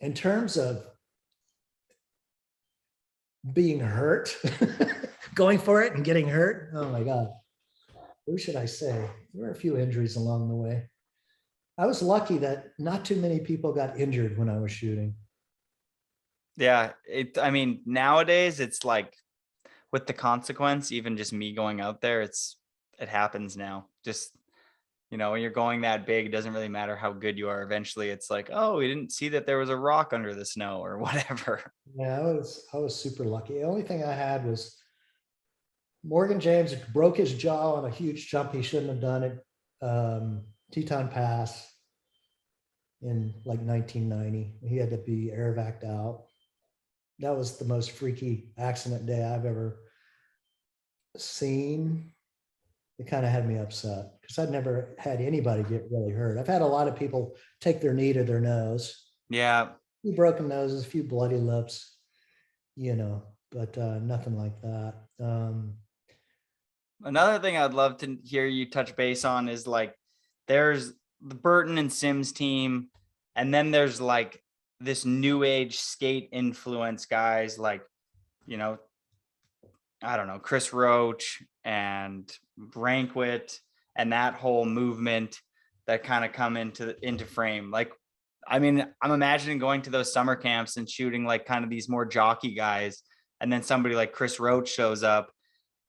In terms of being hurt, going for it and getting hurt, oh my God. Who should I say? There were a few injuries along the way. I was lucky that not too many people got injured when I was shooting. Yeah, I mean, nowadays it's like with the consequence, even just me going out there, it happens now. Just, when you're going that big, it doesn't really matter how good you are. Eventually it's like, oh, we didn't see that there was a rock under the snow or whatever. Yeah, I was super lucky. The only thing I had was Morgan James broke his jaw on a huge jump. He shouldn't have done it. Teton Pass in like 1990. He had to be air vac'd out. That was the most freaky accident day I've ever seen. It kind of had me upset because I'd never had anybody get really hurt. I've had a lot of people take their knee to their nose. Yeah. A few broken noses, a few bloody lips, but nothing like that. Another thing I'd love to hear you touch base on is like there's the Burton and Sims team, and then there's like this new age skate influence guys like, you know, I don't know, Chris Roach and Brankwit and that whole movement that kind of come into frame. Like, I mean, I'm imagining going to those summer camps and shooting like kind of these more jockey guys, and then somebody like Chris Roach shows up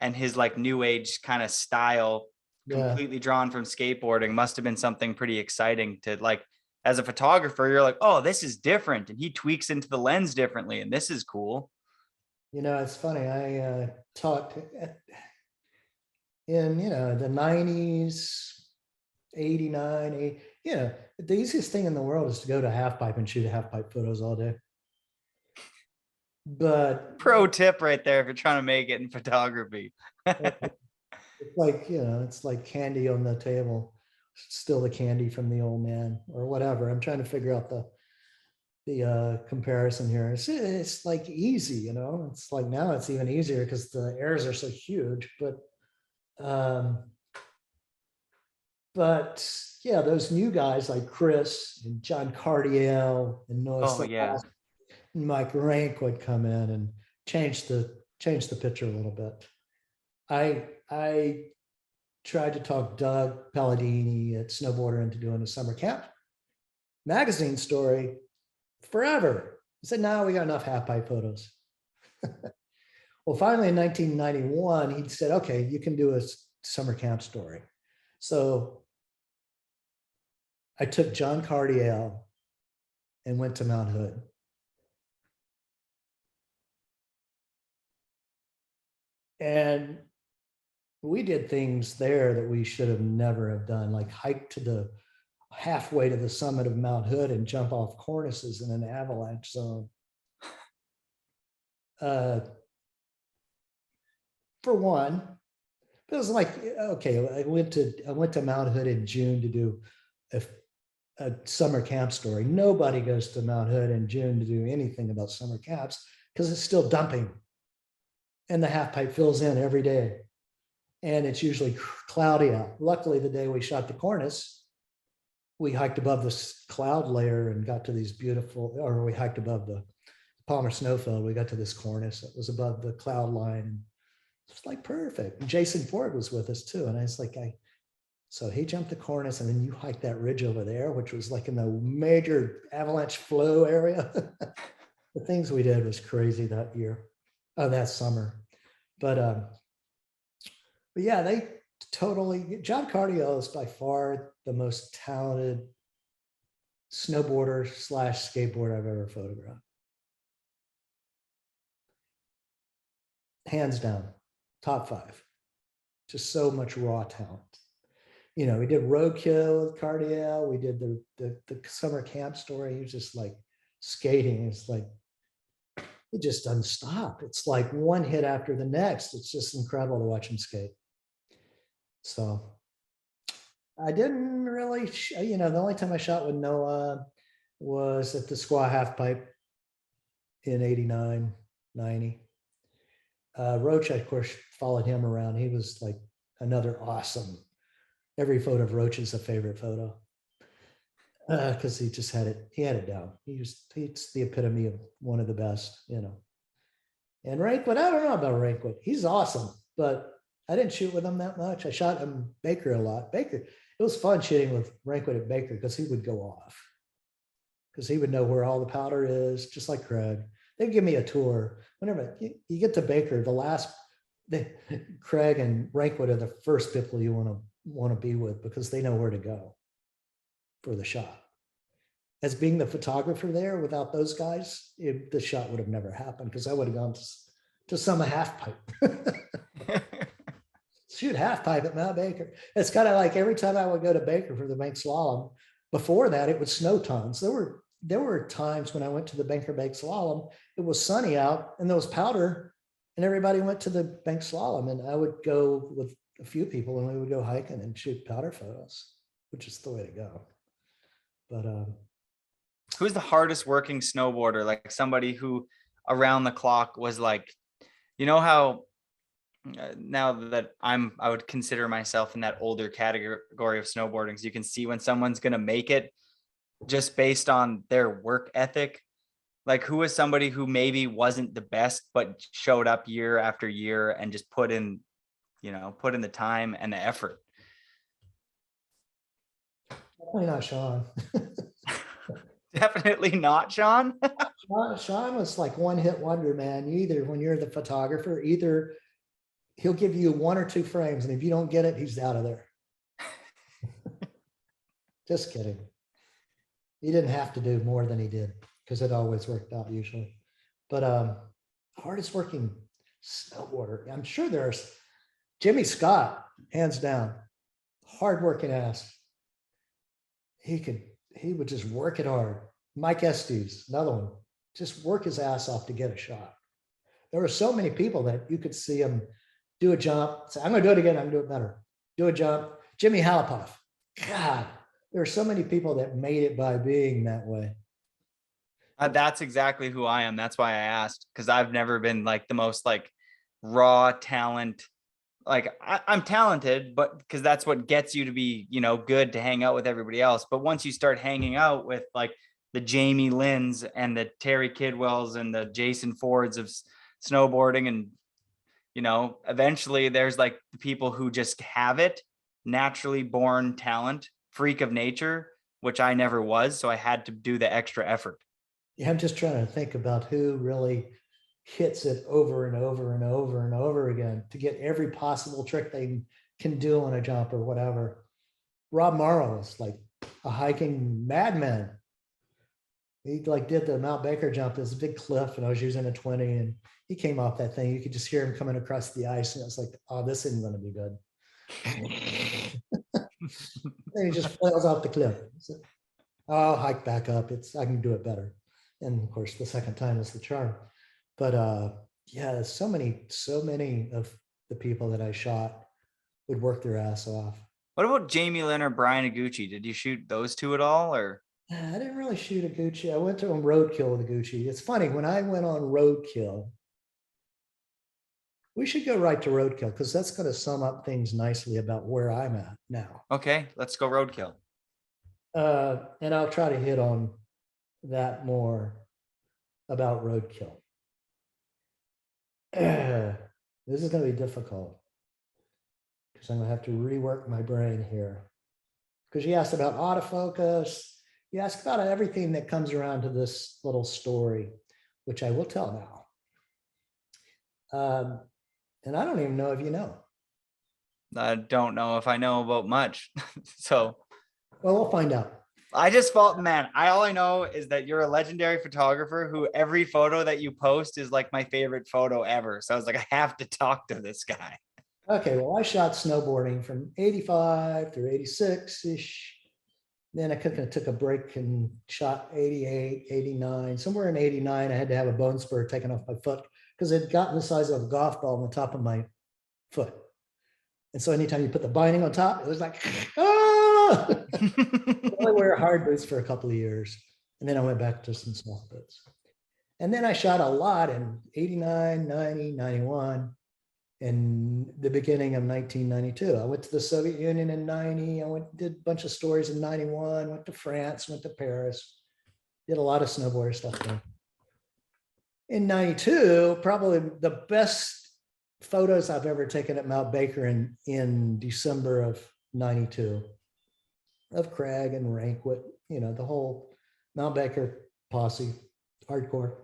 and his like new age kind of style completely drawn from skateboarding must have been something pretty exciting to like, as a photographer, you're like, oh, this is different. And he tweaks into the lens differently. And this is cool. You know, it's funny. I taught in, you know, the 90s, 89, you know, the easiest thing in the world is to go to half pipe and shoot half pipe photos all day. But pro tip right there if you're trying to make it in photography. It's like, you know, it's like candy on the table, still the candy from the old man or whatever. I'm trying to figure out the comparison here. It's like easy, you know, it's like now it's even easier because the errors are so huge, but yeah, those new guys like Chris and John Cardiel and Noah and Mike Rank would come in and change the picture a little bit. I tried to talk Doug Palladini at Snowboarder into doing a summer camp magazine story forever. He said, no, we got enough half pipe photos. Well, finally in 1991, he said, okay, you can do a summer camp story. So I took John Cardiel and went to Mount Hood. And we did things there that we should have never have done, like hike to the halfway to the summit of Mount Hood and jump off cornices in an avalanche zone. For one, it was like, okay, I went to Mount Hood in June to do a summer camp story. Nobody goes to Mount Hood in June to do anything about summer camps because it's still dumping. And the half pipe fills in every day. And it's usually cloudy out. Luckily, the day we shot the cornice, we hiked above this cloud layer and got to these beautiful, or we hiked above the Palmer snowfield. We got to this cornice that was above the cloud line. And it's like perfect. And Jason Ford was with us too. And I was like, so he jumped the cornice and then you hiked that ridge over there, which was like in the major avalanche flow area. The things we did was crazy that year, that summer. But yeah, they totally, John Cardiel is by far the most talented snowboarder / skateboarder I've ever photographed. Hands down, top 5. Just so much raw talent. You know, we did roadkill with Cardiel. We did the summer camp story. He was just like skating. It's like, it just doesn't stop. It's like one hit after the next. It's just incredible to watch him skate. So I didn't really, you know, the only time I shot with Noah was at the Squaw Half Pipe in 89, 90. Roach, I, of course, followed him around. He was like another awesome. Every photo of Roach is a favorite photo because he just had it down. He's the epitome of one of the best, you know. And Rankwit, I don't know about Rankwit. He's awesome, but I didn't shoot with him that much. I shot him Baker a lot. Baker, it was fun shooting with Rankwit at Baker because he would go off. Because he would know where all the powder is, just like Craig. They'd give me a tour. Whenever you get to Baker, Craig and Rankwit are the first people you want to be with because they know where to go for the shot. As being the photographer there, without those guys, the shot would have never happened because I would have gone to some half pipe. Shoot half pipe at Mount Baker. It's kind of like every time I would go to Baker for the bank slalom, before that it would snow tons. There were times when I went to the Baker bank slalom, it was sunny out and there was powder and everybody went to the bank slalom and I would go with a few people and we would go hiking and shoot powder photos, which is the way to go. But who's the hardest working snowboarder? Like somebody who around the clock was like, you know how Now that I would consider myself in that older category of snowboarding. So you can see when someone's going to make it just based on their work ethic. Like, who is somebody who maybe wasn't the best, but showed up year after year and just put in the time and the effort? Definitely not Shaun. Definitely not Shaun. Shaun was like one hit wonder, man. Either when you're the photographer, either he'll give you 1 or 2 frames, and if you don't get it, he's out of there. Just kidding. He didn't have to do more than he did because it always worked out usually. But hardest working snowboarder, I'm sure there's Jimmy Scott, hands down, hardworking ass. He would just work it hard. Mike Estes, another one, just work his ass off to get a shot. There were so many people that you could see him do a jump, say, I'm going to do it again, I'm going to do it better. Do a jump. Jimmy Halapoff. God, there are so many people that made it by being that way. That's exactly who I am. That's why I asked, because I've never been like the most like raw talent. Like I'm talented, but because that's what gets you to be, good to hang out with everybody else. But once you start hanging out with like the Jamie Lyns and the Terry Kidwells and the Jason Fords of snowboarding, and eventually there's like the people who just have it, naturally born talent, freak of nature, which I never was. So I had to do the extra effort. Yeah, I'm just trying to think about who really hits it over and over and over and over again to get every possible trick they can do on a jump or whatever. Rob Morrow is like a hiking madman. He like did the Mount Baker jump. There's a big cliff, and I was using a 20, and he came off that thing. You could just hear him coming across the ice, and it's like, oh, this isn't going to be good. And he just flails off the cliff. So, I'll hike back up. I can do it better. And of course, the second time is the charm. But yeah, so many of the people that I shot would work their ass off. What about Jamie Lynn or Brian Iguchi? Did you shoot those two at all, or? I didn't really shoot a Gucci. I went to a roadkill with a Gucci. It's funny, when I went on roadkill, we should go right to roadkill because that's going to sum up things nicely about where I'm at now. Okay, let's go roadkill. And I'll try to hit on that more about roadkill. This is going to be difficult because I'm going to have to rework my brain here. Because you asked about autofocus. You asked about everything that comes around to this little story, which I will tell now. And I don't even know if you know. I don't know if I know about much. So. Well, we'll find out. I just felt, man, all I know is that you're a legendary photographer who every photo that you post is like my favorite photo ever. So I was like, I have to talk to this guy. Okay, well, I shot snowboarding from 85 through 86-ish. Then I kind of took a break and shot 88, 89. Somewhere in 89, I had to have a bone spur taken off my foot because it had gotten the size of a golf ball on the top of my foot. And so anytime you put the binding on top, it was like, ah! I wear hard boots for a couple of years. And then I went back to some soft boots. And then I shot a lot in 89, 90, 91, and the beginning of 1992. I went to the Soviet Union in 90. I did a bunch of stories in 91, went to France, went to Paris, did a lot of snowboard stuff there. In 92, probably the best photos I've ever taken at Mount Baker in December of 92 of Craig and Rankwit, the whole Mount Baker posse, hardcore.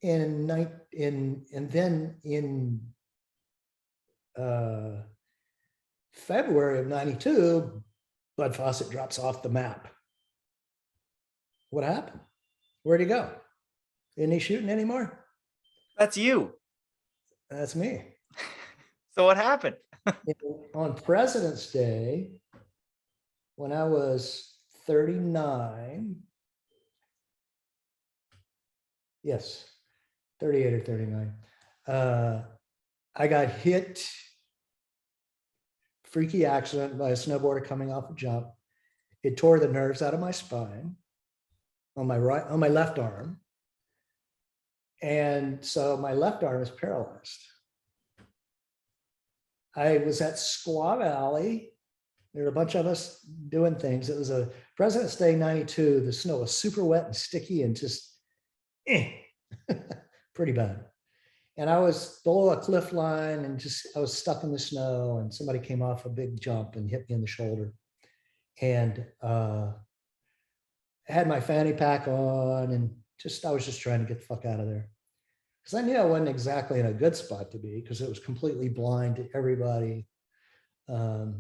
And then in February of 92, Bud Fawcett drops off the map. What happened? Where'd he go? Isn't he shooting anymore? That's you. That's me. So what happened? On President's Day, when I was 39, yes, 38 or 39, I got hit, freaky accident by a snowboarder coming off a jump. It tore the nerves out of my spine on my left arm. And so my left arm is paralyzed. I was at Squaw Valley. There were a bunch of us doing things. It was a President's Day 92. The snow was super wet and sticky and just pretty bad. And I was below a cliff line and I was stuck in the snow, and somebody came off a big jump and hit me in the shoulder. And I had my fanny pack on, and I was just trying to get the fuck out of there. Because I knew I wasn't exactly in a good spot to be, because it was completely blind to everybody. After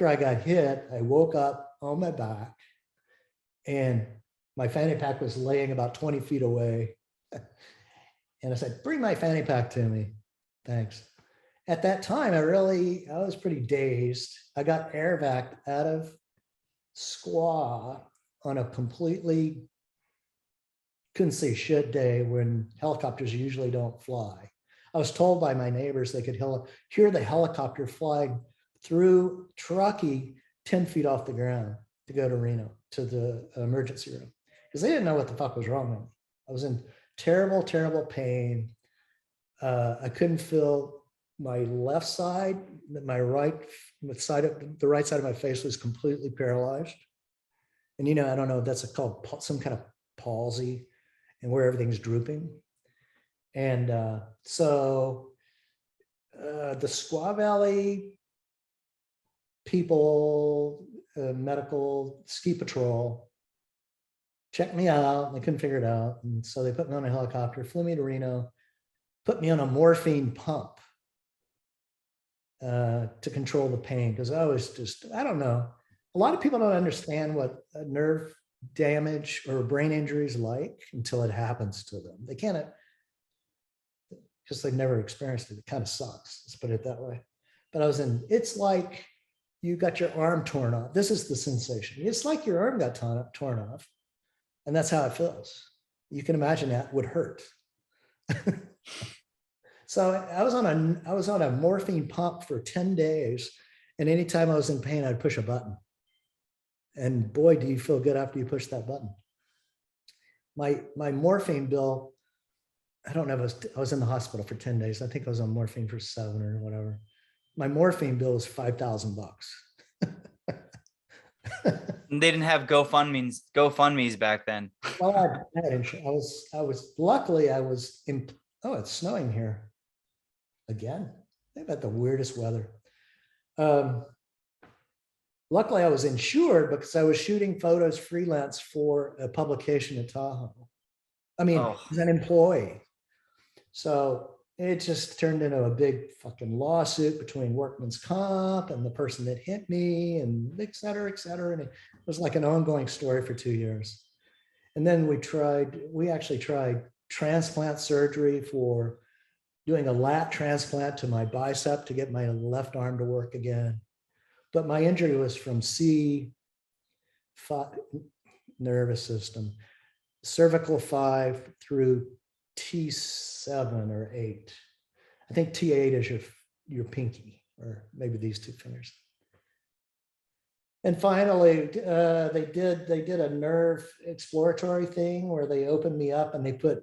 I got hit, I woke up on my back, and my fanny pack was laying about 20 feet away. And I said, bring my fanny pack to me. Thanks. At that time, I was pretty dazed. I got air vac out of Squaw on a completely, couldn't say shit day when helicopters usually don't fly. I was told by my neighbors they could hear the helicopter flying through Truckee 10 feet off the ground to go to Reno, to the emergency room, because they didn't know what the fuck was wrong with me. I was in terrible, terrible pain. I couldn't feel my left side, the right side of my face was completely paralyzed. And I don't know if that's called some kind of palsy, and where everything's drooping. And so the Squaw Valley people, medical ski patrol, checked me out. They couldn't figure it out. And so they put me on a helicopter, flew me to Reno, put me on a morphine pump to control the pain. Because I was I don't know. A lot of people don't understand what nerve damage or brain injury is like until it happens to them. They can't, because they've never experienced it. It kind of sucks. Let's put it that way. But it's like you got your arm torn off. This is the sensation. It's like your arm got torn off. And that's how it feels. You can imagine that would hurt. So I was on a morphine pump for 10 days. And anytime I was in pain, I'd push a button. And boy, do you feel good after you push that button. My morphine bill, I don't know, I was in the hospital for 10 days. I think I was on morphine for 7 or whatever. My morphine bill was $5,000. And they didn't have GoFundMe's back then. Well, luckily I was in, it's snowing here again. They've got the weirdest weather. Luckily I was insured because I was shooting photos freelance for a publication at Tahoe. As an employee. So it just turned into a big fucking lawsuit between workman's comp and the person that hit me, and et cetera, et cetera. And it was like an ongoing story for 2 years. And then we actually tried transplant surgery for doing a lat transplant to my bicep to get my left arm to work again. But my injury was from C5 nervous system, cervical 5 through T7 or 8. I think T8 is your pinky, or maybe these 2 fingers. And finally, they did a nerve exploratory thing where they opened me up and they put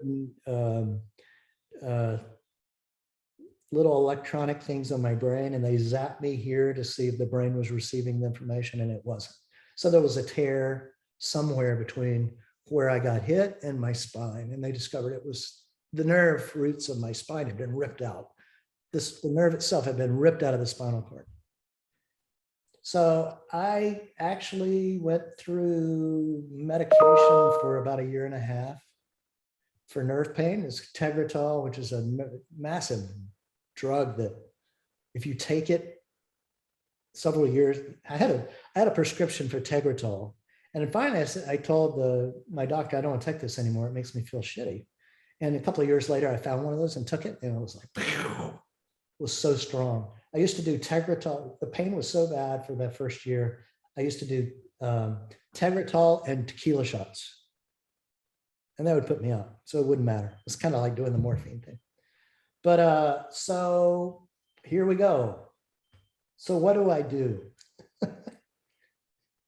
little electronic things on my brain, and they zapped me here to see if the brain was receiving the information, and it wasn't. So there was a tear somewhere between where I got hit and my spine, and they discovered it was the nerve roots of my spine had been ripped out. The nerve itself had been ripped out of the spinal cord. So I actually went through medication for about 1.5 years for nerve pain. It's Tegretol, which is a massive drug that if you take it several years, I had a prescription for Tegretol. And then finally I told my doctor, I don't want to take this anymore. It makes me feel shitty. And a couple of years later, I found one of those and took it, and it was like, it was so strong. I used to do Tegretol. The pain was so bad for that first year. I used to do Tegretol and tequila shots. And that would put me out. So it wouldn't matter. It's kind of like doing the morphine thing. But so here we go. So what do I do?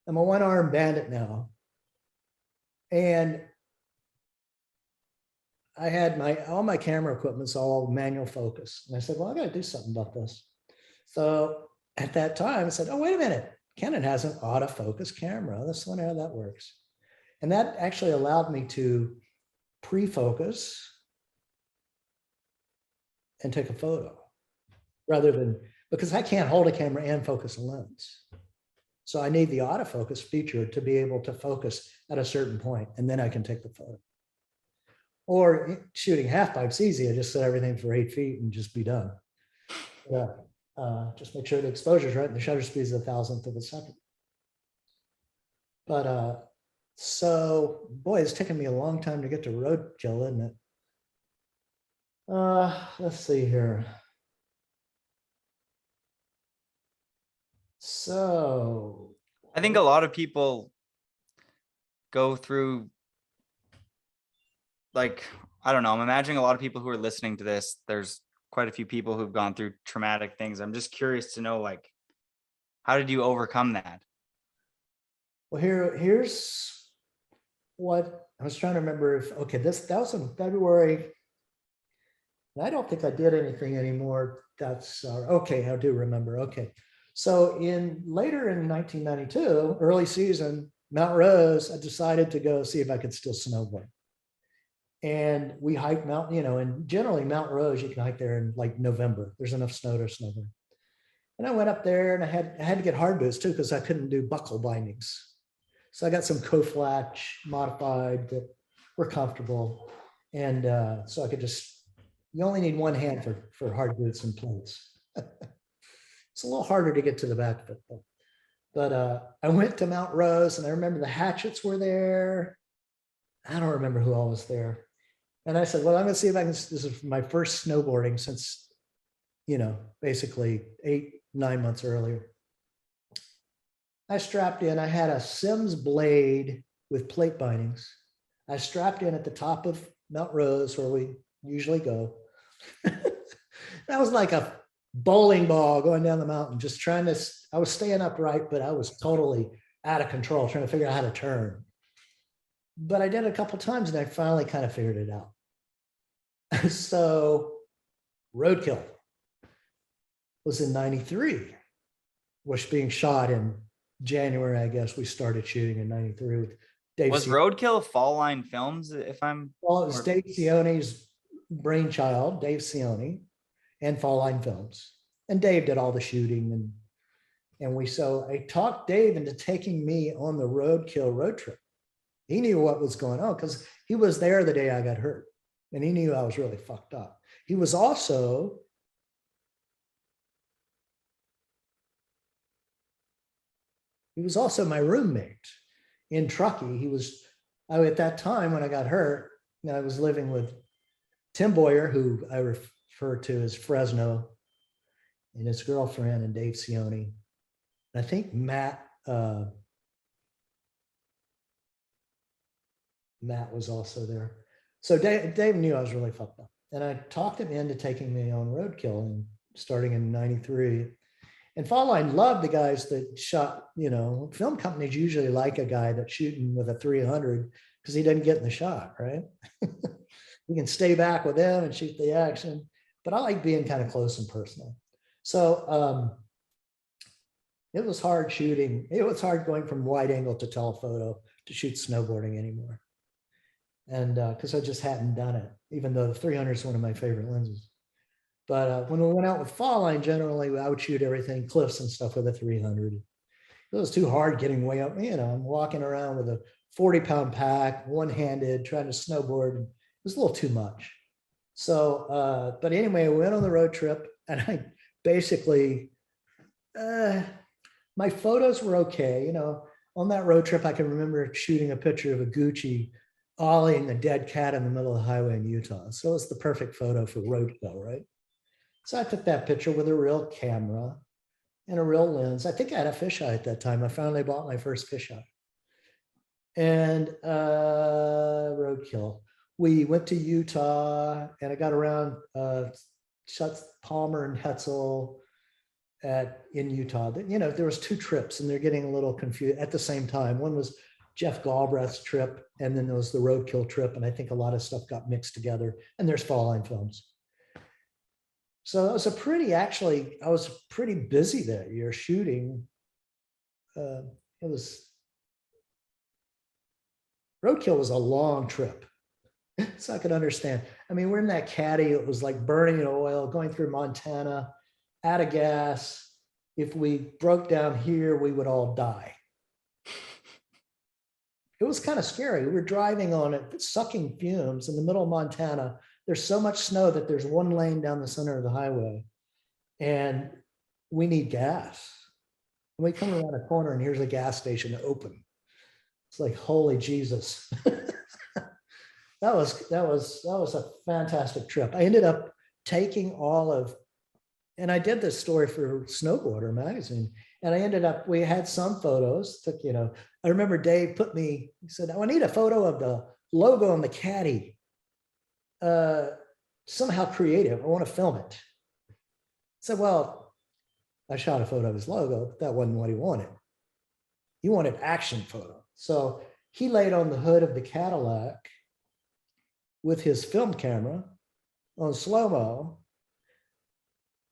I'm a one-armed bandit now. And I had all my camera equipment's all manual focus. And I said, well, I got to do something about this. So at that time I said, oh, wait a minute. Canon has an autofocus camera. Let's wonder how that works. And that actually allowed me to pre-focus and take a photo rather than, because I can't hold a camera and focus a lens. So I need the autofocus feature to be able to focus at a certain point, and then I can take the photo. Or shooting half pipe's easy. I just set everything for 8 feet and just be done. Just make sure the exposure is right and the shutter speed is 1,000th of a second. But so boy, it's taken me a long time to get to roadkill, isn't it? Let's see here. So I think a lot of people go through, like, I don't know, I'm imagining a lot of people who are listening to this, there's quite a few people who've gone through traumatic things. I'm just curious to know, like, how did you overcome that? Well, here's what I was trying to remember. If okay, that was in February. And I don't think I did anything anymore. That's okay. I do remember. Okay, so later in 1992, early season, Mount Rose, I decided to go see if I could still snowboard. And we hiked and generally Mount Rose, you can hike there in like November. There's enough snow to snowboard. And I went up there and I had to get hard boots too, because I couldn't do buckle bindings. So I got some Koflatch modified that were comfortable. And so I could you only need one hand for hard boots and plates. It's a little harder to get to the back of it. But I went to Mount Rose and I remember the Hatchets were there. I don't remember who all was there. And I said, well, I'm going to see if I can, this is my first snowboarding since, basically 8-9 months earlier. I strapped in, I had a Sims blade with plate bindings. I strapped in at the top of Mount Rose where we usually go. That was like a bowling ball going down the mountain, just I was staying upright, but I was totally out of control, trying to figure out how to turn. But I did it a couple of times and I finally kind of figured it out. So Roadkill was in 93, was being shot in January, I guess. We started shooting in 93 with Dave. Was Roadkill Fall Line Films, if I'm... Well, it was Dave Sione's brainchild, Dave Sione, and Fall Line Films. And Dave did all the shooting. So I talked Dave into taking me on the Roadkill road trip. He knew what was going on because he was there the day I got hurt. And he knew I was really fucked up. He was also my roommate in Truckee. At that time when I got hurt, I was living with Tim Boyer, who I refer to as Fresno, and his girlfriend, and Dave Sione. I think Matt was also there. So Dave knew I was really fucked up. And I talked him into taking me on Roadkill and starting in 93. And Fall Line loved the guys that shot, film companies usually like a guy that's shooting with a 300 because he doesn't get in the shot, right? You can stay back with them and shoot the action. But I like being kind of close and personal. So it was hard shooting. It was hard going from wide angle to telephoto to shoot snowboarding anymore. And because I just hadn't done it, even though the 300 is one of my favorite lenses. But when we went out with Fall Line, generally I would shoot everything, cliffs and stuff with a 300. It was too hard getting way up. I'm walking around with a 40-pound pack, one-handed, trying to snowboard. It was a little too much. So, but anyway, we went on the road trip, and I basically, my photos were okay. On that road trip, I can remember shooting a picture of a Gucci ollieing a dead cat in the middle of the highway in Utah. So it's the perfect photo for Roadkill, right? So I took that picture with a real camera and a real lens. I think I had a fisheye at that time. I finally bought my first fisheye. And Roadkill. We went to Utah, and I got around shot Palmer and Hetzel in Utah. There was 2 trips, and they're getting a little confused at the same time. One was Jeff Galbraith's trip, and then there was the roadkill trip. And I think a lot of stuff got mixed together, and there's fall line films. So it was I was pretty busy that year shooting. Roadkill was a long trip. So I could understand. I mean, we're in that caddy. It was like burning in oil, going through Montana, out of gas. If we broke down here, we would all die. It was kind of scary. We were driving on it, sucking fumes in the middle of Montana. There's so much snow that there's one lane down the center of the highway, and we need gas. And we come around a corner and here's a gas station open. It's like, holy Jesus. That was a fantastic trip. I ended up taking and I did this story for Snowboarder magazine, and we had some photos. I remember Dave he said, "Oh, I need a photo of the logo on the caddy. Somehow creative. I want to film it." I said, "Well, I shot a photo of his logo, but that wasn't what he wanted. He wanted action photo." So he laid on the hood of the Cadillac with his film camera on slow-mo.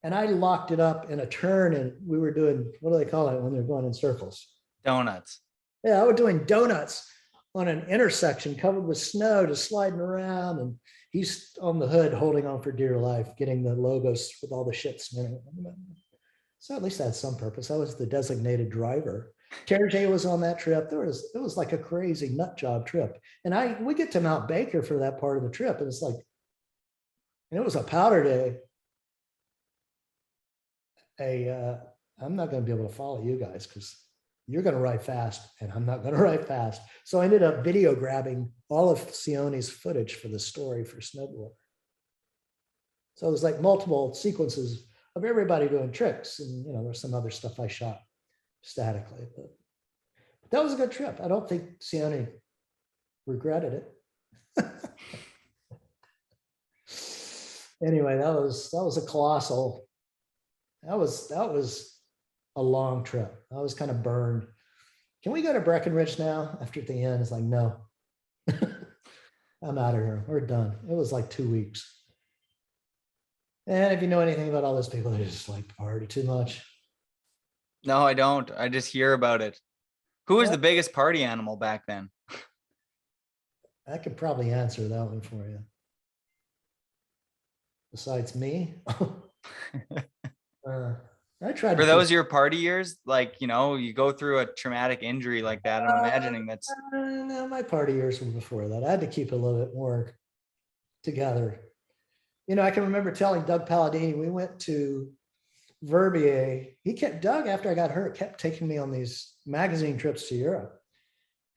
And I locked it up in a turn, and we were doing, what do they call it when they're going in circles? Donuts. Yeah, I was doing donuts on an intersection covered with snow, just sliding around. And he's on the hood holding on for dear life, getting the logos with all the shits in it. So at least that had some purpose. I was the designated driver. Terje was on that trip. It was like a crazy nut job trip. And we get to Mount Baker for that part of the trip. And it's like, and it was a powder day. I'm not going to be able to follow you guys because you're going to ride fast and I'm not going to ride fast. So I ended up video grabbing all of Sione's footage for the story for Snowboard. So it was like multiple sequences of everybody doing tricks. And, there's some other stuff I shot statically, but that was a good trip. I don't think Sione regretted it. Anyway, that was a colossal. That was a long trip. I was kind of burned. Can we go to Breckenridge now? After at the end, it's like, no, I'm out of here. We're done. It was like 2 weeks. And if you know anything about all those people, they just like party too much. No, I don't. I just hear about it. Who was the biggest party animal back then? I could probably answer that one for you. Besides me. I tried. For those your party years, like, you go through a traumatic injury like that. I'm imagining that's. No, my party years were before that. I had to keep a little bit more together. I can remember telling Doug Palladini, we went to Verbier. Doug, after I got hurt, kept taking me on these magazine trips to Europe.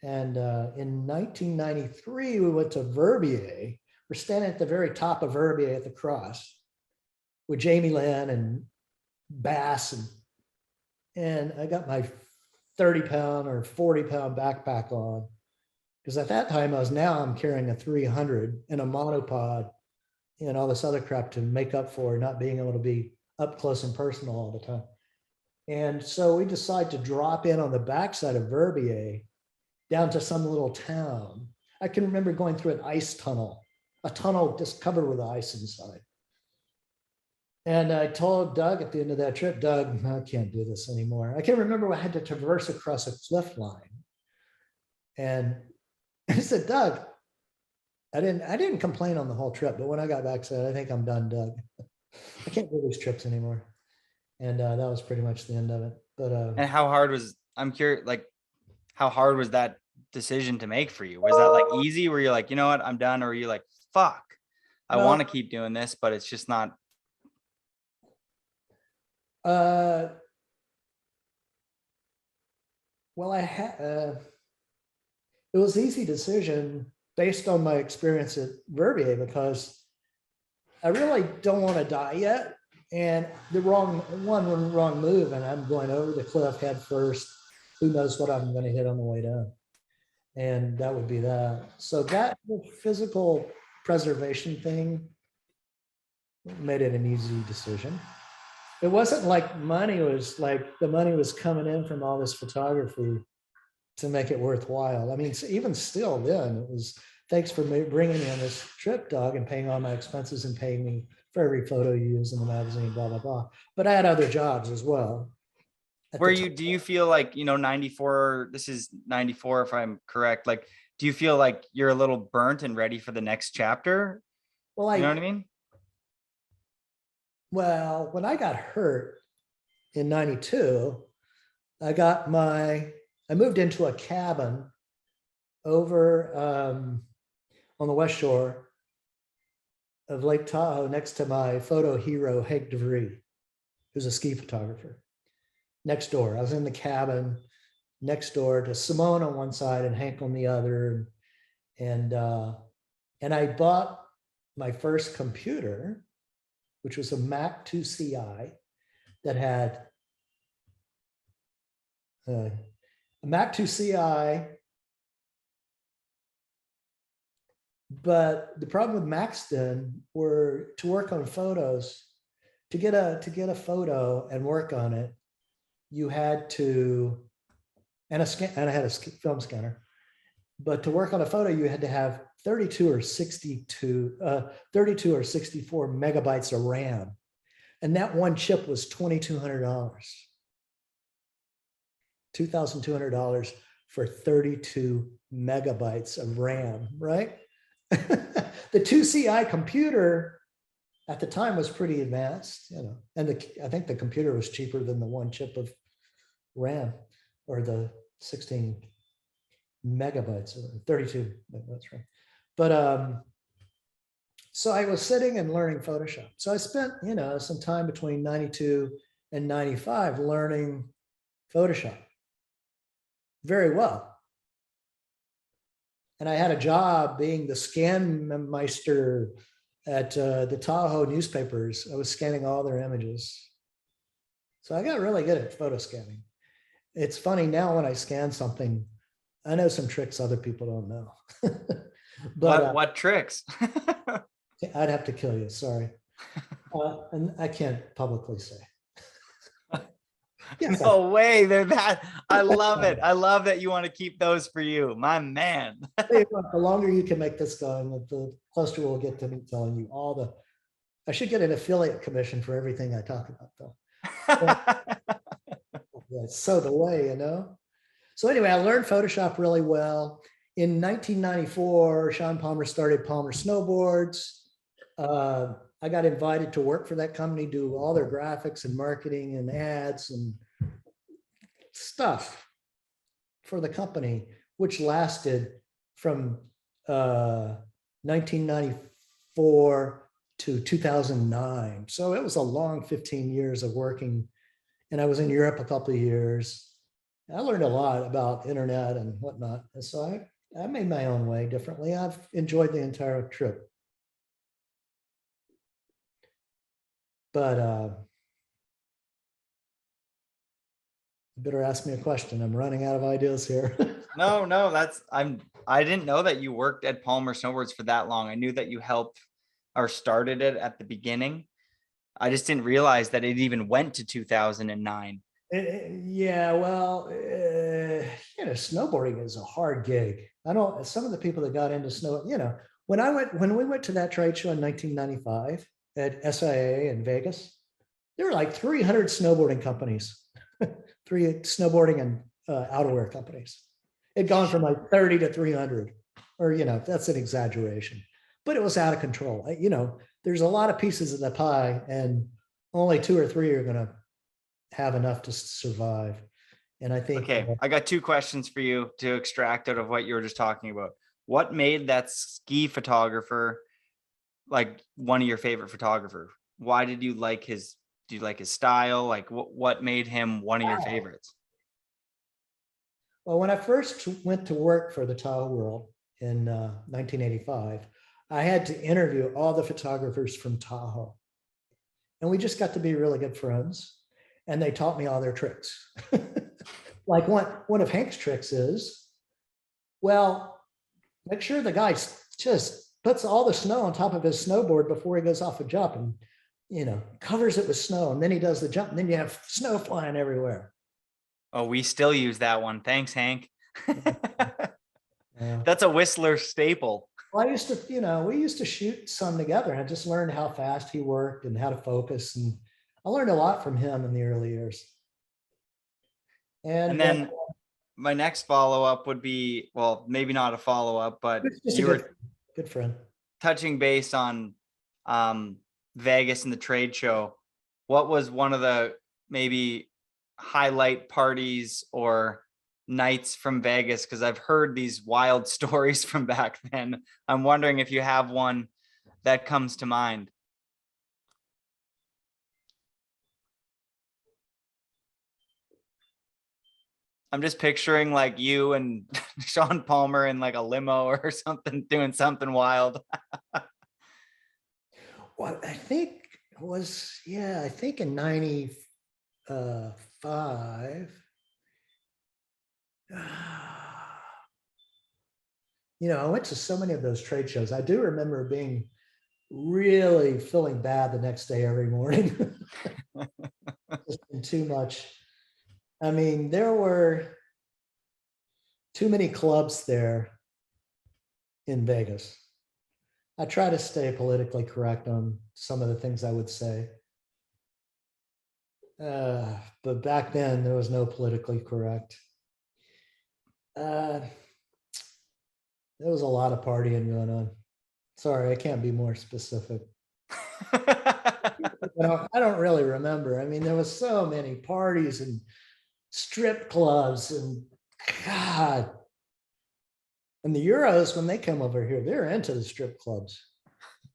And in 1993, we went to Verbier. We're standing at the very top of Verbier at the cross with Jamie Lynn and Bass. And I got my 30-pound or 40-pound backpack on. Because at that time, I'm carrying a 300 and a monopod and all this other crap to make up for not being able to be up close and personal all the time. And so we decided to drop in on the backside of Verbier down to some little town. I can remember going through an ice tunnel, a tunnel just covered with ice inside. And I told Doug at the end of that trip, Doug, I can't do this anymore. I can remember I had to traverse across a cliff line. And I said, Doug, I didn't complain on the whole trip, but when I got back, I said, I think I'm done, Doug. I can't do these trips anymore. And that was pretty much the end of it. But and how hard was, I'm curious, like, how hard was that decision to make for you? Was that like easy? Were you like, you know what, I'm done? Or were you like, fuck, I want to keep doing this, but it's just not. Well, it was an easy decision based on my experience at Verbier, because I really don't want to die yet. And the wrong move, and I'm going over the cliff head first. Who knows what I'm going to hit on the way down? And that would be that. So that physical preservation thing made it an easy decision. It wasn't like the money was coming in from all this photography. to make it worthwhile. I mean, even still then, it was thanks for bringing me on this trip, Doug, and paying all my expenses and paying me for every photo you use in the magazine, blah, blah, blah. But I had other jobs as well. Do you feel like, 94, this is 94, if I'm correct, like, do you feel like you're a little burnt and ready for the next chapter? Well, you know what I mean? Well, when I got hurt in 92, I moved into a cabin over on the West Shore of Lake Tahoe next to my photo hero, Hank DeVries, who's a ski photographer. Next door, I was in the cabin next door to Simone on one side and Hank on the other. And I bought my first computer, which was a Mac 2 CI that had a Mac 2 CI. But the problem with Macs then were to work on photos, to get a photo and work on it, you had to, and I had a film scanner, but to work on a photo, you had to have 32 or 64 megabytes of RAM. And that one chip was $2,200. $2,200 for 32 megabytes of RAM, right? The 2CI computer at the time was pretty advanced, and I think the computer was cheaper than the one chip of RAM, or the 16 megabytes or 32 megabytes, right? But so I was sitting and learning Photoshop. So I spent, some time between 92 and 95 learning Photoshop very well. And I had a job being the scan meister at the Tahoe newspapers. I was scanning all their images. So I got really good at photo scanning. It's funny now when I scan something, I know some tricks other people don't know. But what tricks? I'd have to kill you, sorry. And I can't publicly say. Yes, no way. They're that. I love it. I love that you want to keep those for you, my man. The longer you can make this going, the closer we'll get to me telling you I should get an affiliate commission for everything I talk about, though. That's so the way, So anyway, I learned Photoshop really well. In 1994, Shaun Palmer started Palmer Snowboards. I got invited to work for that company, do all their graphics and marketing and ads and stuff for the company, which lasted from 1994 to 2009. So it was a long 15 years of working. And I was in Europe a couple of years. I learned a lot about internet and whatnot. And so I made my own way differently. I've enjoyed the entire trip. But you better ask me a question. I'm running out of ideas here. No, I didn't know that you worked at Palmer Snowboards for that long. I knew that you helped or started it at the beginning. I just didn't realize that it even went to 2009. Yeah, well, snowboarding is a hard gig. Some of the people that got into snow, when we went to that trade show in 1995 at SIA in Vegas, there were like 300 snowboarding companies, 3 snowboarding and outerwear companies. It'd gone from like 30 to 300, or, that's an exaggeration, but it was out of control. There's a lot of pieces of the pie and only 2 or 3 are going to have enough to survive. And I think, okay, I got 2 questions for you to extract out of what you were just talking about. What made that ski photographer like one of your favorite photographers? Why did you like his style? Like what made him one of your favorites? Well, when I first went to work for the Tahoe World in 1985, I had to interview all the photographers from Tahoe. And we just got to be really good friends. And they taught me all their tricks. Like one of Hank's tricks is, well, make sure the guy just puts all the snow on top of his snowboard before he goes off a jump and, covers it with snow. And then he does the jump and then you have snow flying everywhere. Oh, we still use that one. Thanks, Hank. That's a Whistler staple. Well, I used to, we used to shoot some together, and I just learned how fast he worked and how to focus. And I learned a lot from him in the early years. And then my next follow-up would be, well, maybe not a follow-up, but you were good friend. Touching base on Vegas and the trade show. What was one of the maybe highlight parties or nights from Vegas? Because I've heard these wild stories from back then. I'm wondering if you have one that comes to mind. I'm just picturing like you and Shaun Palmer in like a limo or something, doing something wild. Well, I think it was, I think in 95. I went to so many of those trade shows. I do remember being really feeling bad the next day every morning. Just been too much. I mean, there were too many clubs there in Vegas. I try to stay politically correct on some of the things I would say. But back then, there was no politically correct. There was a lot of partying going on. Sorry, I can't be more specific. I don't really remember. I mean, there was so many parties and strip clubs and God. And the Euros, when they come over here, they're into the strip clubs.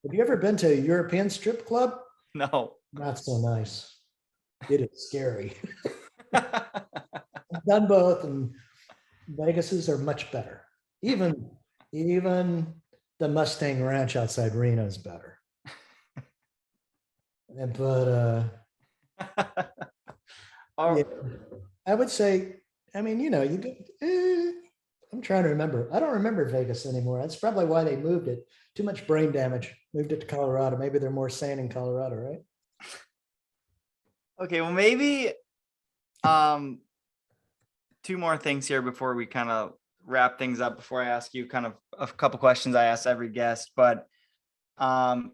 Have you ever been to a European strip club? No. Not so nice. It is scary. I've done both, and Vegas's are much better. Even the Mustang Ranch outside Reno is better. But yeah, I would say, I mean, you get, I'm trying to remember. I don't remember Vegas anymore. That's probably why they moved it. Too much brain damage. Moved it to Colorado. Maybe they're more sane in Colorado, right? Okay, well, maybe two more things here before we kind of wrap things up, before I ask you kind of a couple questions I ask every guest. But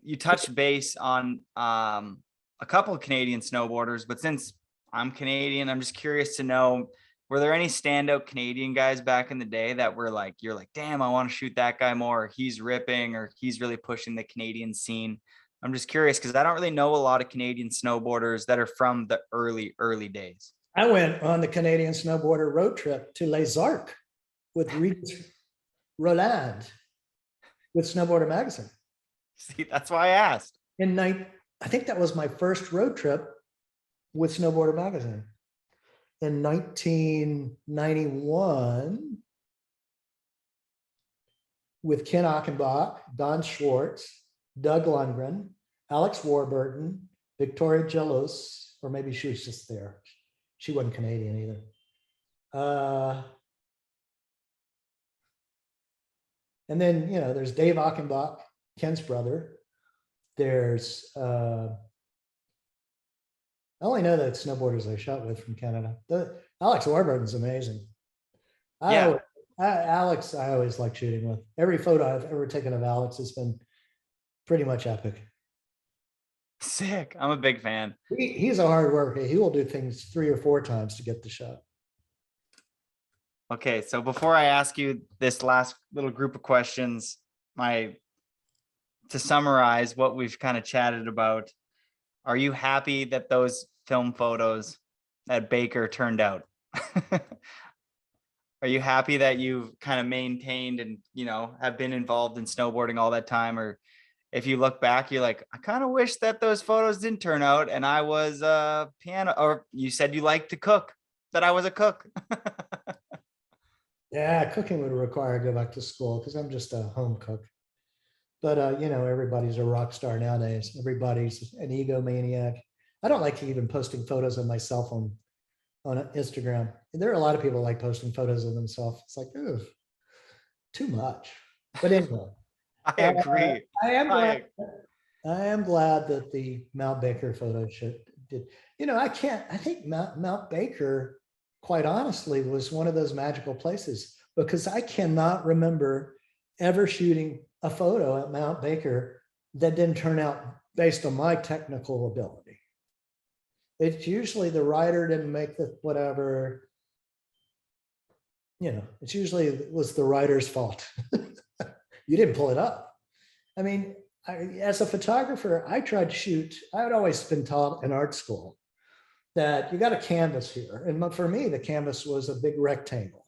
you touched base on a couple of Canadian snowboarders, but since I'm Canadian, I'm just curious to know, were there any standout Canadian guys back in the day that were like, you're like, damn, I want to shoot that guy more, or he's ripping, or he's really pushing the Canadian scene? I'm just curious because I don't really know a lot of Canadian snowboarders that are from the early days. I went on the Canadian snowboarder road trip to Les Arcs with Regis Roland with Snowboarder Magazine. See, that's why I asked. I think that was my first road trip with Snowboarder Magazine. In 1991 with Ken Achenbach, Don Schwartz, Doug Lundgren, Alex Warburton, Victoria Gelos, or maybe she was just there. She wasn't Canadian either. And then, there's Dave Achenbach, Ken's brother. There's, I only know the snowboarders I shot with from Canada. Alex Warburton's amazing. Alex, I always like shooting with. Every photo I've ever taken of Alex has been pretty much epic. Sick. I'm a big fan. He's a hard worker. He will do things 3 or 4 times to get the shot. Okay, so before I ask you this last little group of questions, to summarize what we've kind of chatted about, are you happy that those film photos at Baker turned out? Are you happy that you've kind of maintained and, have been involved in snowboarding all that time? Or if you look back, you're like, I kind of wish that those photos didn't turn out and I was a piano, or you said you liked to cook, that I was a cook. Yeah, cooking would require I go back to school because I'm just a home cook. But, everybody's a rock star nowadays. Everybody's an egomaniac. I don't like even posting photos of myself on Instagram. There are a lot of people like posting photos of themselves. It's like, ooh, too much. But anyway. I agree. I am glad that the Mount Baker photo shoot did. I think Mount Baker, quite honestly, was one of those magical places. because I cannot remember ever shooting a photo at Mount Baker that didn't turn out based on my technical ability. It's usually the rider didn't make the whatever, it's usually it was the rider's fault. You didn't pull it up. I mean, as a photographer, I tried to shoot. I had always been taught in art school that you got a canvas here. And for me, the canvas was a big rectangle.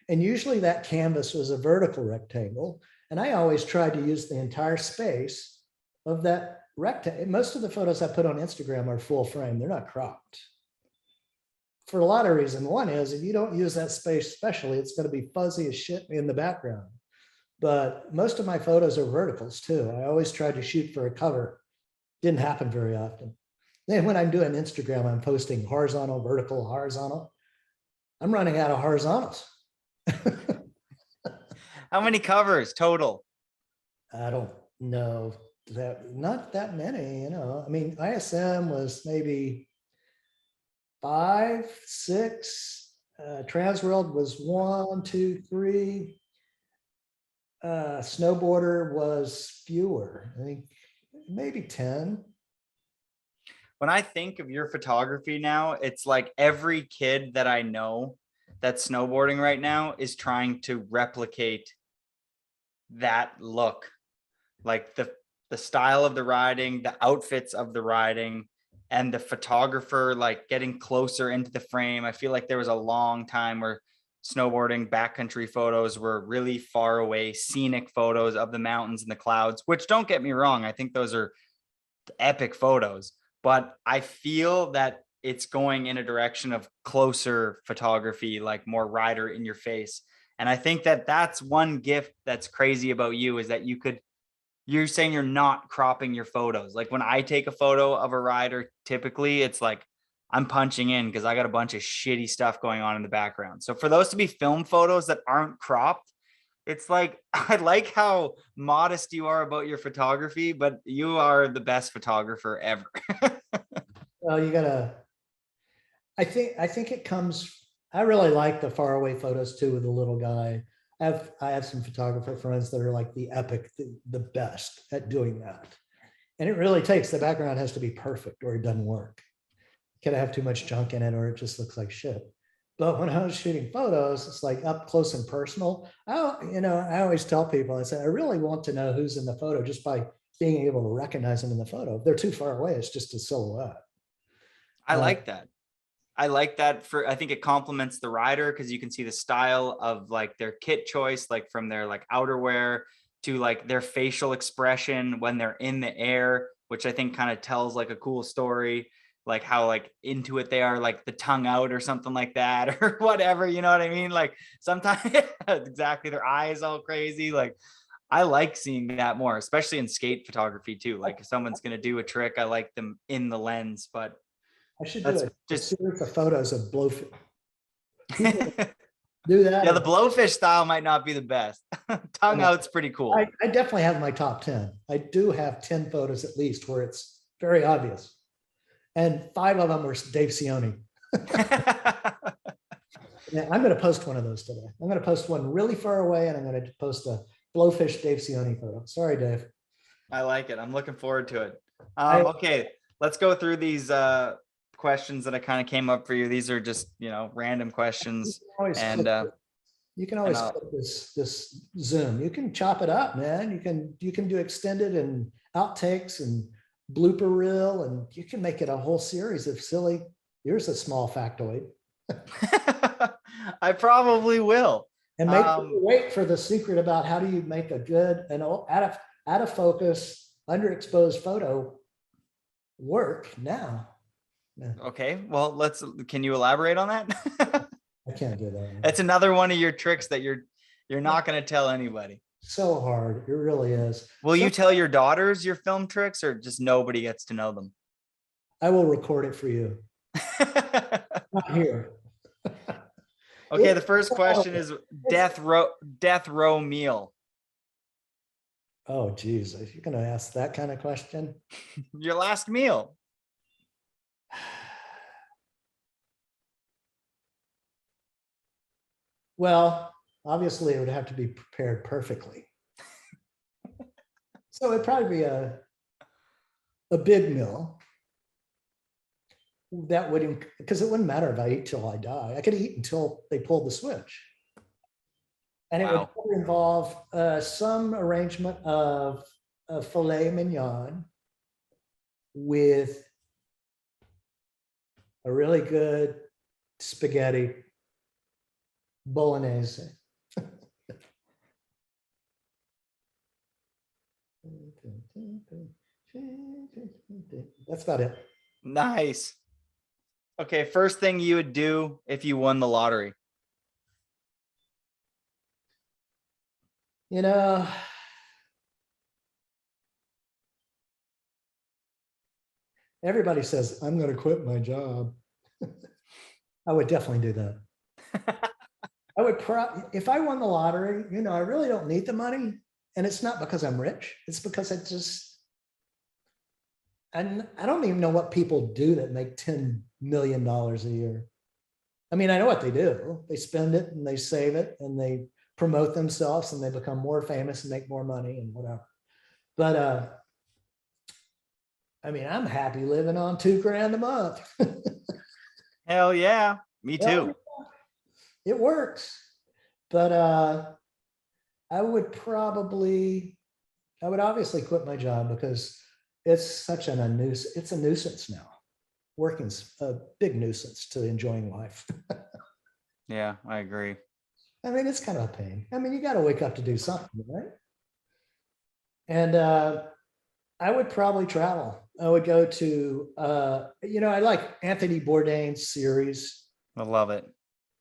And usually that canvas was a vertical rectangle. And I always tried to use the entire space of that rectangle. Most of the photos I put on Instagram are full frame. They're not cropped. For a lot of reasons. One is if you don't use that space especially, it's going to be fuzzy as shit in the background. But most of my photos are verticals too. I always tried to shoot for a cover. Didn't happen very often. Then when I'm doing Instagram, I'm posting horizontal, vertical, horizontal. I'm running out of horizontals. How many covers total? I don't know that, not that many, I mean, ISM was maybe 5, 6. Transworld was 1, 2, 3. Snowboarder was fewer, I think maybe 10. When I think of your photography now, it's like every kid that I know that's snowboarding right now is trying to replicate that look, like the style of the riding, the outfits of the riding, and the photographer like getting closer into the frame. I feel like there was a long time where snowboarding backcountry photos were really far away, scenic photos of the mountains and the clouds, which don't get me wrong, I think those are epic photos, but I feel that it's going in a direction of closer photography, like more rider in your face. And I think that that's one gift that's crazy about you is that you're saying you're not cropping your photos. Like when I take a photo of a rider, typically it's like I'm punching in because I got a bunch of shitty stuff going on in the background. So for those to be film photos that aren't cropped, it's like, I like how modest you are about your photography, but you are the best photographer ever. Well, I think it comes, I really like the faraway photos too with the little guy. I have some photographer friends that are like the epic, the best at doing that. And it really takes, the background has to be perfect or it doesn't work. Can I have too much junk in it or it just looks like shit. But when I was shooting photos, it's like up close and personal. I always tell people, I say, I really want to know who's in the photo just by being able to recognize them in the photo. If they're too far away, it's just a silhouette. I like that. I like that I think it complements the rider because you can see the style of like their kit choice, like from their like outerwear to like their facial expression when they're in the air, which I think kind of tells like a cool story, like how like into it they are, like the tongue out or something like that or whatever, you know what I mean? Like sometimes exactly, their eyes all crazy. Like I like seeing that more, especially in skate photography too. Like if someone's going to do a trick, I like them in the lens, but I should do a series of photos of blowfish. Do that. Yeah, the blowfish style might not be the best. Tongue out's pretty cool. I definitely have my top 10. I do have 10 photos at least where it's very obvious. And 5 of them are Dave Cioni. Yeah, I'm going to post one of those today. I'm going to post one really far away and I'm going to post a blowfish Dave Cioni photo. Sorry, Dave. I like it. I'm looking forward to it. Okay, let's go through these questions that I kind of came up for you. These are just, random questions. You can always clip this Zoom. You can chop it up, man. You can do extended and outtakes and blooper reel, and you can make it a whole series of silly. Here's a small factoid. I probably will. And wait for the secret about how do you make a good and out of focus, underexposed photo work now. Yeah. Okay, well, can you elaborate on that? I can't do that. It's another one of your tricks that you're not going to tell anybody. So hard. It really is. Will you tell your daughters your film tricks or just nobody gets to know them? I will record it for you. Not here. Okay, the first question is death row meal. Oh, geez. If you're going to ask that kind of question. Your last meal. Well, obviously it would have to be prepared perfectly. So it'd probably be a big meal that would, because it wouldn't matter if I eat till I die. I could eat until they pulled the switch. And it Wow. would involve some arrangement of filet mignon with a really good spaghetti bolognese. That's about it. Nice. Okay, first thing you would do if you won the lottery. You know, everybody says, I'm going to quit my job. I would definitely do that. I would if I won the lottery, you know, I really don't need the money. And it's not because I'm rich. It's because and I don't even know what people do that make $10 million a year. I mean, I know what they do. They spend it and they save it and they promote themselves and they become more famous and make more money and whatever. But I mean, I'm happy living on $2,000 a month. Hell yeah. Me too. It works. But I would obviously quit my job because it's such a nuisance now. Working's a big nuisance to enjoying life. Yeah, I agree. I mean, it's kind of a pain. I mean, you got to wake up to do something, right? And I would probably travel. I would go to, you know, I like Anthony Bourdain's series. I love it.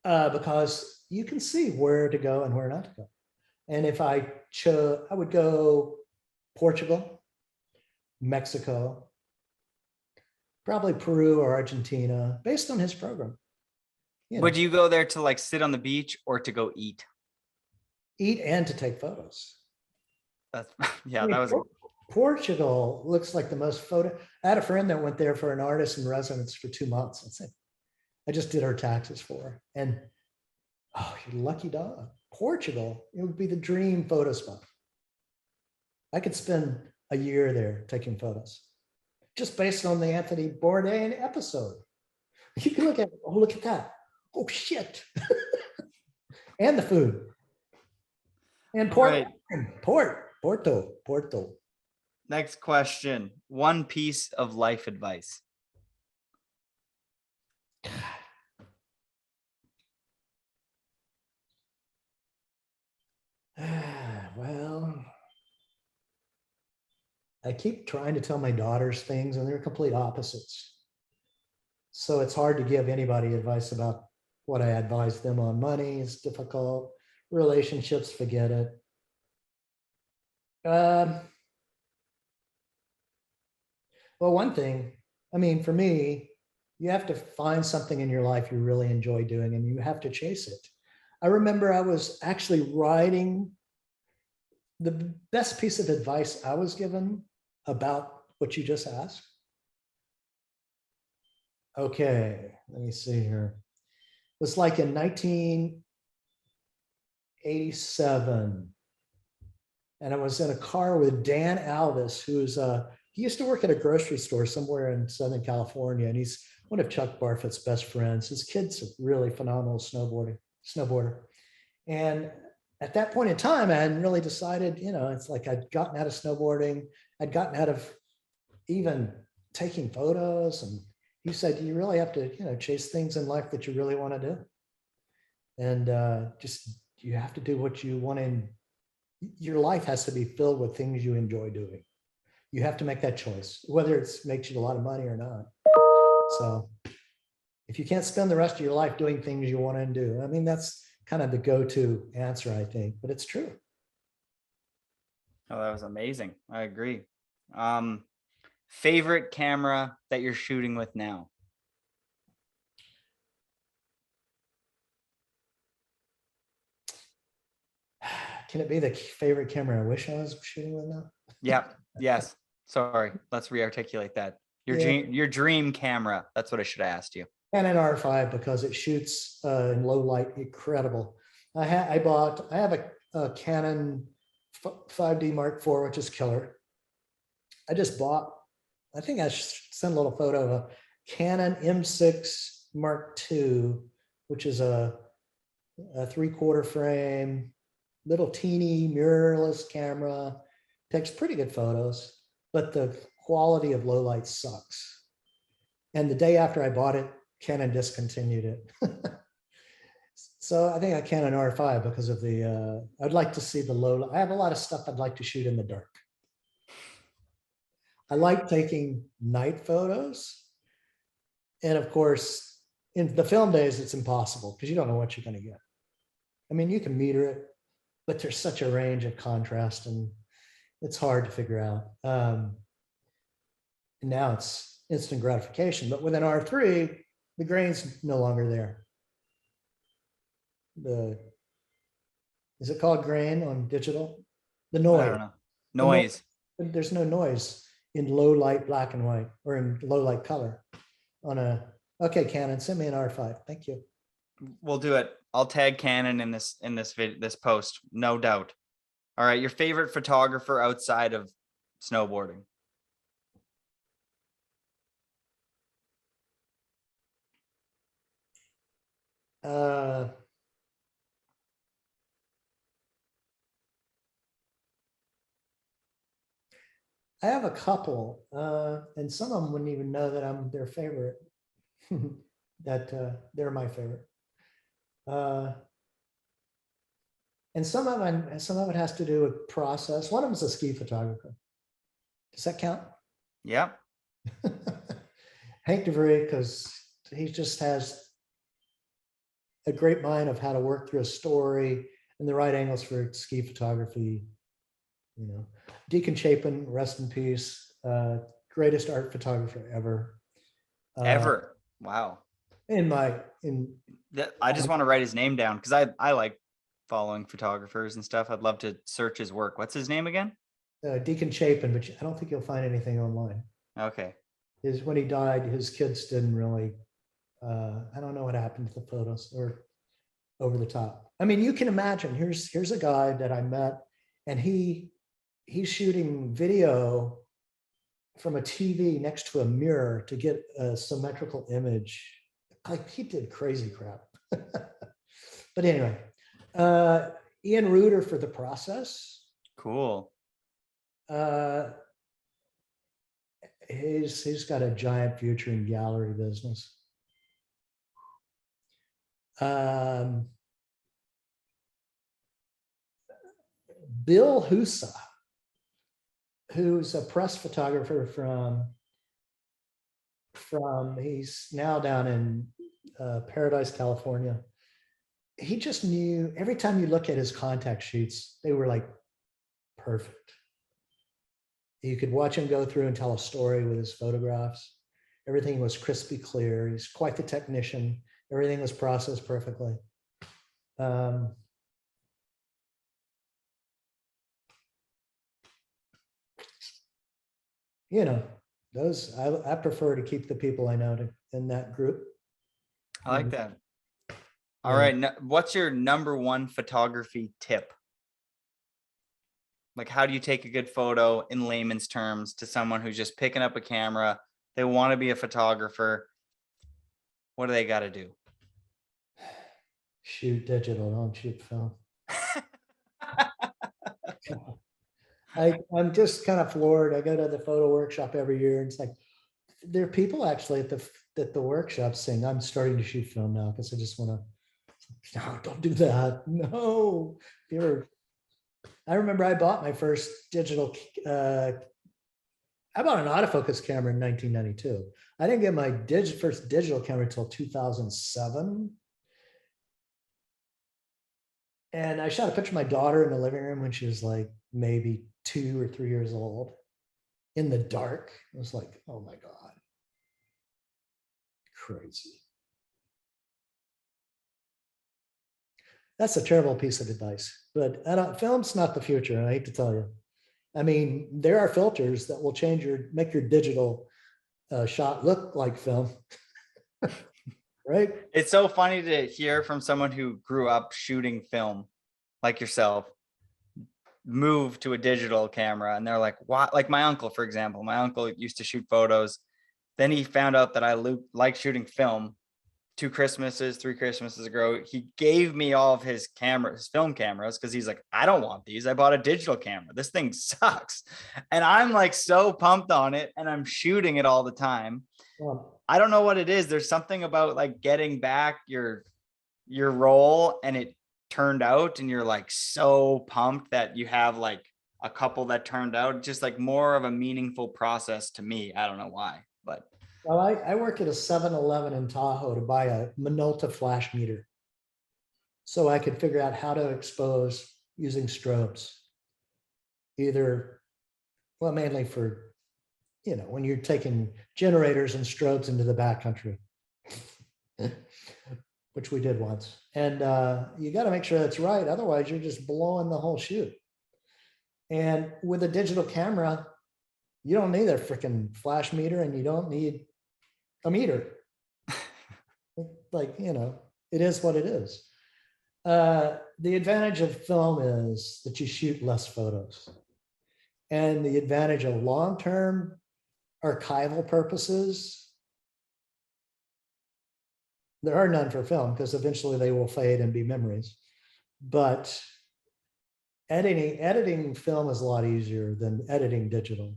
Because you can see where to go and where not to go. And if I would go Portugal, Mexico, probably Peru or Argentina, based on his program. Would you go there to like sit on the beach or to go eat? Eat and to take photos. That's yeah, that was Portugal looks like the most photo. I had a friend that went there for an artist in residence for 2 months. That's it. I just did her taxes for her. And oh, you lucky dog. Portugal, it would be the dream photo spot. I could spend a year there taking photos just based on the Anthony Bourdain episode. You can look at, oh, look at that. Oh, shit. And the food. And Porto. Next question. One piece of life advice. Well, I keep trying to tell my daughters things and they're complete opposites. So it's hard to give anybody advice about what I advise them on. Money is difficult. Relationships, forget it. Well, one thing, I mean, for me, you have to find something in your life you really enjoy doing and you have to chase it. I remember I was actually writing the best piece of advice I was given about what you just asked. Okay, let me see here. It was like in 1987. And I was in a car with Dan Alvis, who's he used to work at a grocery store somewhere in Southern California. And he's one of Chuck Barfoot's best friends. His kid's a really phenomenal snowboarder. And at that point in time, I hadn't really decided, you know, it's like I'd gotten out of snowboarding. I'd gotten out of even taking photos. And he said, you really have to, you know, chase things in life that you really want to do. And just, you have to do what you want in. Your life has to be filled with things you enjoy doing. You have to make that choice, whether it makes you a lot of money or not. So if you can't spend the rest of your life doing things you want to do, I mean, that's kind of the go-to answer, I think, but it's true. Oh, that was amazing. I agree. Favorite camera that you're shooting with now? Can it be the favorite camera I wish I was shooting with now? Yeah. Yes. Sorry. Let's rearticulate that. Your dream camera. That's what I should have asked you. And an R5 because it shoots in low light, incredible. I have a Canon 5D Mark IV, which is killer. I just bought, I think I sent a little photo of a Canon M6 Mark II, which is a 3/4 frame, little teeny mirrorless camera, takes pretty good photos, but the quality of low light sucks. And the day after I bought it, Canon discontinued it. So I think I Canon R5 because of the, I'd like to see the low, I have a lot of stuff I'd like to shoot in the dark. I like taking night photos. And of course, in the film days, it's impossible because you don't know what you're going to get. I mean, you can meter it, but there's such a range of contrast and it's hard to figure out. And now it's instant gratification, but with an R3, the grain's no longer there. Is it called grain on digital? The I noise. don't know. Noise. There's no noise in low light black and white or in low light color on a, okay, Canon, send me an R5. Thank you. We'll do it. I'll tag Canon in this post, no doubt. All right, your favorite photographer outside of snowboarding? I have a couple, and some of them wouldn't even know that I'm their favorite, that they're my favorite. And some of it has to do with process. One of them is a ski photographer. Does that count? Yeah. Hank DeVry, because he just has a great mind of how to work through a story and the right angles for ski photography. You know, Deacon Chapin, rest in peace, greatest art photographer ever. Ever. Wow. I just want to write his name down because I like following photographers and stuff. I'd love to search his work. What's his name again? Deacon Chapin, but I don't think you'll find anything online. Okay. When he died, his kids didn't really, I don't know what happened to the photos or over the top. I mean, you can imagine, here's a guy that I met and he's shooting video from a TV next to a mirror to get a symmetrical image. Like he did crazy crap. But anyway, Ian Reuter for the process. Cool. He's got a giant future in gallery business. Bill Husa, who's a press photographer from he's now down in Paradise, California. He just knew every time you look at his contact sheets, they were like perfect. You could watch him go through and tell a story with his photographs. Everything was crispy clear. He's quite the technician. Everything was processed perfectly. You know, those I prefer to keep the people I know in that group. I like that. All right. What's your number one photography tip? Like, how do you take a good photo in layman's terms to someone who's just picking up a camera? They want to be a photographer. What do they got to do? Shoot digital, don't shoot film. I'm just kind of floored. I go to the photo workshop every year. And it's like, there are people actually at the workshop saying, I'm starting to shoot film now because I just want to, no, don't do that. No. I remember I bought my first digital, I bought an autofocus camera in 1992. I didn't get my first digital camera until 2007. And I shot a picture of my daughter in the living room when she was like maybe 2 or 3 years old in the dark. It was like, oh my God. Crazy. That's a terrible piece of advice, but film's not the future. I hate to tell you. I mean, there are filters that will make your digital shot look like film. right? It's so funny to hear from someone who grew up shooting film like yourself, move to a digital camera, and they're like, why? Like my uncle, for example, my uncle used to shoot photos. Then he found out that I like shooting film. 3 Christmases ago, he gave me all of his cameras, his film cameras, because he's like, I don't want these. I bought a digital camera. This thing sucks. And I'm like so pumped on it, and I'm shooting it all the time. I don't know what it is. There's something about like getting back your role and it turned out, and you're like so pumped that you have like a couple that turned out, just like more of a meaningful process to me. I don't know why, but. Well, I work at a 7-Eleven in Tahoe to buy a Minolta flash meter so I could figure out how to expose using strobes. Either, well, mainly for, when you're taking generators and strobes into the backcountry, which we did once. And you got to make sure that's right. Otherwise, you're just blowing the whole shoot. And with a digital camera, you don't need a freaking flash meter, and you don't need a meter. Like, it is what it is. The advantage of film is that you shoot less photos. And the advantage of long-term archival purposes, there are none for film because eventually they will fade and be memories. But editing film is a lot easier than editing digital.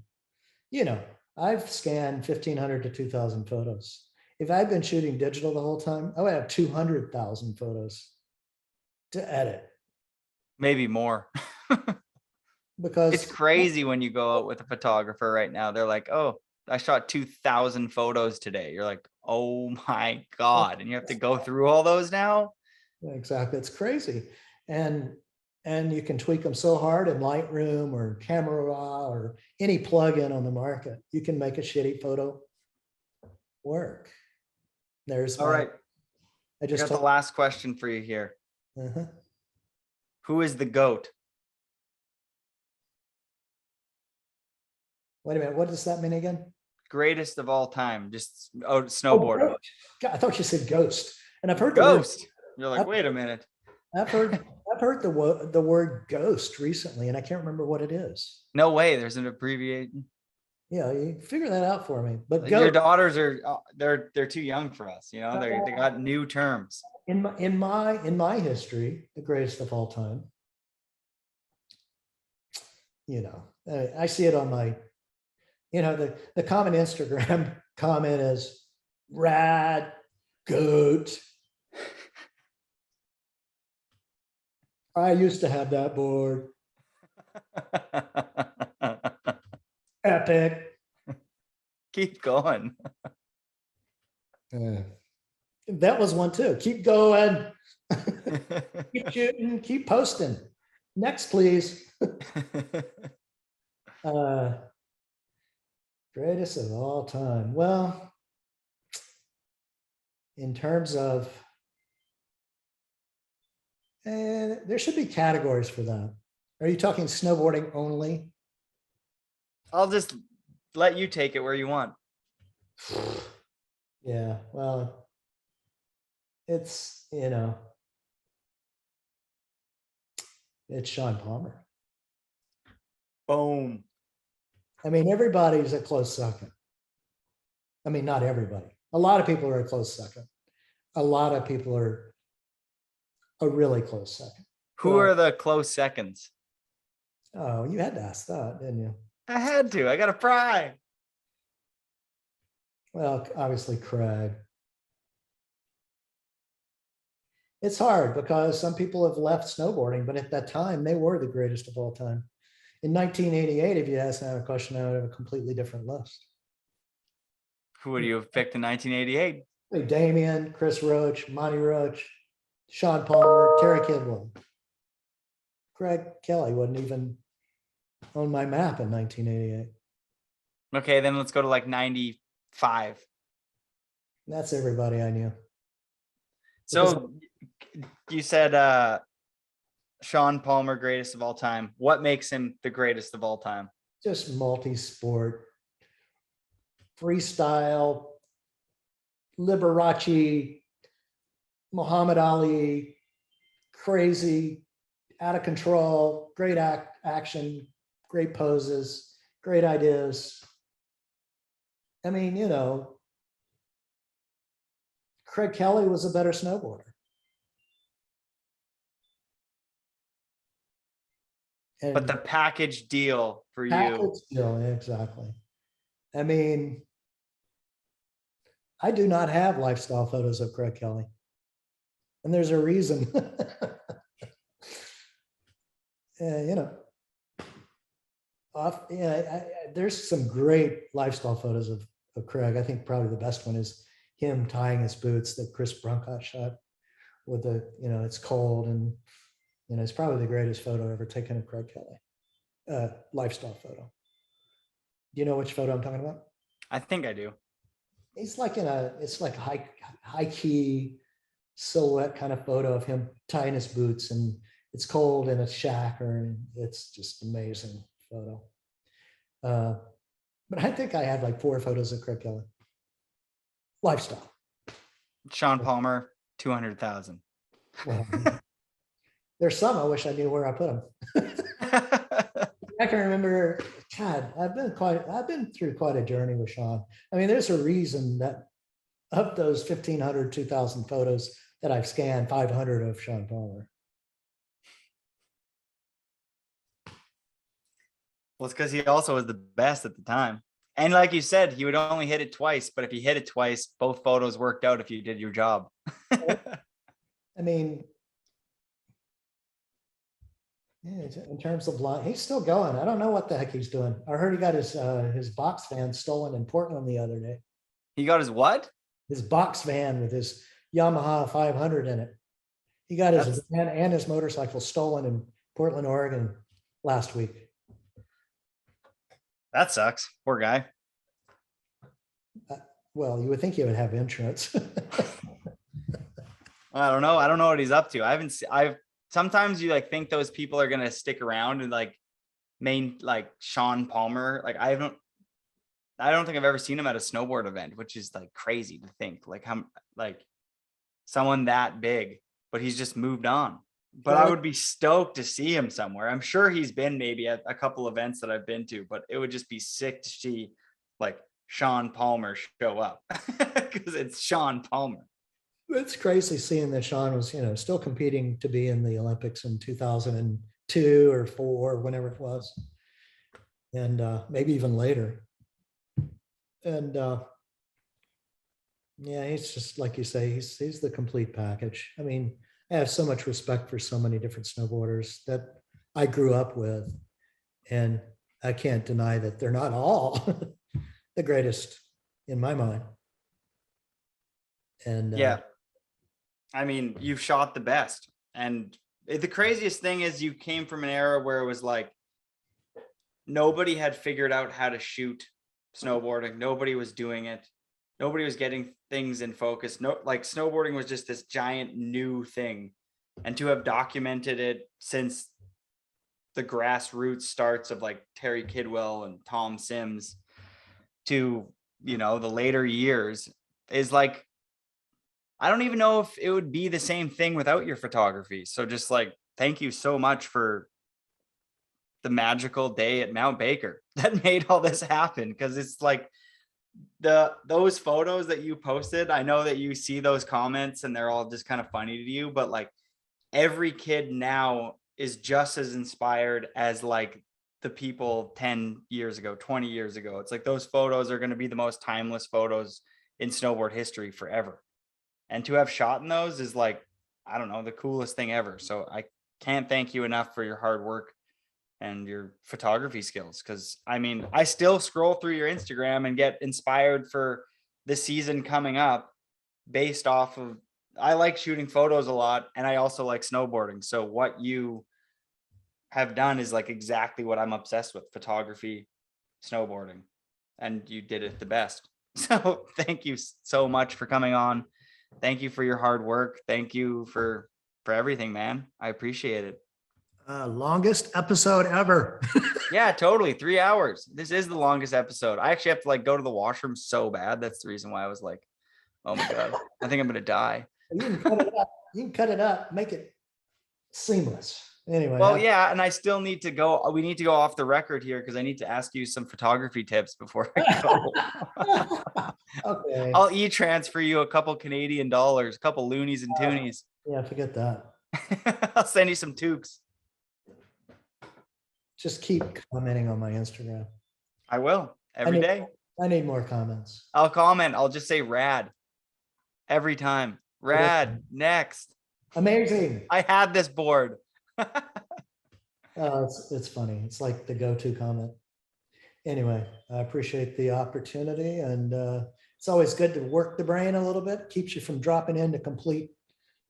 I've scanned 1,500 to 2,000 photos. If I'd been shooting digital the whole time, I would have 200,000 photos to edit. Maybe more. Because it's crazy when you go out with a photographer right now. They're like, oh, I shot 2,000 photos today. You're like, oh my God. And you have to go through all those now? Exactly. It's crazy. And you can tweak them so hard in Lightroom or Camera Raw or any plugin on the market. You can make a shitty photo work. There's all right. I just got the last question for you here. Uh-huh. Who is the GOAT? Wait a minute. What does that mean again? Greatest of all time. Just snowboarder. Oh, God, I thought you said ghost. And I've heard ghost. The word, You're like, wait a minute. I've heard the word ghost recently, and I can't remember what it is. No way. There's an abbreviation. Yeah, you figure that out for me. But your daughters are they're too young for us. They got new terms. In my history, the greatest of all time. I see it on my, the common Instagram comment is rad goat. I used to have that board. Epic. Keep going. That was one too. Keep going. Keep shooting. Keep posting. Next, please. Greatest of all time. Well, in terms of, there should be categories for that. Are you talking snowboarding only? I'll just let you take it where you want. Yeah, well, it's, it's Shaun Palmer. Boom. I mean, everybody's a close second. I mean, not everybody. A lot of people are a close second. A lot of people are a really close second. Who are the close seconds? Oh, you had to ask that, didn't you? I had to. I got to pry. Well, obviously, Craig. It's hard because some people have left snowboarding, but at that time, they were the greatest of all time. In 1988, if you asked me that question, I would have a completely different list. Who would you have picked in 1988? Damien, Chris Roach, Monty Roach, Shaun Palmer, Terry Kidwell. Craig Kelly wasn't even on my map in 1988. Okay, then let's go to like 95. That's everybody I knew. So you said Shaun Palmer, greatest of all time. What makes him the greatest of all time? Just multi-sport, freestyle, Liberace Muhammad Ali, crazy, out of control, great action, great poses, great ideas. I mean, you know, Craig Kelly was a better snowboarder. But the package deal for you. Deal, exactly. I mean, I do not have lifestyle photos of Craig Kelly. And there's a reason. You know, there's some great lifestyle photos of Craig. I think probably the best one is him tying his boots that Chris Brunkott shot with the, you know, it's cold, and, you know, it's probably the greatest photo ever taken of Craig Kelly. Lifestyle photo. Do you know which photo I'm talking about? I think I do. He's like it's like high key silhouette kind of photo of him tying his boots, and it's cold in a shack, and it's just amazing photo. But I think I had like 4 photos of Craig Kelly. Lifestyle. Shaun Palmer, 200,000. Well, there's some I wish I knew where I put them. I can remember, God, I've been through quite a journey with Shaun. I mean, there's a reason that of those 1,500, 2,000 photos that I've scanned, 500 of Shaun Palmer. Well, it's because he also was the best at the time. And like you said, he would only hit it twice, but if you hit it twice, both photos worked out if you did your job. I mean, yeah, in terms of line, he's still going. I don't know what the heck he's doing. I heard he got his box van stolen in Portland the other day. He got his what? His box van with his Yamaha 500 in it. He got his van and his motorcycle stolen in Portland, Oregon last week. That sucks. Poor guy. Well, you would think he would have insurance. I don't know. I don't know what he's up to. Sometimes you like think those people are going to stick around and like Shaun Palmer. Like I don't think I've ever seen him at a snowboard event, which is like crazy to think like how, like someone that big, but he's just moved on. But I would be stoked to see him somewhere. I'm sure he's been maybe at a couple events that I've been to, but it would just be sick to see like Shaun Palmer show up because it's Shaun Palmer. It's crazy seeing that Shaun was, you know, still competing to be in the Olympics in 2002 or 4, whenever it was. And maybe even later. And yeah, he's just, like you say, he's the complete package. I mean, I have so much respect for so many different snowboarders that I grew up with, and I can't deny that they're not all the greatest in my mind. And yeah, I mean, you've shot the best. And the craziest thing is you came from an era where it was like nobody had figured out how to shoot snowboarding. Nobody was doing it. Nobody was getting things in focus. No, like snowboarding was just this giant new thing. And to have documented it since the grassroots starts of like Terry Kidwell and Tom Sims to, you know, the later years is like, I don't even know if it would be the same thing without your photography. So just like, thank you so much for the magical day at Mount Baker that made all this happen. Cause it's like, those photos that you posted, I know that you see those comments and they're all just kind of funny to you, but like every kid now is just as inspired as like the people 10 years ago, 20 years ago. It's like those photos are going to be the most timeless photos in snowboard history forever. And to have shot in those is like, I don't know, the coolest thing ever. So I can't thank you enough for your hard work and your photography skills. Cause I mean, I still scroll through your Instagram and get inspired for the season coming up based off of, I like shooting photos a lot. And I also like snowboarding. So what you have done is like exactly what I'm obsessed with: photography, snowboarding, and you did it the best. So thank you so much for coming on. Thank you for your hard work. Thank you for everything, man. I appreciate it. Longest episode ever. Yeah, totally. 3 hours. This is the longest episode. I actually have to like go to the washroom so bad. That's the reason why I was like, oh my God, I think I'm going to die. You can cut it up. You can cut it up, make it seamless. Anyway. Well, yeah, and I still need to go. We need to go off the record here because I need to ask you some photography tips before I go. Okay. I'll e-transfer you a couple Canadian dollars, a couple loonies and toonies. Yeah, forget that. I'll send you some toques. Just keep commenting on my Instagram. I will every day. I need more comments. I'll comment. I'll just say rad every time. Rad. Next. Amazing. I had this board. It's funny. It's like the go-to comment. Anyway, I appreciate the opportunity, and it's always good to work the brain a little bit. Keeps you from dropping into complete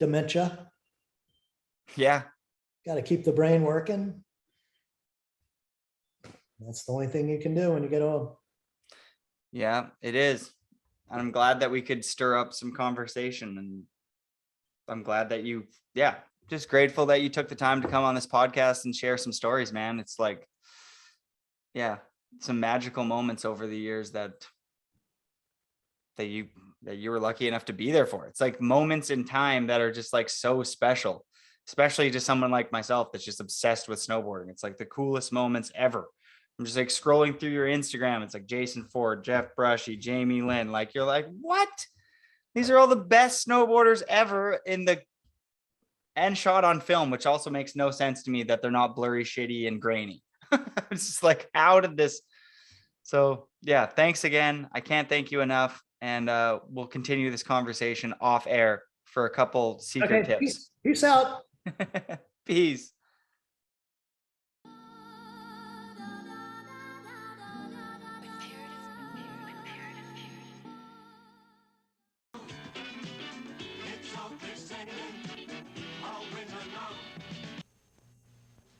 dementia. Yeah. Got to keep the brain working. That's the only thing you can do when you get old. Yeah, it is. And I'm glad that we could stir up some conversation, and I'm glad that you, just grateful that you took the time to come on this podcast and share some stories, man. It's like, some magical moments over the years that you were lucky enough to be there for. It's like moments in time that are just like so special, especially to someone like myself that's just obsessed with snowboarding. It's like the coolest moments ever. I'm just like scrolling through your Instagram. It's like Jason Ford, Jeff Brushy, Jamie Lynn. Like, you're like, what? These are all the best snowboarders ever and shot on film, which also makes no sense to me that they're not blurry, shitty, and grainy. It's just like, how did this? So yeah, thanks again. I can't thank you enough. And we'll continue this conversation off air for a couple secret tips. Peace out. Peace. It's all they say, original.